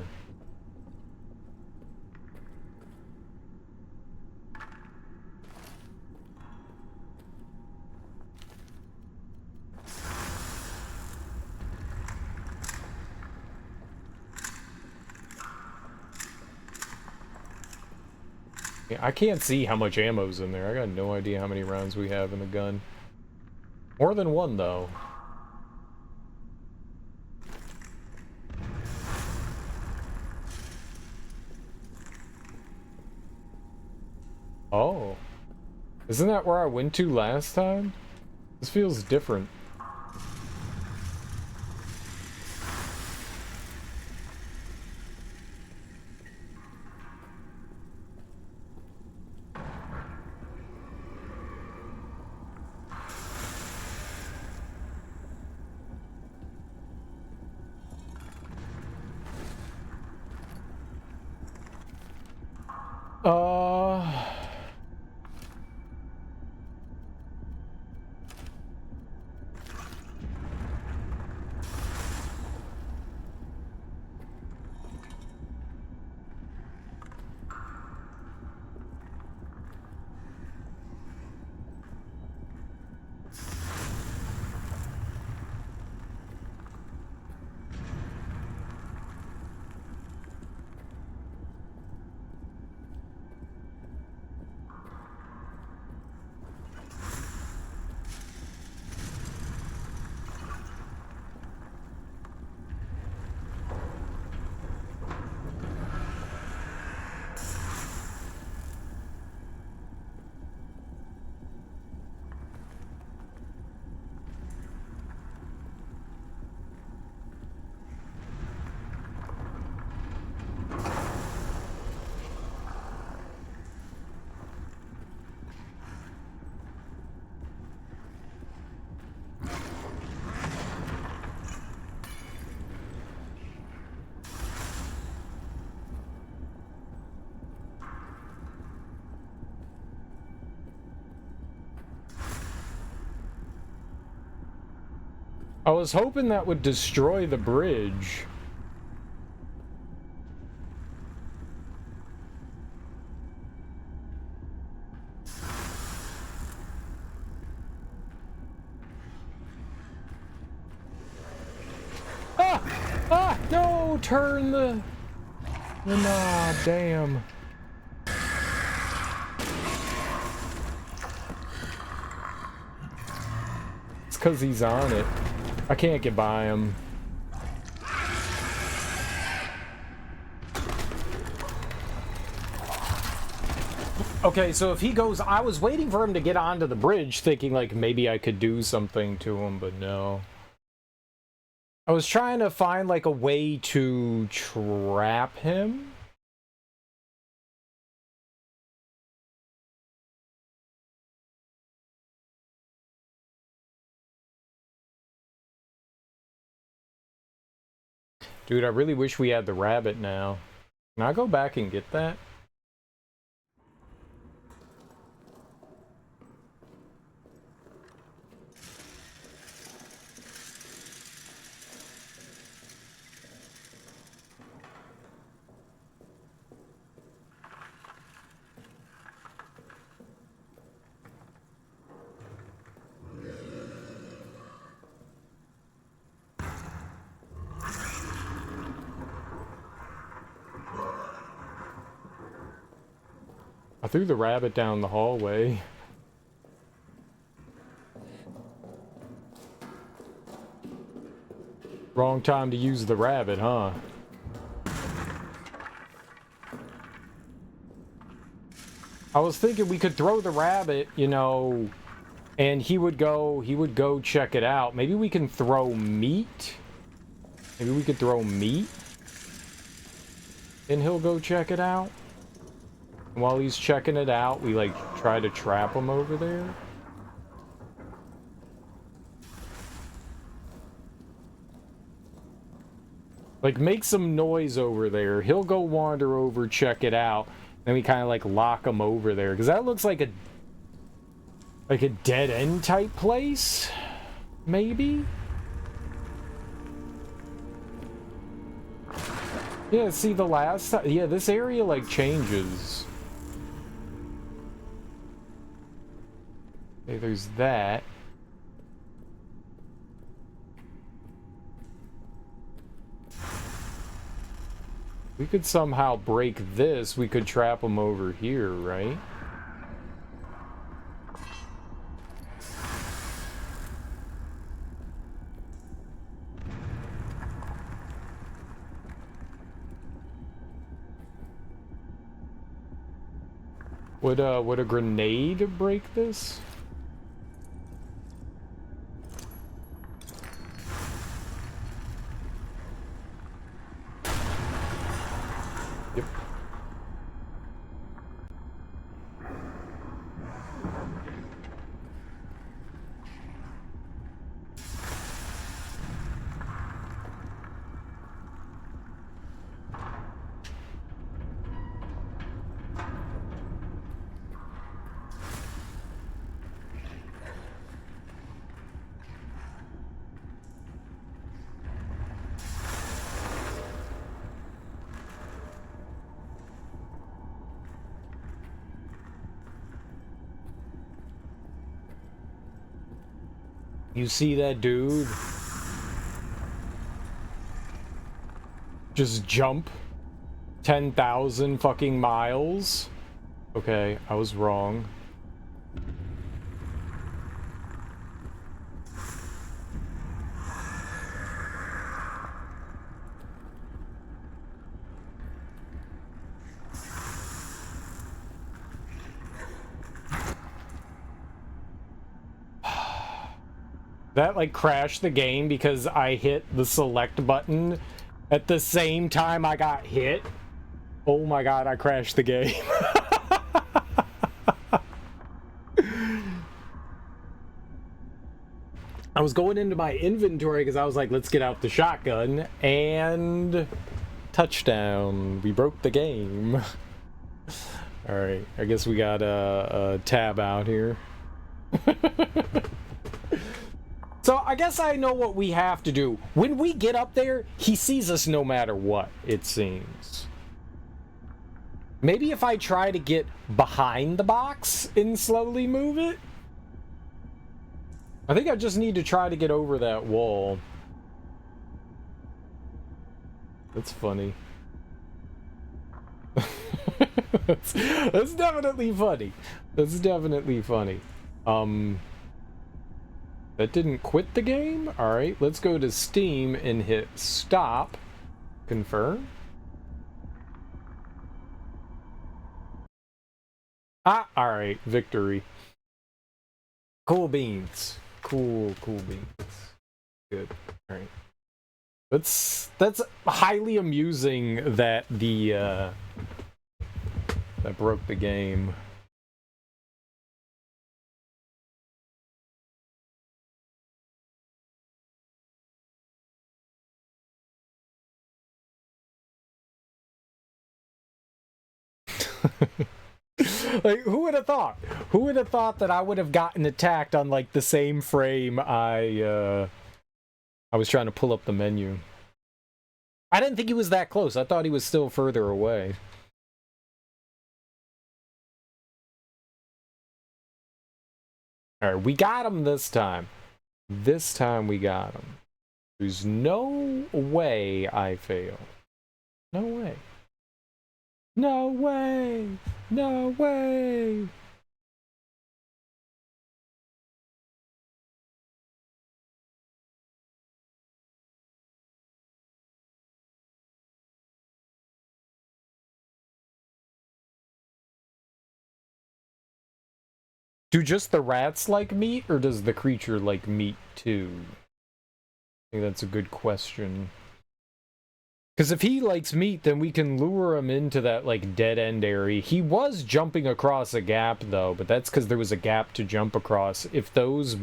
Yeah, I can't see how much ammo's in there. I got no idea how many rounds we have in the gun. More than one, though. Oh. Isn't that where I went to last time? This feels different. Uh... I was hoping that would destroy the bridge. Ah! Ah! No! Turn the... Nah, damn. It's because he's on it. I can't get by him. Okay, so if he goes... I was waiting for him to get onto the bridge, thinking, like, maybe I could do something to him, but no. I was trying to find, like, a way to trap him. Dude, I really wish we had the rabbit now. Can I go back and get that? I threw the rabbit down the hallway. Wrong time to use the rabbit, huh? I was thinking we could throw the rabbit, you know, and he would go check it out. Maybe we can throw meat? Maybe we could throw meat? And he'll go check it out? And while he's checking it out, we, like, try to trap him over there? Like, make some noise over there. He'll go wander over, check it out. Then we kind of, like, lock him over there. Because that looks like a dead-end type place? Maybe? Yeah, see, the last time... Yeah, this area, like, changes. Okay, there's that. We could somehow break this. We could trap him over here, right? Would a grenade break this? Yep. You see that dude? Just jump 10,000 fucking miles? Okay, I was wrong. That, like, crashed the game because I hit the select button at the same time I got hit. Oh my god, I crashed the game. I was going into my inventory because I was like, let's get out the shotgun, and touchdown. We broke the game. Alright, I guess we got a tab out here. It's So I guess I know what we have to do. When we get up there, he sees us no matter what, it seems. Maybe if I try to get behind the box and slowly move it? I think I just need to try to get over that wall. That's funny. That's definitely funny. That's definitely funny. That didn't quit the game? Alright, let's go to Steam and hit stop. Confirm. Ah, alright, victory. Cool beans. Cool beans. Good. Alright. That's highly amusing that that broke the game. Like, who would have thought? Who would have thought that I would have gotten attacked on like the same frame I was trying to pull up the menu. I didn't think he was that close. I thought he was still further away. Alright, we got him this time. This time we got him. There's no way I fail. No way. No way! No way! Do just the rats like meat, or does the creature like meat too? I think that's a good question. Because if he likes meat, then we can lure him into that, like, dead-end area. He was jumping across a gap, though, but that's because there was a gap to jump across. If those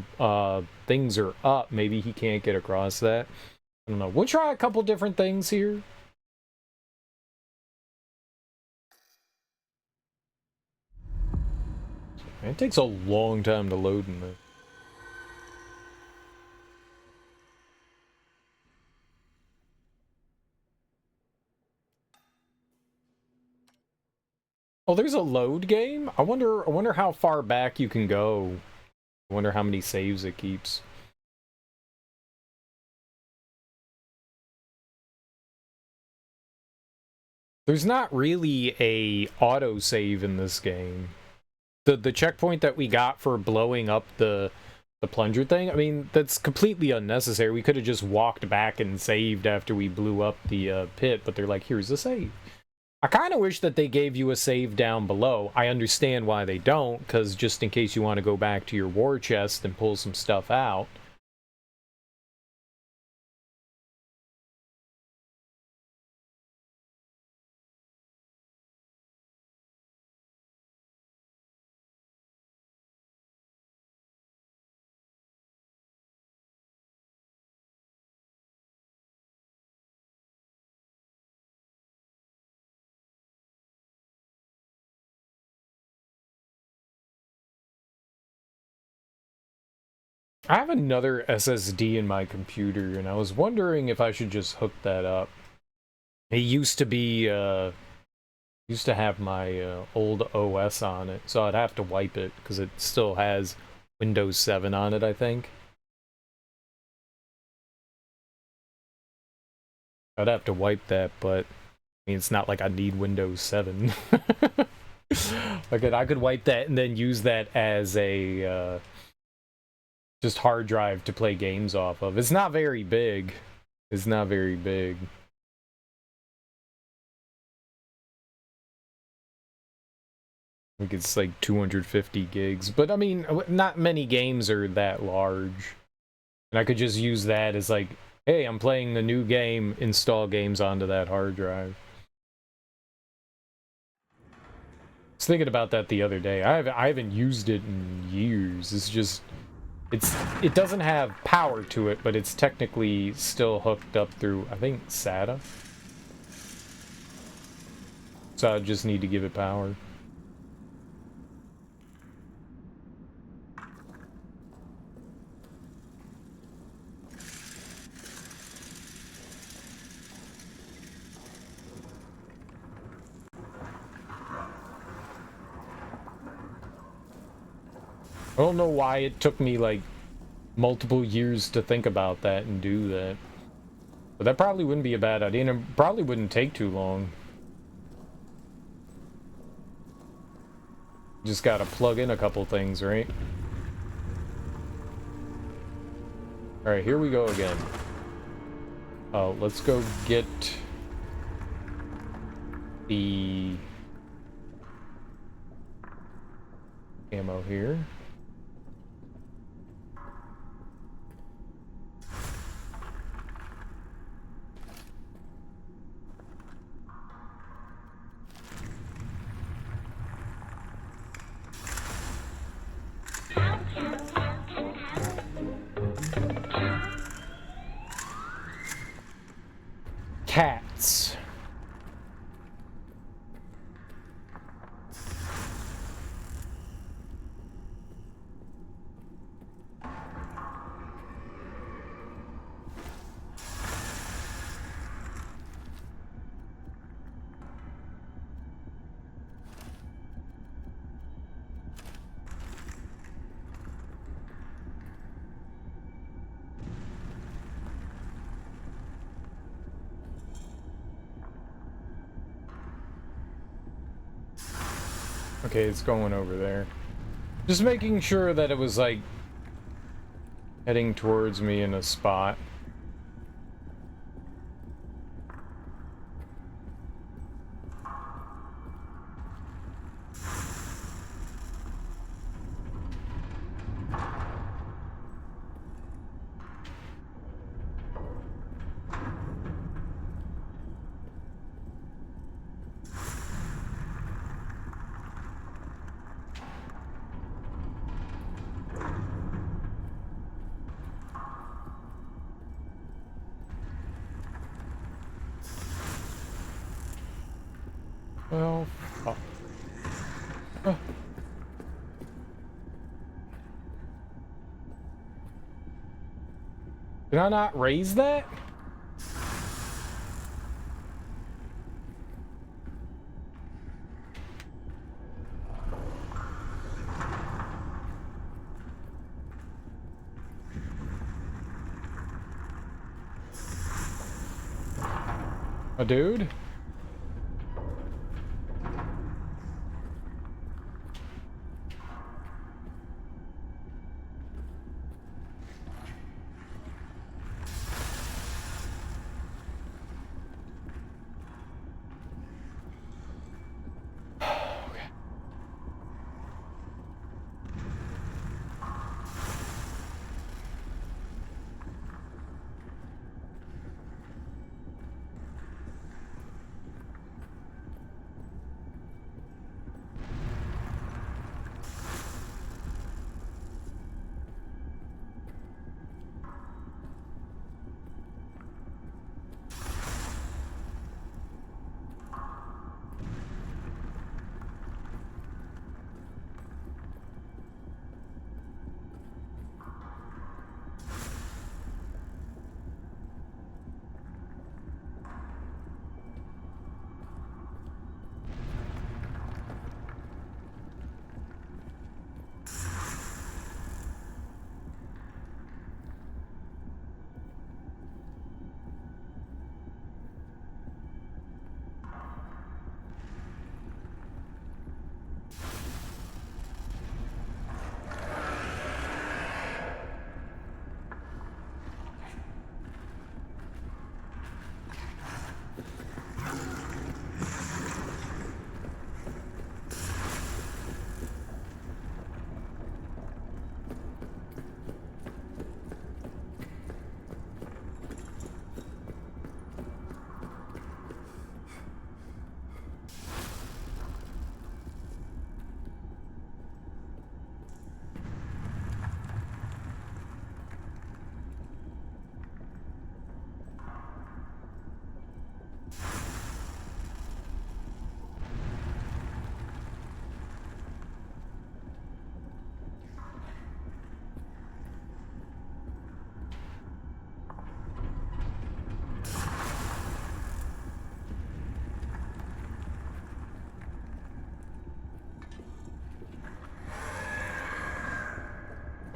things are up, maybe he can't get across that. I don't know. We'll try a couple different things here. It takes a long time to load in this. Oh, there's a load game? I wonder how far back you can go. I wonder how many saves it keeps. There's not really a autosave in this game. The checkpoint that we got for blowing up the plunger thing, I mean, that's completely unnecessary. We could have just walked back and saved after we blew up the pit, but they're like, here's a save. I kind of wish that they gave you a save down below. I understand why they don't, because just in case you want to go back to your war chest and pull some stuff out. I have another SSD in my computer, and I was wondering if I should just hook that up. It used to be, used to have my old OS on it, so I'd have to wipe it, because it still has Windows 7 on it, I think. I'd have to wipe that, but, I mean, it's not like I need Windows 7. I could wipe that and then use that as a, just hard drive to play games off of. It's not very big. It's not very big. I think it's like 250 gigs. But I mean, not many games are that large. And I could just use that as like, hey, I'm playing the new game, install games onto that hard drive. I was thinking about that the other day. I haven't used it in years. It's just... It doesn't have power to it, but it's technically still hooked up through, I think, SATA. So I just need to give it power. I don't know why it took me like multiple years to think about that and do that. But that probably wouldn't be a bad idea, and it probably wouldn't take too long. Just gotta plug in a couple things, right? Alright, here we go again. Let's go get the ammo here. Cats. Okay, it's going over there. Just making sure that it was, like, heading towards me in a spot. Well, fuck. Did I not raise that? A dude?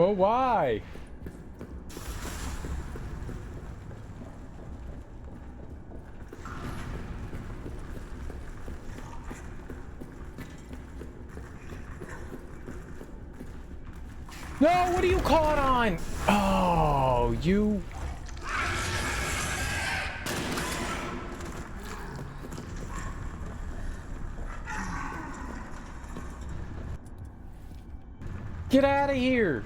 Oh, why? No, what are you caught on? Oh, you... Get out of here!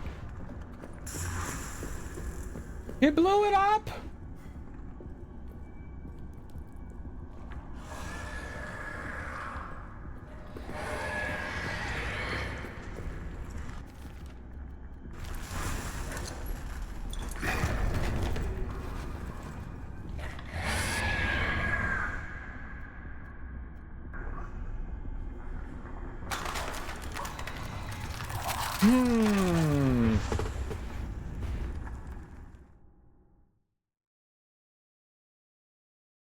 He blew it up!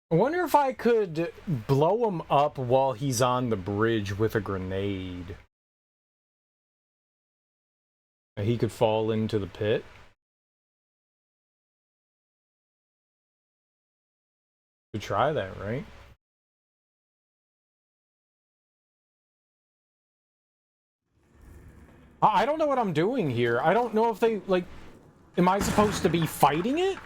I wonder if I could blow him up while he's on the bridge with a grenade. He could fall into the pit. Could try that, right? I don't know what I'm doing here. I don't know if they, like... Am I supposed to be fighting it?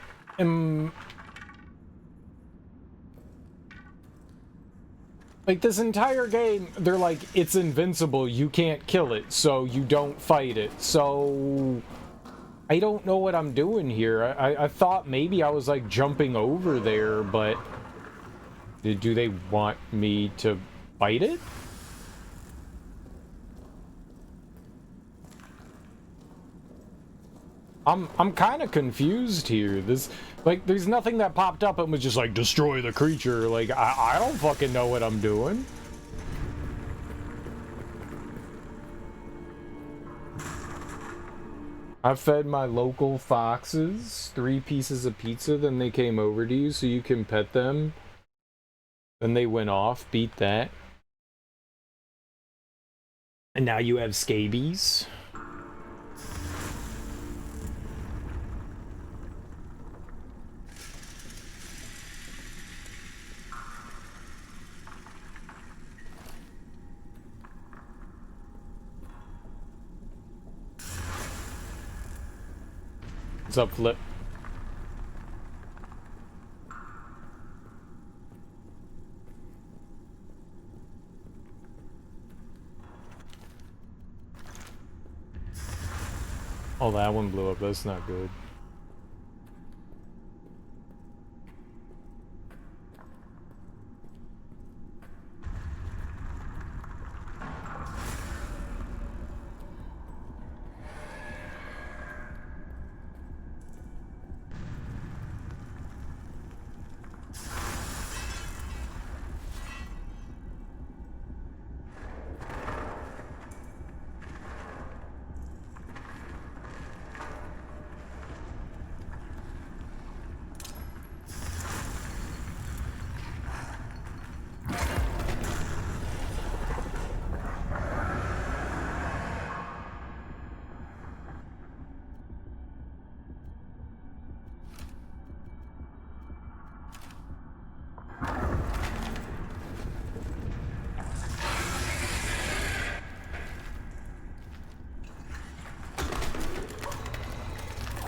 Like, this entire game, they're like, it's invincible, you can't kill it, so you don't fight it. So... I don't know what I'm doing here. I thought maybe I was, like, jumping over there, but... Do they want me to fight it? I'm kind of confused here. This, like, there's nothing that popped up and was just like, destroy the creature. Like, I don't fucking know what I'm doing. I fed my local foxes 3 pieces of pizza, then they came over to you so you can pet them. Then they went off, beat that. And now you have scabies. What's up, Flip? Oh, that one blew up. That's not good.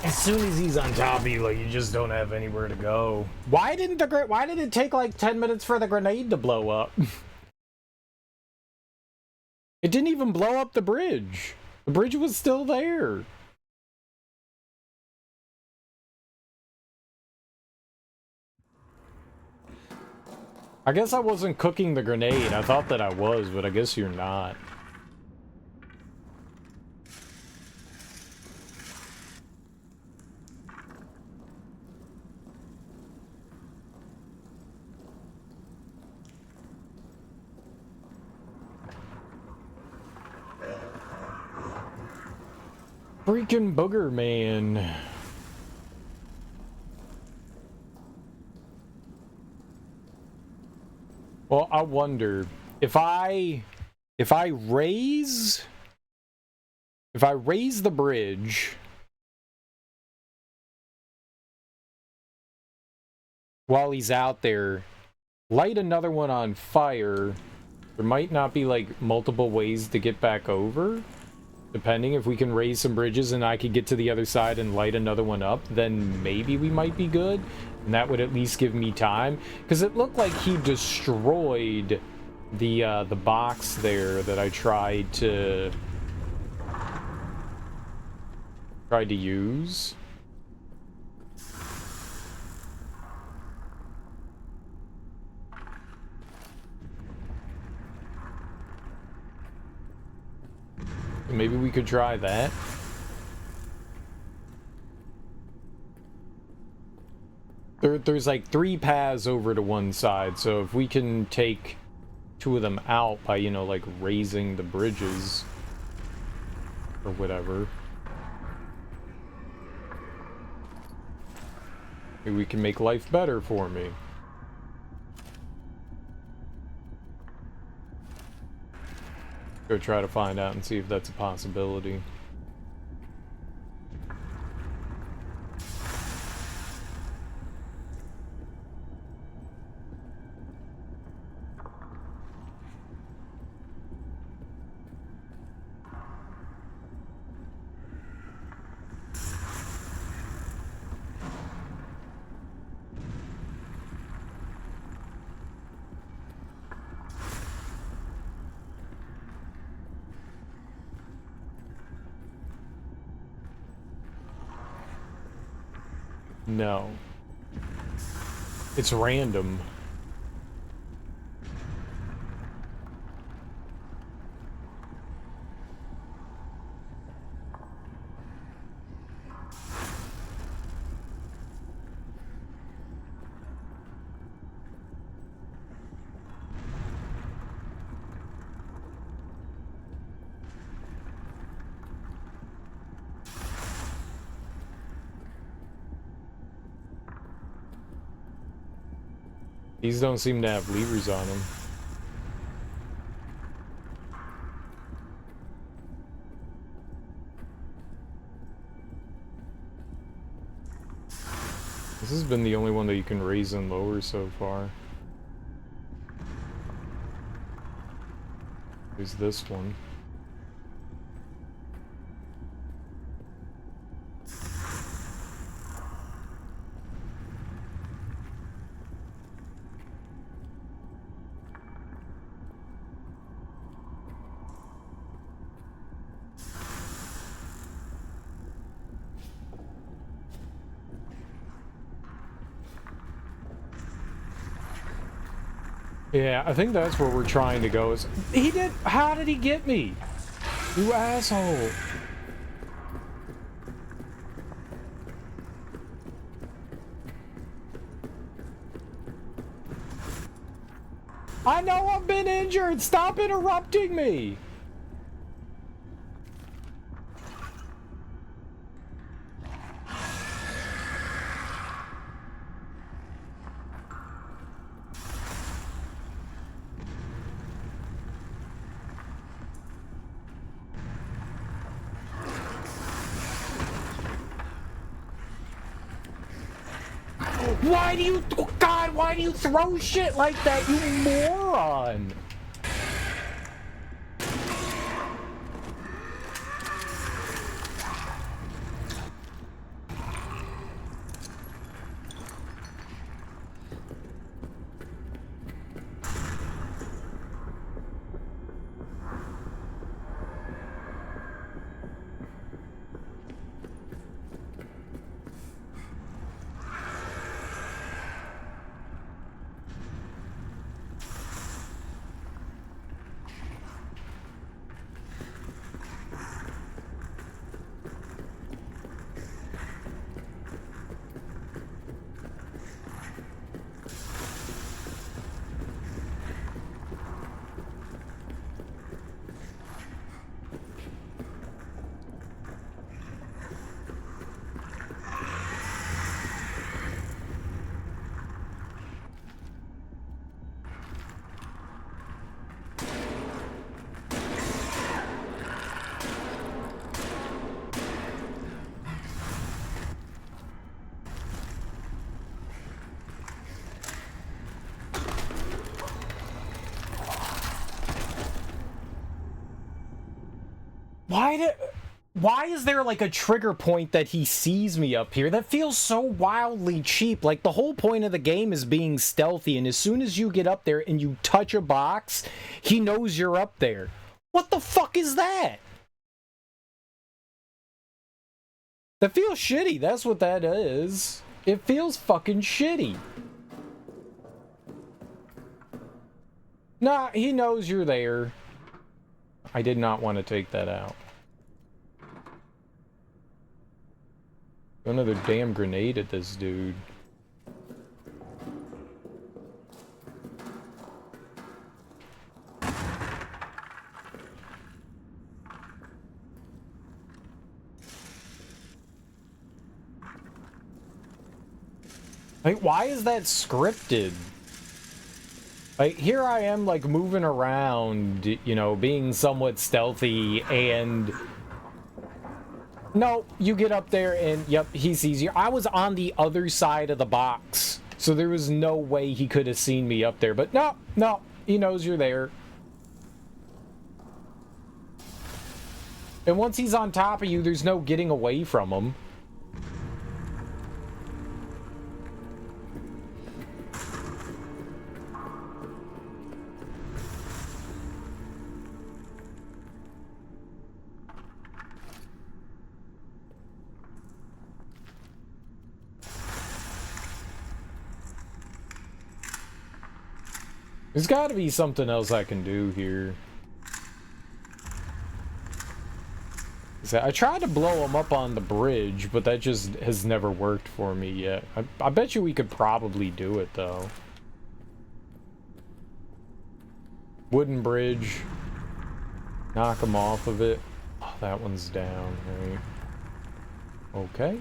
As soon as he's on top of you, like, you just don't have anywhere to go. Why did it take like 10 minutes for the grenade to blow up? It didn't even blow up the bridge. The bridge was still there. I guess I wasn't cooking the grenade. I thought that I was, but I guess you're not. Freaking booger man. Well, I wonder if I raise the bridge while he's out there, light another one on fire. There might not be, like, multiple ways to get back over. Depending, if we can raise some bridges and I could get to the other side and light another one up, then maybe we might be good. And that would at least give me time. Because it looked like he destroyed the box there that I tried to use. Maybe we could try that. There's like 3 paths over to one side, so if we can take 2 of them out by, you know, like raising the bridges or whatever, maybe we can make life better for me. Go try to find out and see if that's a possibility. No. It's random. These don't seem to have levers on them. This has been the only one that you can raise and lower so far. There's this one. Yeah, I think that's where we're trying to go. Is he did? How did he get me? You asshole! I know I've been injured. Stop interrupting me. Why do you, oh God, why do you throw shit like that, you moron? Why is there like a trigger point that he sees me up here? That feels so wildly cheap. Like the whole point of the game is being stealthy, and as soon as you get up there and you touch a box, he knows you're up there. What the fuck is that? That feels shitty. That's what that is. It feels fucking shitty. Nah, he knows you're there. I did not want to take that out. Another damn grenade at this dude. Like, why is that scripted? Like, here I am, like, moving around, you know, being somewhat stealthy, and... No, you get up there and, yep, he sees you. I was on the other side of the box, so there was no way he could have seen me up there. But no, he knows you're there. And once he's on top of you, there's no getting away from him. There's got to be something else I can do here. I tried to blow him up on the bridge, but that just has never worked for me yet. I bet you we could probably do it, though. Wooden bridge. Knock him off of it. Oh, that one's down, right? Okay.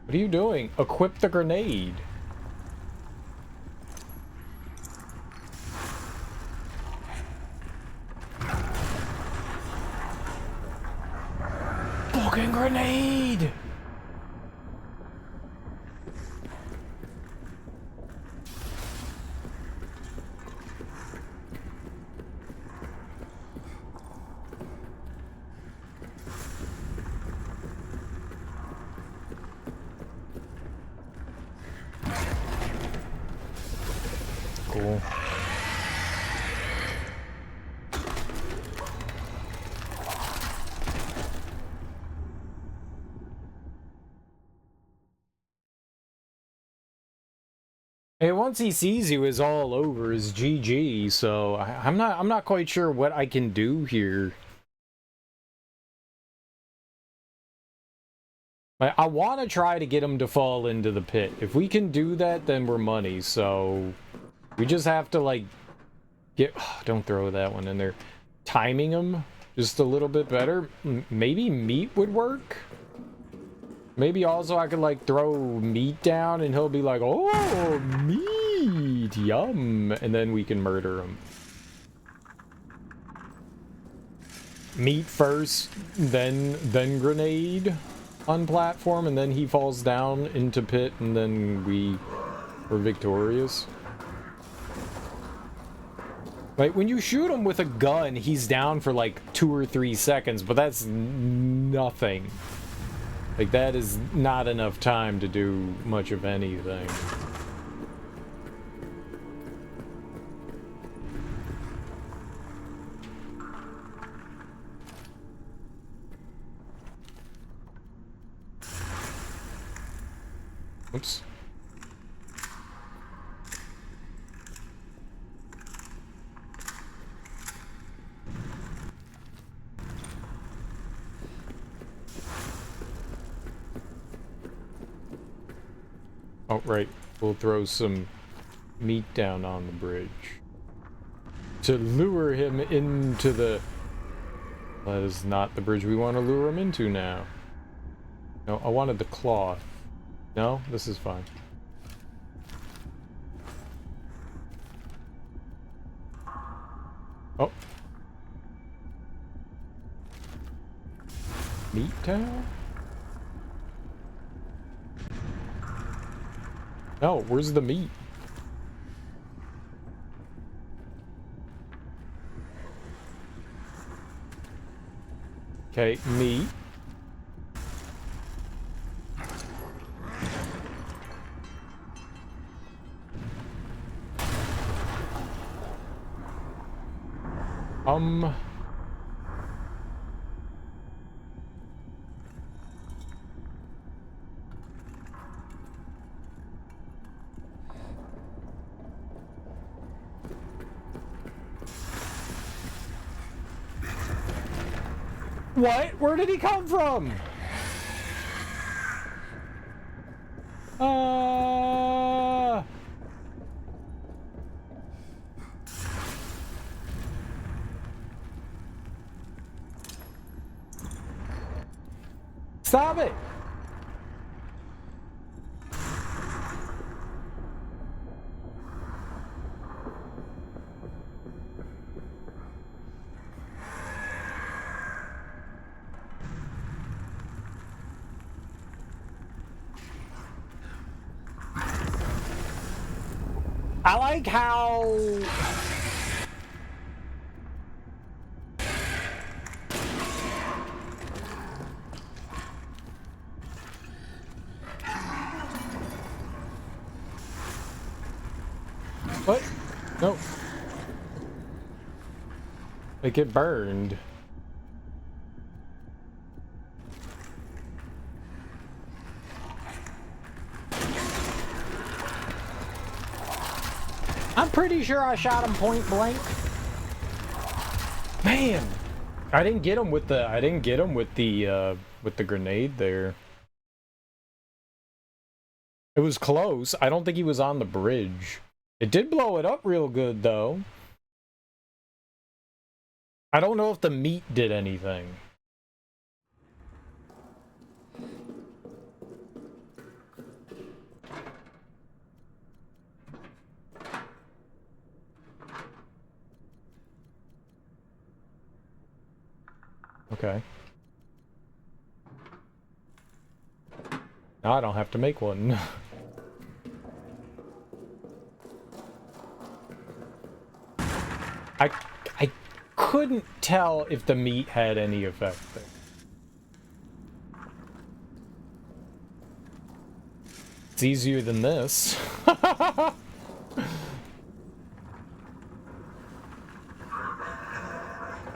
What are you doing? Equip the grenade. Fucking grenade! Cool. Hey, once he sees you, is all over, is GG. So I'm not quite sure what I can do here. I want to try to get him to fall into the pit. If we can do that, then we're money. So we just have to, like, get... don't throw that one in there. Timing him just a little bit better. Maybe meat would work? Maybe also I could, like, throw meat down and he'll be like, oh, meat, yum. And then we can murder him. Meat first, then grenade on platform, and then he falls down into pit, and then we're victorious. Like, when you shoot him with a gun, he's down for like 2 or 3 seconds, but that's nothing. Like, that is not enough time to do much of anything. Oops. Oh, right. We'll throw some meat down on the bridge to lure him into the... That is not the bridge we want to lure him into now. No, I wanted the cloth. No, this is fine. Oh. Meat tower? No, where's the meat? Okay, meat. What? Where did he come from? Stop it! I like how... What? No. Like it burned. I'm pretty sure I shot him point blank. Man, I didn't get him with the grenade there. It was close. I don't think he was on the bridge. It did blow it up real good though. I don't know if the meat did anything. Okay. Now I don't have to make one. I couldn't tell if the meat had any effect there. It's easier than this.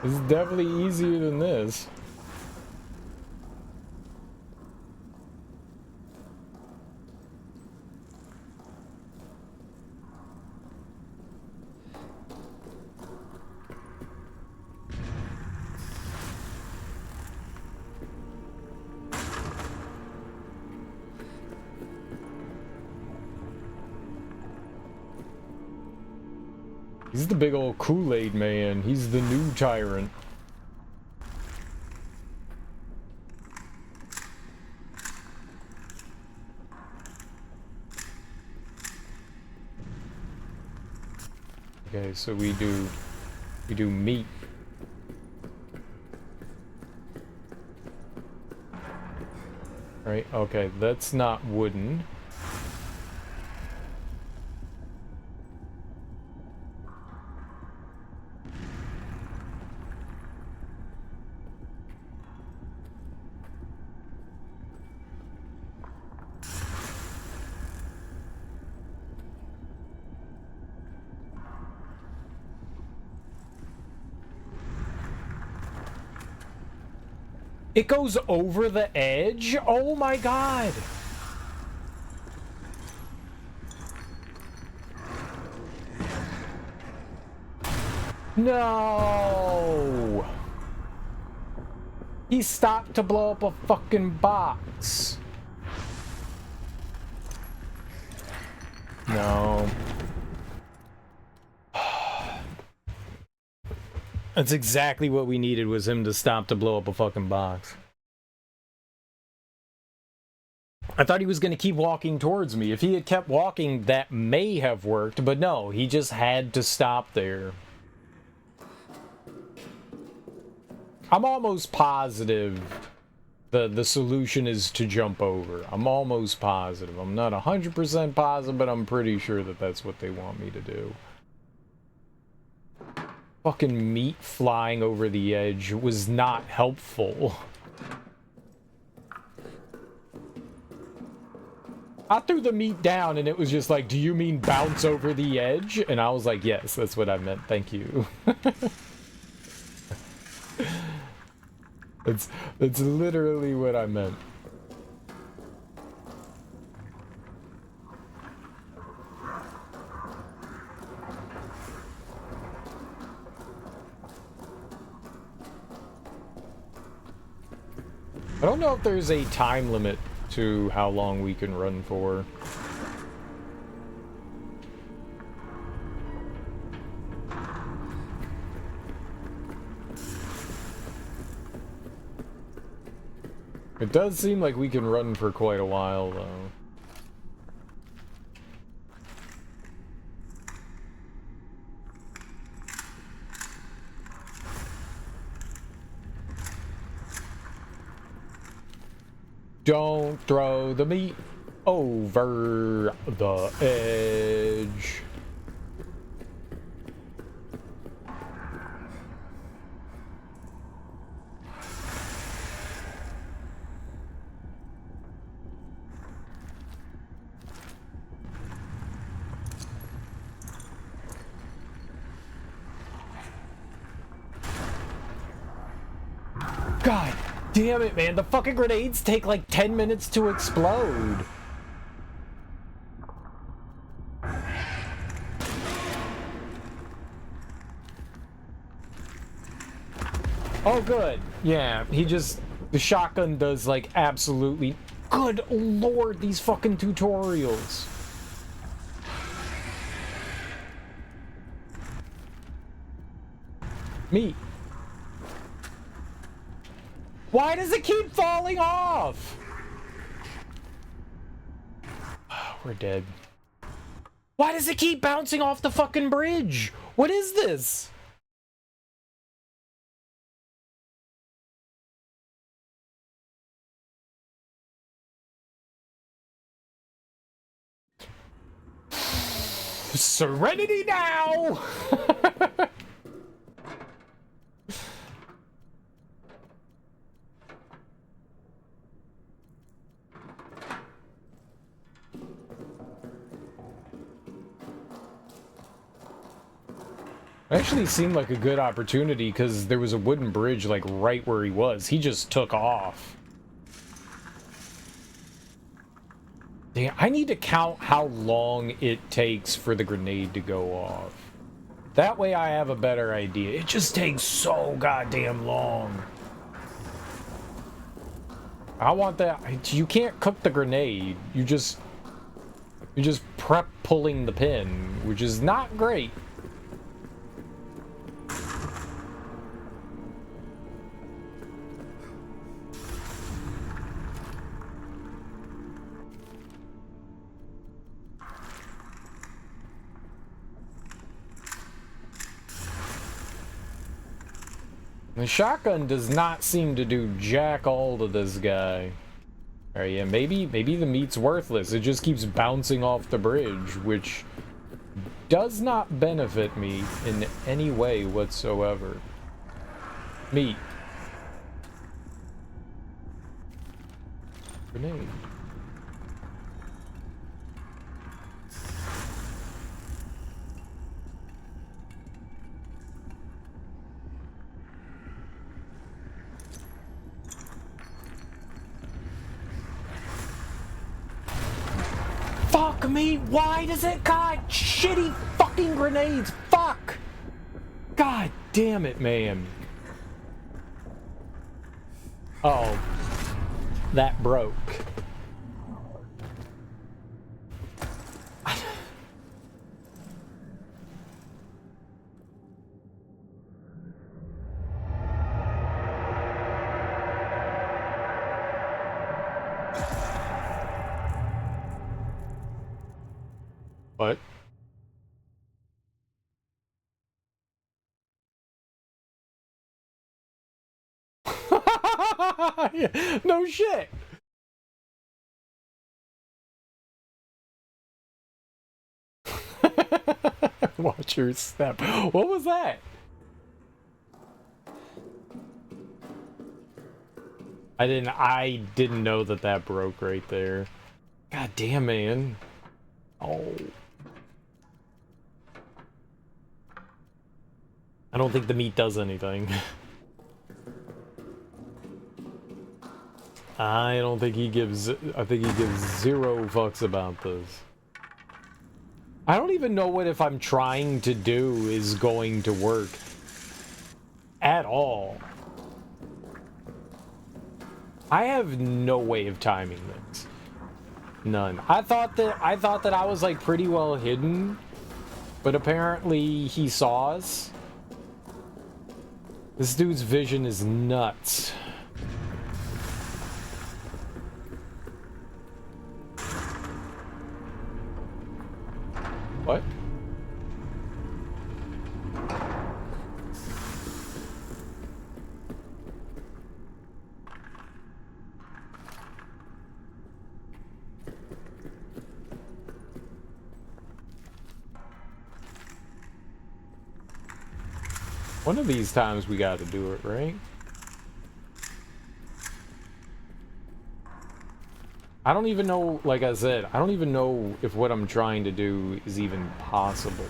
It's definitely easier than this. He's the big old Kool-Aid man. He's the new tyrant. Okay, so we do meat. Right? Okay, that's not wooden. It goes over the edge? Oh my god! No! He stopped to blow up a fucking box. No. That's exactly what we needed, was him to stop to blow up a fucking box. I thought he was going to keep walking towards me. If he had kept walking, that may have worked, but no, he just had to stop there. I'm almost positive the solution is to jump over. I'm almost positive. I'm not 100% positive, but I'm pretty sure that that's what they want me to do. Fucking meat flying over the edge was not helpful. I threw the meat down and it was just like, do you mean bounce over the edge? And I was like, yes, that's what I meant. Thank you. That's literally what I meant. I don't know if there's a time limit to how long we can run for. It does seem like we can run for quite a while, though. Don't throw the meat over the edge. God damn it, man. The fucking grenades take like 10 minutes to explode. Oh, good. Yeah, the shotgun does like absolutely... Good lord, these fucking tutorials. Meat. Why does it keep falling off? Oh, we're dead. Why does it keep bouncing off the fucking bridge? What is this? Serenity now! It actually seemed like a good opportunity because there was a wooden bridge like right where he was. He just took off. Damn, I need to count how long it takes for the grenade to go off. That way I have a better idea. It just takes so goddamn long. I want that. You can't cook the grenade. You just prep pulling the pin, which is not great. The shotgun does not seem to do jack all to this guy. Alright, yeah, maybe the meat's worthless. It just keeps bouncing off the bridge, which does not benefit me in any way whatsoever. Meat. Grenade. Fuck me! Why does it got shitty fucking grenades? Fuck! God damn it, man. Oh. That broke. What? Yeah, no shit. Watch your step. What was that? I didn't know that that broke right there. God damn, man. Oh. I don't think the meat does anything. I don't think he gives... I think he gives zero fucks about this. I don't even know what if I'm trying to do is going to work. At all. I have no way of timing this. None. I thought that I was like pretty well hidden, but apparently he saw us. This dude's vision is nuts. What? One of these times we gotta do it, right? I don't even know, like I said, I don't even know if what I'm trying to do is even possible.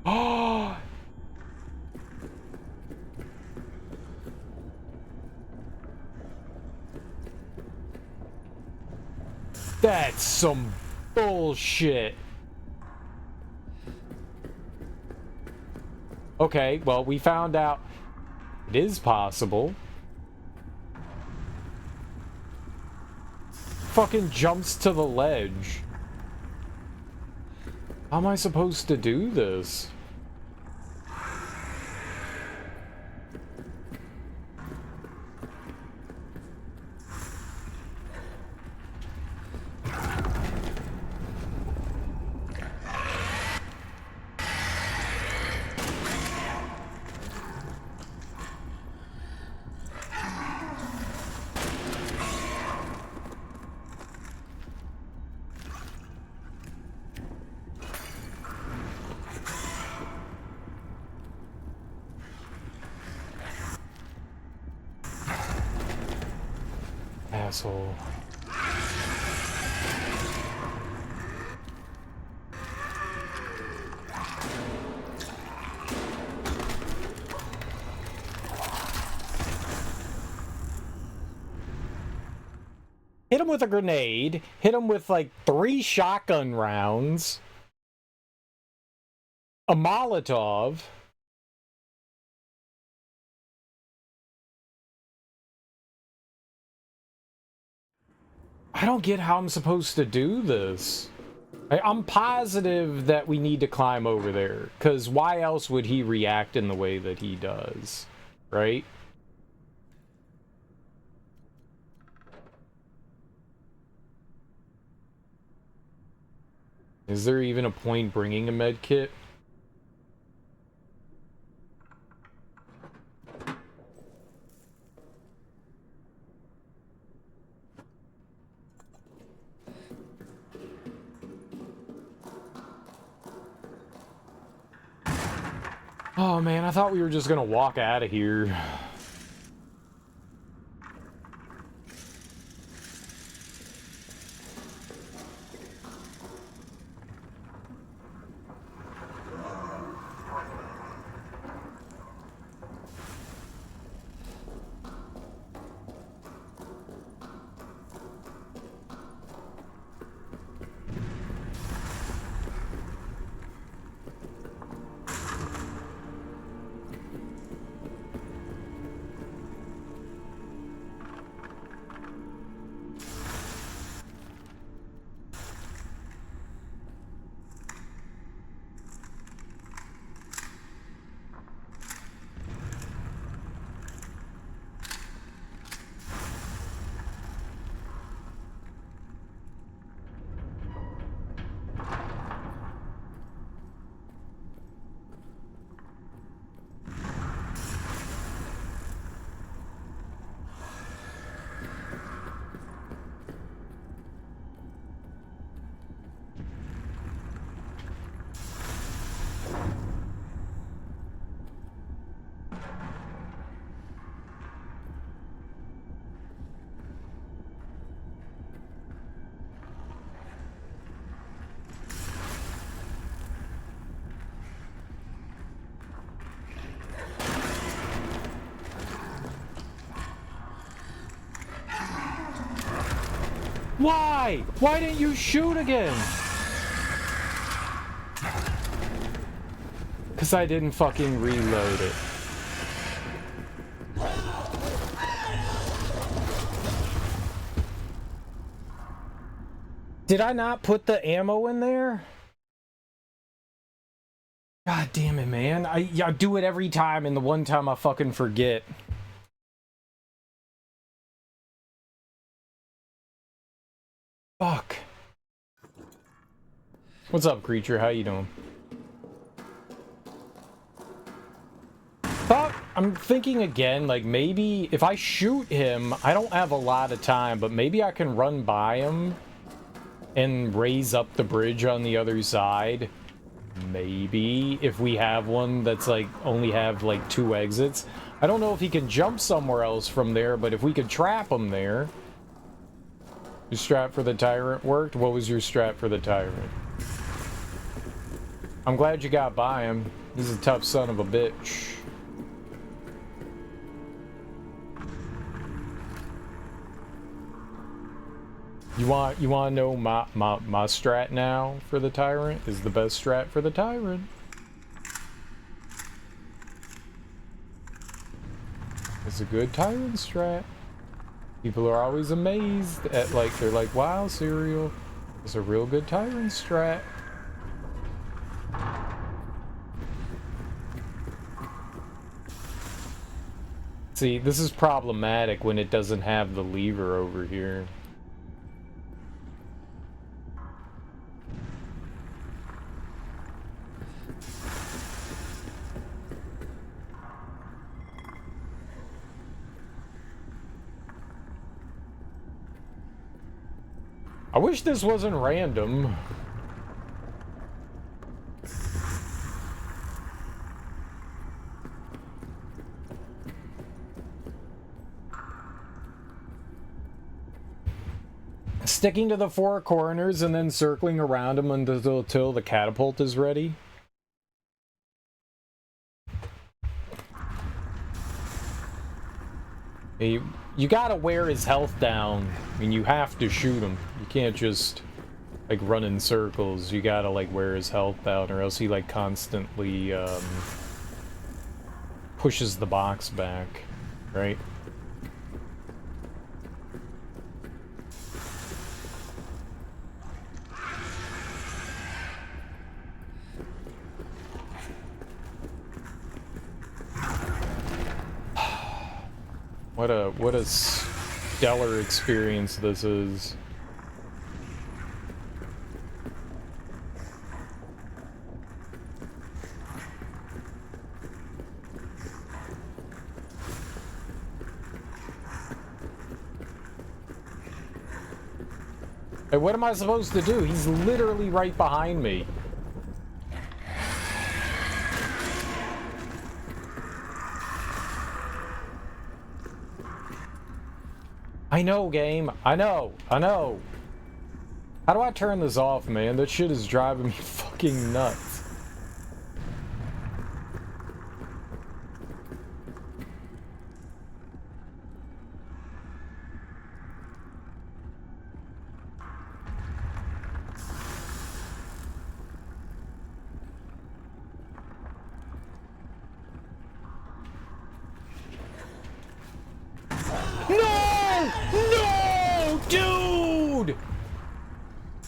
Oh! That's some bullshit. Okay, well, we found out it is possible. Fucking jumps to the ledge. How am I supposed to do this? Asshole. Hit him with a grenade, hit him with like 3 shotgun rounds, a Molotov. I don't get how I'm supposed to do this. I'm positive that we need to climb over there, because why else would he react in the way that he does, right? Is there even a point bringing a med kit? Oh man, I thought we were just gonna walk out of here. Why? Why didn't you shoot again? Because I didn't fucking reload it. Did I not put the ammo in there? God damn it, man. I do it every time, and the one time I fucking forget. Fuck. What's up, creature? How you doing? I'm thinking again, like, maybe if I shoot him, I don't have a lot of time, but maybe I can run by him and raise up the bridge on the other side. Maybe if we have one that's like only have like 2 exits. I don't know if he can jump somewhere else from there, but if we could trap him there. Your strat for the tyrant worked? What was your strat for the tyrant? I'm glad you got by him. He's a tough son of a bitch. You want to know my strat now for the tyrant? Is the best strat for the tyrant. It's a good tyrant strat. People are always amazed at, like, they're like, wow, Serial, it's a real good tyrant strat. See, this is problematic when it doesn't have the lever over here. I wish this wasn't random. Sticking to the 4 corners and then circling around them until the catapult is ready. You gotta wear his health down. I mean, you have to shoot him. You can't just, like, run in circles. You gotta, like, wear his health down, or else he, like, constantly, pushes the box back, right? What a stellar experience this is. Hey, what am I supposed to do? He's literally right behind me. I know, game. I know. How do I turn this off, man? That shit is driving me fucking nuts. No, dude!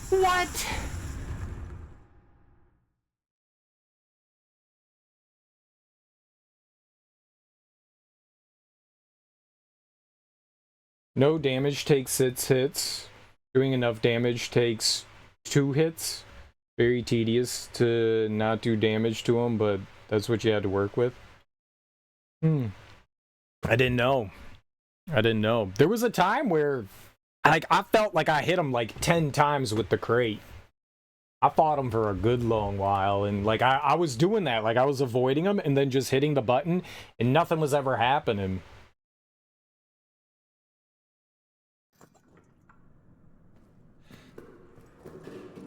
What? No damage takes 6 hits. Doing enough damage takes 2 hits. Very tedious to not do damage to him, but that's what you had to work with. I didn't know. There was a time where, like, I felt like I hit him like 10 times with the crate. I fought him for a good long while, and like I was doing that, like I was avoiding him and then just hitting the button, and nothing was ever happening.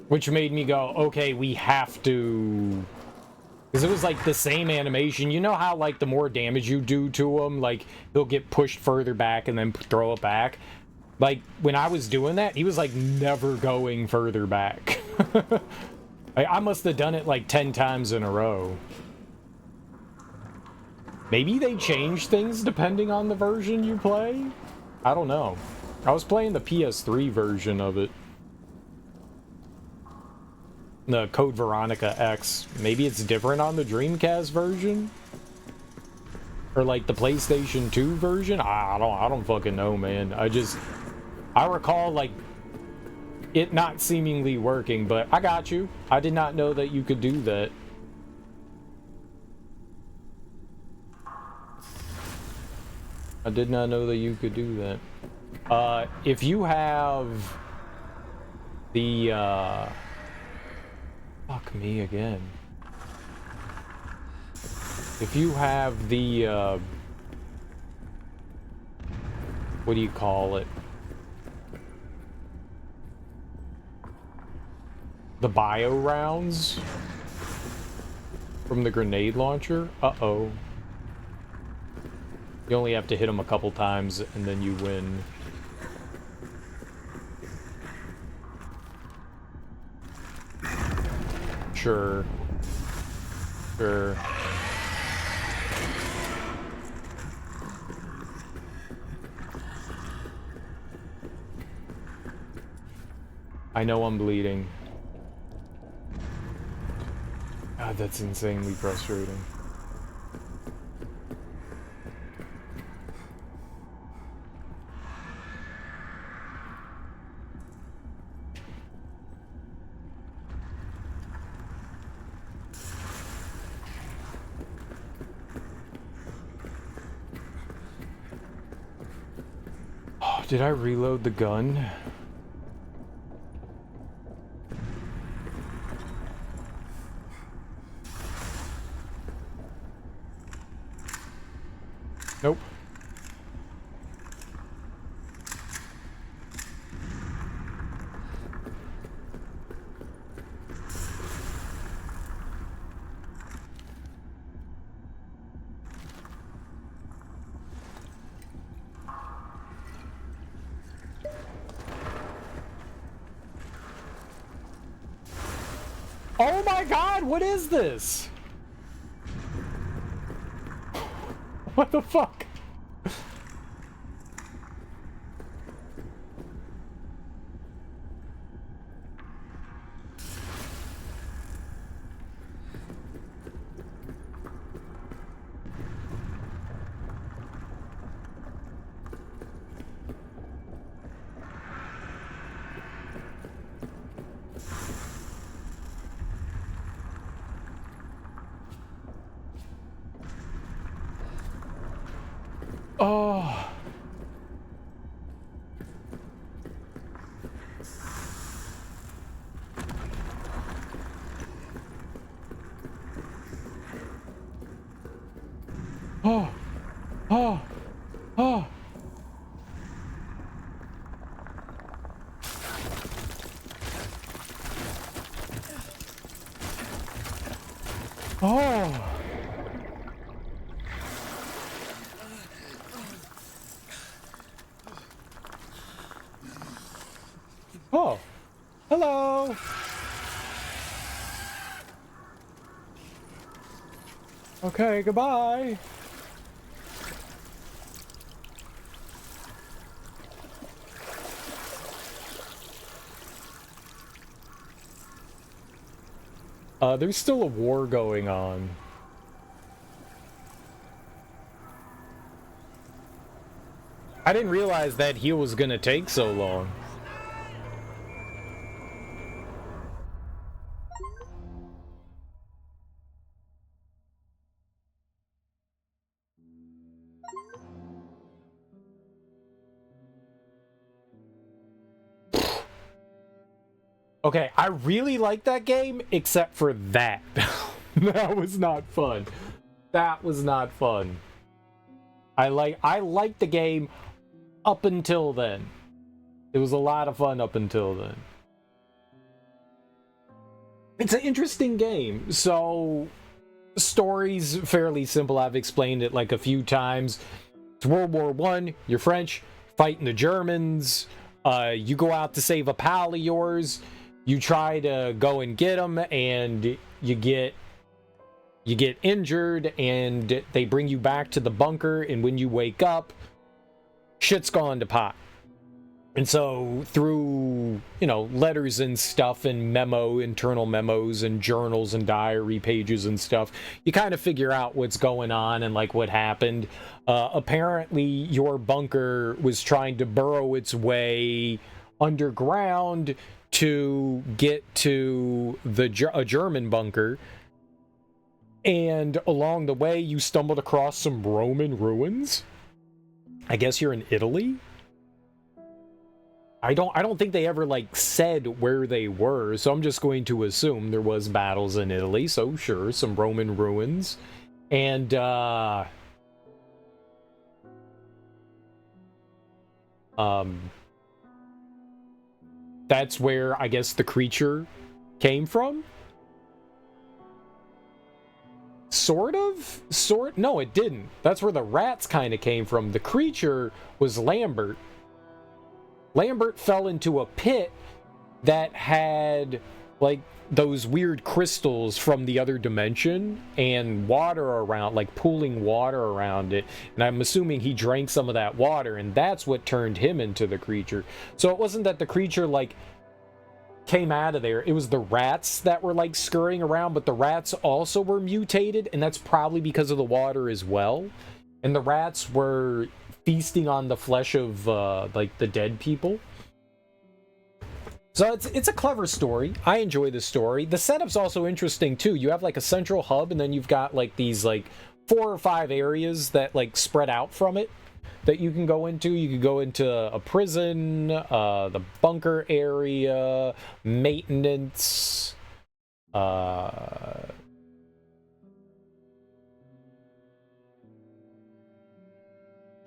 Which made me go, okay, we have to... Because it was like the same animation. You know how, like, the more damage you do to him, like, he'll get pushed further back and then throw it back? Like, when I was doing that, he was, like, never going further back. I must have done it, like, 10 times in a row. Maybe they change things depending on the version you play? I don't know. I was playing the PS3 version of it. The Code Veronica X. Maybe it's different on the Dreamcast version? Or like the PlayStation 2 version? I don't fucking know, man. I recall like it not seemingly working, but I got you. I did not know that you could do that. I did not know that you could do that. If you have the fuck me again. If you have the what do you call it? The bio rounds from the grenade launcher? Uh-oh. You only have to hit them a couple times and then you win. Sure. Sure. I know I'm bleeding. God, that's insanely frustrating. Oh, did I reload the gun? Nope. Oh my god, what is this? What the fuck? Oh. Oh. Oh. Oh. Oh. Oh. Hello. Okay, goodbye. There's still a war going on. I didn't realize that heal was gonna take so long. Okay, I really like that game, except for that. That was not fun. That was not fun. I liked the game up until then. It was a lot of fun up until then. It's an interesting game. So, story's fairly simple. I've explained it like a few times. It's World War I, you're French, fighting the Germans. You go out to save a pal of yours. You try to go and get him, and you get injured, and they bring you back to the bunker, and when you wake up, shit's gone to pot. And so through, letters and stuff and internal memos and journals and diary pages and stuff, you kind of figure out what's going on and like what happened. Apparently your bunker was trying to burrow its way underground to get to a German bunker. And along the way you stumbled across some Roman ruins. I guess you're in Italy? I don't think they ever like said where they were, so I'm just going to assume there was battles in Italy. So sure, some Roman ruins, and that's where I guess the creature came from. No, it didn't. That's where the rats kind of came from. The creature was Lambert. Lambert fell into a pit that had like those weird crystals from the other dimension and water around, like pooling water around it. And I'm assuming he drank some of that water, and that's what turned him into the creature. So it wasn't that the creature like came out of there. It was the rats that were like scurrying around, but the rats also were mutated, and that's probably because of the water as well. And the rats were feasting on the flesh of like the dead people. So it's a clever story. I enjoy the story. The setup's also interesting too. You have like a central hub, and then you've got like these like 4 or 5 areas that like spread out from it that you can go into. You could go into a prison, the bunker area, maintenance,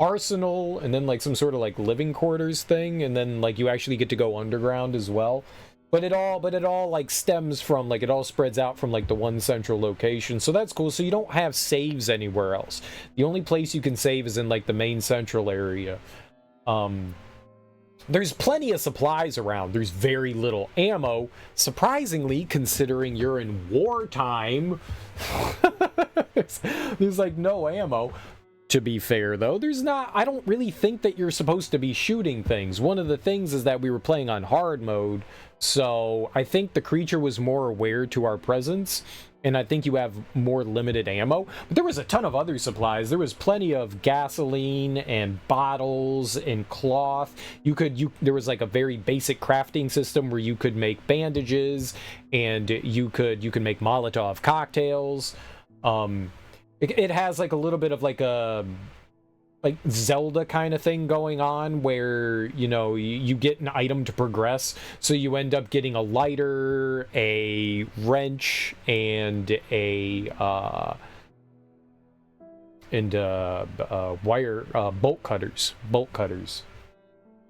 arsenal, and then like some sort of like living quarters thing, and then like you actually get to go underground as well. But it all like stems from like, it all spreads out from like the one central location. So that's cool. So you don't have saves anywhere else. The only place you can save is in like the main central area. There's plenty of supplies around. There's very little ammo, surprisingly, considering you're in wartime. There's like no ammo. To be fair, though, I don't really think that you're supposed to be shooting things. One of the things is that we were playing on hard mode, so I think the creature was more aware to our presence, and I think you have more limited ammo. But there was a ton of other supplies. There was plenty of gasoline and bottles and cloth. There was like a very basic crafting system where you could make bandages, and you could make Molotov cocktails. It has like a little bit of like a Zelda kind of thing going on where, you get an item to progress. So you end up getting a lighter, a wrench, and wire bolt cutters.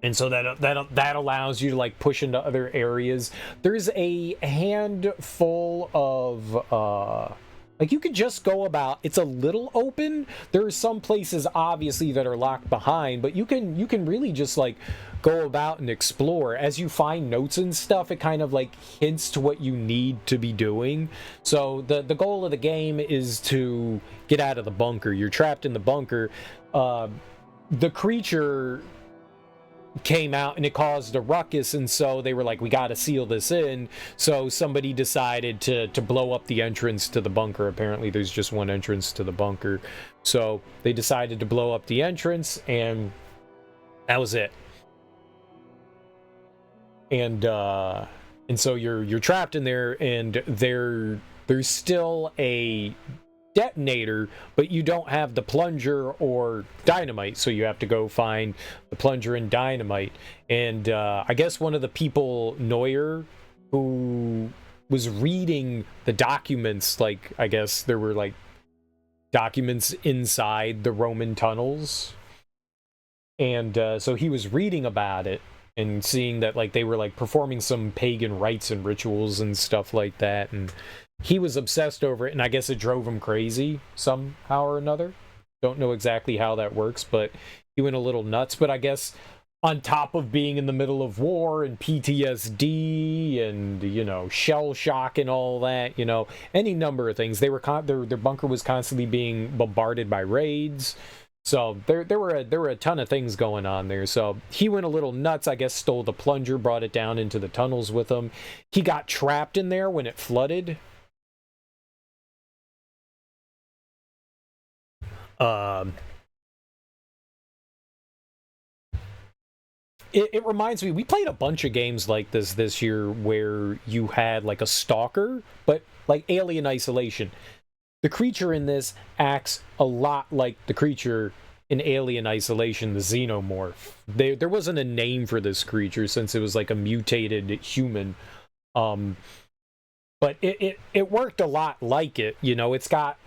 And so that allows you to like push into other areas. There's a handful of like you could just go about. It's a little open. There are some places obviously that are locked behind, but you can really just like go about and explore. As you find notes and stuff, it kind of like hints to what you need to be doing. So the goal of the game is to get out of the bunker. You're trapped in the bunker. The creature came out and it caused a ruckus, and so they were like, we got to seal this in. So somebody decided to blow up the entrance to the bunker. Apparently there's just one entrance to the bunker, so they decided to blow up the entrance, and that was it. And so you're trapped in there, and there's still a detonator, but you don't have the plunger or dynamite, so you have to go find the plunger and dynamite. And I guess one of the people, Neuer, who was reading the documents, like I guess there were like documents inside the Roman tunnels, and so he was reading about it and seeing that like they were like performing some pagan rites and rituals and stuff like that, and he was obsessed over it, and I guess it drove him crazy somehow or another. Don't know exactly how that works, but he went a little nuts. But I guess on top of being in the middle of war and PTSD and, you know, shell shock and all that, you know, any number of things. They were their bunker was constantly being bombarded by raids. So there were a ton of things going on there. So he went a little nuts, I guess, stole the plunger, brought it down into the tunnels with him. He got trapped in there when it flooded. It reminds me, we played a bunch of games like this year where you had like a stalker, but like Alien Isolation. The creature in this acts a lot like the creature in Alien Isolation, the Xenomorph. There wasn't a name for this creature since it was like a mutated human. But it worked a lot like it, you know. It's got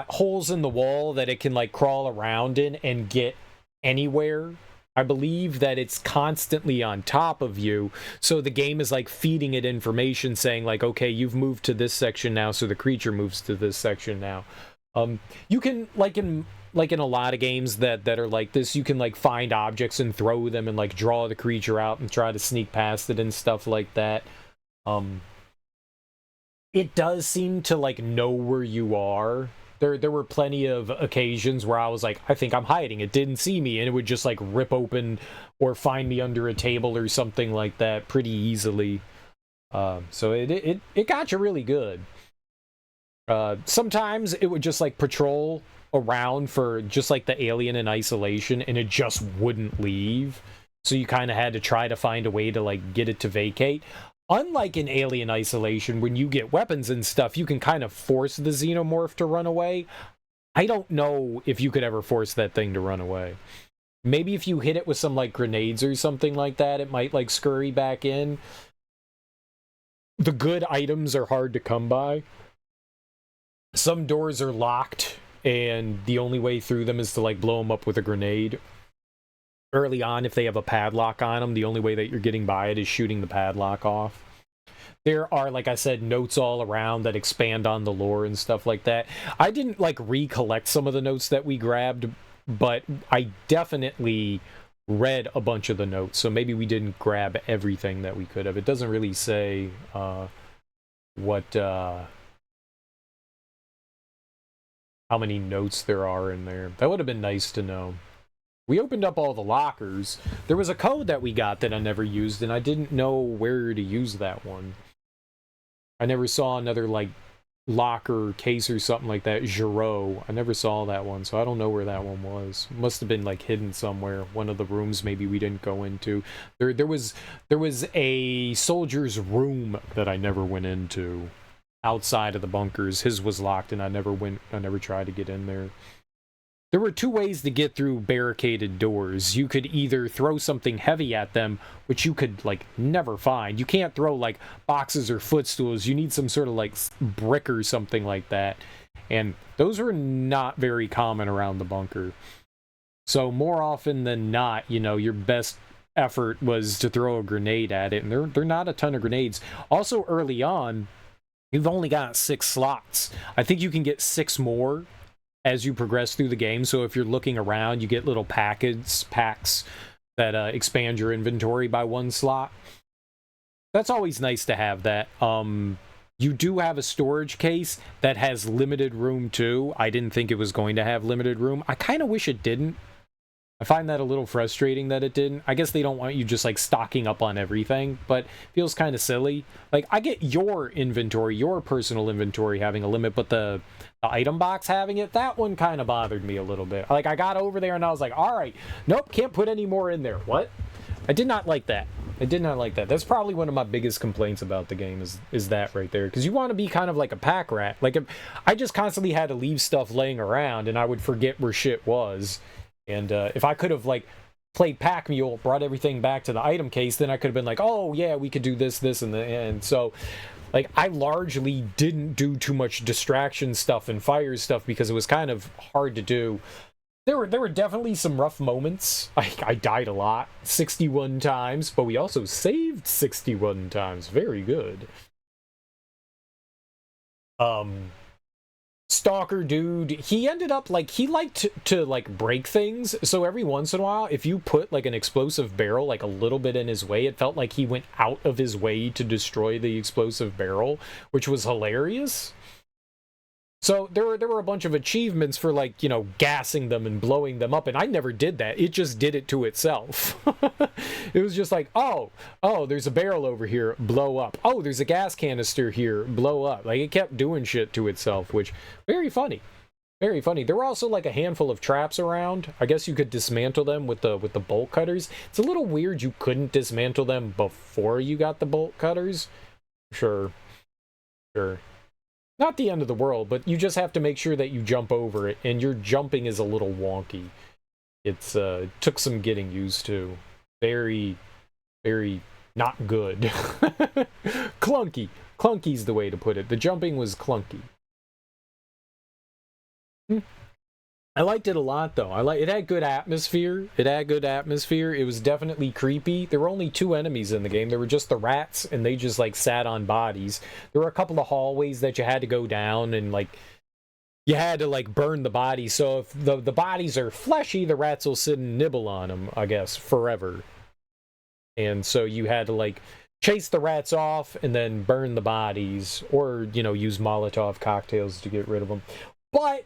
holes in the wall that it can like crawl around in and get anywhere. I believe that it's constantly on top of you, so the game is like feeding it information saying like, okay, you've moved to this section now, so the creature moves to this section now. You can like in a lot of games that are like this, you can like find objects and throw them and like draw the creature out and try to sneak past it and stuff like that. It does seem to like know where you are. There were plenty of occasions where I was like, I think I'm hiding. It didn't see me, and it would just like rip open or find me under a table or something like that pretty easily. So it got you really good. Sometimes it would just like patrol around for just like the alien in isolation, and it just wouldn't leave. So you kind of had to try to find a way to like get it to vacate. Unlike in Alien Isolation, when you get weapons and stuff, you can kind of force the Xenomorph to run away. I don't know if you could ever force that thing to run away. Maybe if you hit it with some, like, grenades or something like that, it might, like, scurry back in. The good items are hard to come by. Some doors are locked, and the only way through them is to, like, blow them up with a grenade. Early on, if they have a padlock on them, the only way that you're getting by it is shooting the padlock off. There are, like I said, notes all around that expand on the lore and stuff like that. I didn't, like, recollect some of the notes that we grabbed, but I definitely read a bunch of the notes, so maybe we didn't grab everything that we could have. It doesn't really say how many notes there are in there. That would have been nice to know. We opened up all the lockers. There was a code that we got that I never used, and I didn't know where to use that one. I never saw another, like, locker case or something like that. Giro. I never saw that one, so I don't know where that one was. Must have been, like, hidden somewhere. One of the rooms maybe we didn't go into. There was a soldier's room that I never went into outside of the bunkers. His was locked, and I never tried to get in there. There were two ways to get through barricaded doors. You could either throw something heavy at them, which you could, like, never find. You can't throw, like, boxes or footstools. You need some sort of, like, brick or something like that. And those are not very common around the bunker. So more often than not, you know, your best effort was to throw a grenade at it. And they're not a ton of grenades. Also, early on, you've only got 6 slots. I think you can get 6 more as you progress through the game. So if you're looking around, you get little packs that expand your inventory by 1 slot. That's always nice to have that. You do have a storage case that has limited room too. I didn't think it was going to have limited room. I kind of wish it didn't. I find that a little frustrating that it didn't. I guess they don't want you just, like, stocking up on everything, but it feels kind of silly. Like, I get your inventory, your personal inventory having a limit, but the item box having it, that one kind of bothered me a little bit. Like, I got over there and I was like, all right, nope, can't put any more in there. What? I did not like that. I did not like that. That's probably one of my biggest complaints about the game is that right there. Because you want to be kind of like a pack rat. Like, if I just constantly had to leave stuff laying around and I would forget where shit was. And if I could have, like, played Pack Mule, brought everything back to the item case, then I could have been like, oh, yeah, we could do this, and so, like, I largely didn't do too much distraction stuff and fire stuff because it was kind of hard to do. There were definitely some rough moments. I died a lot, 61 times, but we also saved 61 times. Very good. stalker dude, he ended up like he liked to like break things. So every once in a while, if you put like an explosive barrel like a little bit in his way, it felt like he went out of his way to destroy the explosive barrel, which was hilarious. So there were a bunch of achievements for like, you know, gassing them and blowing them up, and I never did that. It just did it to itself. It was just like, oh, there's a barrel over here, blow up. Oh, there's a gas canister here, blow up. Like it kept doing shit to itself, which very funny. Very funny. There were also like a handful of traps around. I guess you could dismantle them with the bolt cutters. It's a little weird you couldn't dismantle them before you got the bolt cutters. Sure. Not the end of the world, but you just have to make sure that you jump over it, and your jumping is a little wonky. It's it took some getting used to. Very, very not good. Clunky. Clunky's the way to put it. The jumping was clunky. I liked it a lot, though. It had good atmosphere. It was definitely creepy. There were only 2 enemies in the game. There were just the rats, and they just, like, sat on bodies. There were a couple of hallways that you had to go down, and, like, you had to, like, burn the bodies. So if the bodies are fleshy, the rats will sit and nibble on them, I guess, forever. And so you had to, like, chase the rats off and then burn the bodies, or, you know, use Molotov cocktails to get rid of them. But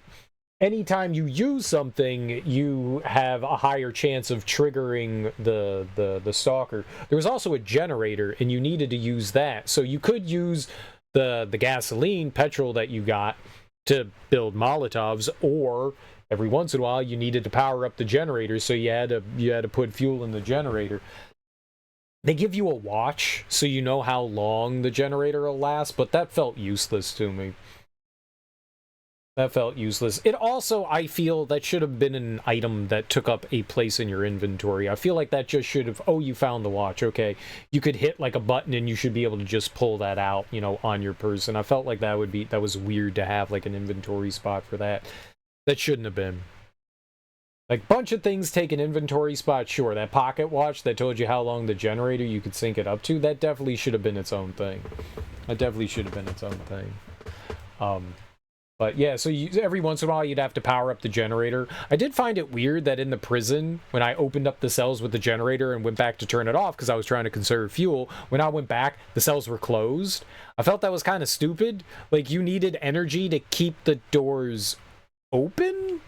anytime you use something, you have a higher chance of triggering the stalker. There was also a generator, and you needed to use that. So you could use the gasoline, petrol that you got to build Molotovs, or every once in a while you needed to power up the generator, so you had to put fuel in the generator. They give you a watch, so you know how long the generator will last, but that felt useless to me. That felt useless. It also, I feel, that should have been an item that took up a place in your inventory. I feel like that just should have, oh, you found the watch, okay. You could hit like a button and you should be able to just pull that out, you know, on your person. I felt like that was weird to have like an inventory spot for that. That shouldn't have been. Like, bunch of things take an inventory spot, sure. That pocket watch that told you how long the generator you could sync it up to, that definitely should have been its own thing. But yeah, so every once in a while you'd have to power up the generator. I did find it weird that in the prison, when I opened up the cells with the generator and went back to turn it off because I was trying to conserve fuel, when I went back, the cells were closed. I felt that was kind of stupid. Like, you needed energy to keep the doors open?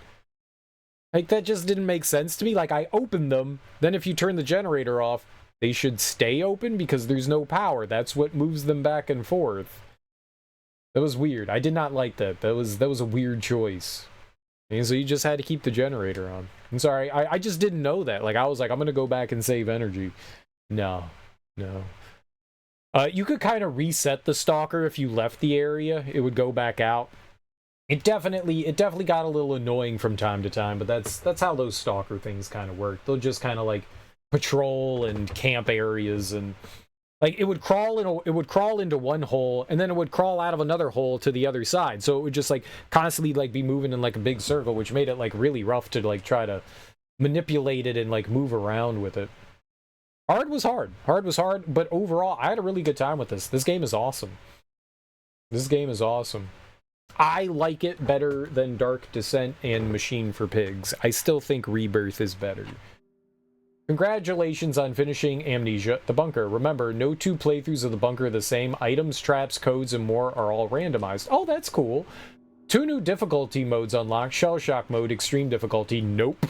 Like, that just didn't make sense to me. Like, I opened them, then if you turn the generator off, they should stay open because there's no power. That's what moves them back and forth. That was weird. I did not like that. That was a weird choice. And so you just had to keep the generator on. I'm sorry, I just didn't know that. Like, I was like, I'm gonna go back and save energy. No. You could kind of reset the stalker if you left the area. It would go back out. It definitely got a little annoying from time to time, but that's how those stalker things kind of work. They'll just kind of like patrol and camp areas, and like it would crawl into one hole, and then it would crawl out of another hole to the other side. So it would just like constantly like be moving in like a big circle, which made it like really rough to like try to manipulate it and like move around with it. Hard was hard, but overall I had a really good time with this. This game is awesome. I like it better than Dark Descent and Machine for Pigs. I still think Rebirth is better. Congratulations on finishing Amnesia, the bunker. Remember, no 2 playthroughs of the bunker are the same. Items, traps, codes, and more are all randomized. Oh, that's cool. 2 new difficulty modes unlocked. Shell Shock mode, extreme difficulty. Nope.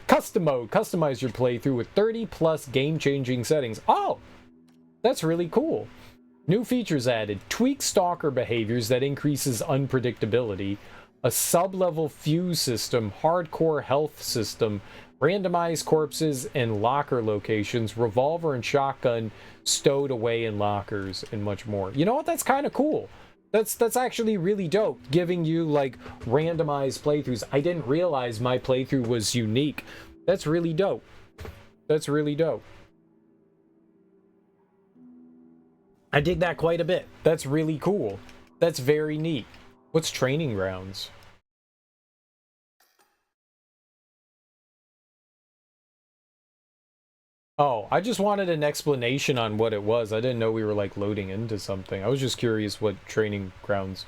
Custom mode. Customize your playthrough with 30 plus game-changing settings. Oh, that's really cool. New features added. Tweak stalker behaviors that increases unpredictability. A sub-level fuse system. Hardcore health system. Randomized corpses and locker locations, revolver and shotgun stowed away in lockers, and much more. You know what? That's kind of cool. That's actually really dope, giving you like randomized playthroughs. I didn't realize my playthrough was unique. That's really dope. I dig that quite a bit. That's really cool. That's very neat. What's training grounds? Oh, I just wanted an explanation on what it was. I didn't know we were like loading into something. I was just curious what training grounds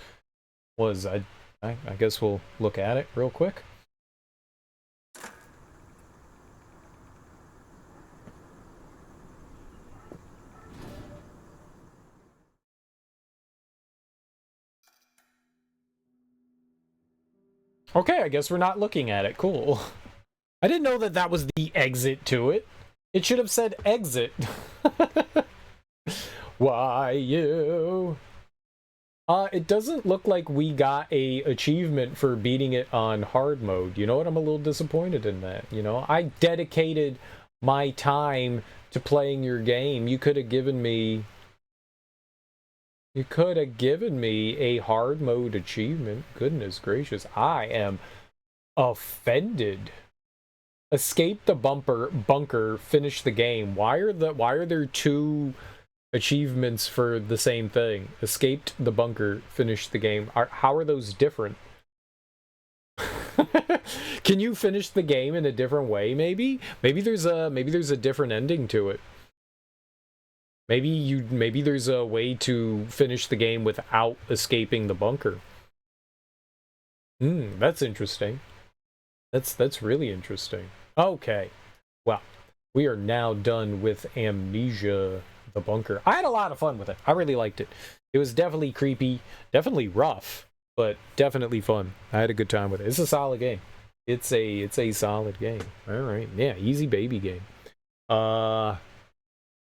was. I I guess we'll look at it real quick. Okay, I guess we're not looking at it. Cool. I didn't know that that was the exit to it. It should have said exit. Why you? It doesn't look like we got a achievement for beating it on hard mode. You know what? I'm a little disappointed in that. You know, I dedicated my time to playing your game. You could have given me a hard mode achievement. Goodness gracious. I am offended. Escape the bunker, finish the game. Why are there two achievements for the same thing? Escaped the bunker, finished the game. How are those different? Can you finish the game in a different way, maybe? Maybe there's a different ending to it. Maybe there's a way to finish the game without escaping the bunker. That's interesting. That's really interesting. Okay. Well, we are now done with Amnesia, the bunker. I had a lot of fun with it. I really liked it. It was definitely creepy, definitely rough, but definitely fun. I had a good time with it. It's a solid game. It's a solid game. All right. Yeah, easy baby game.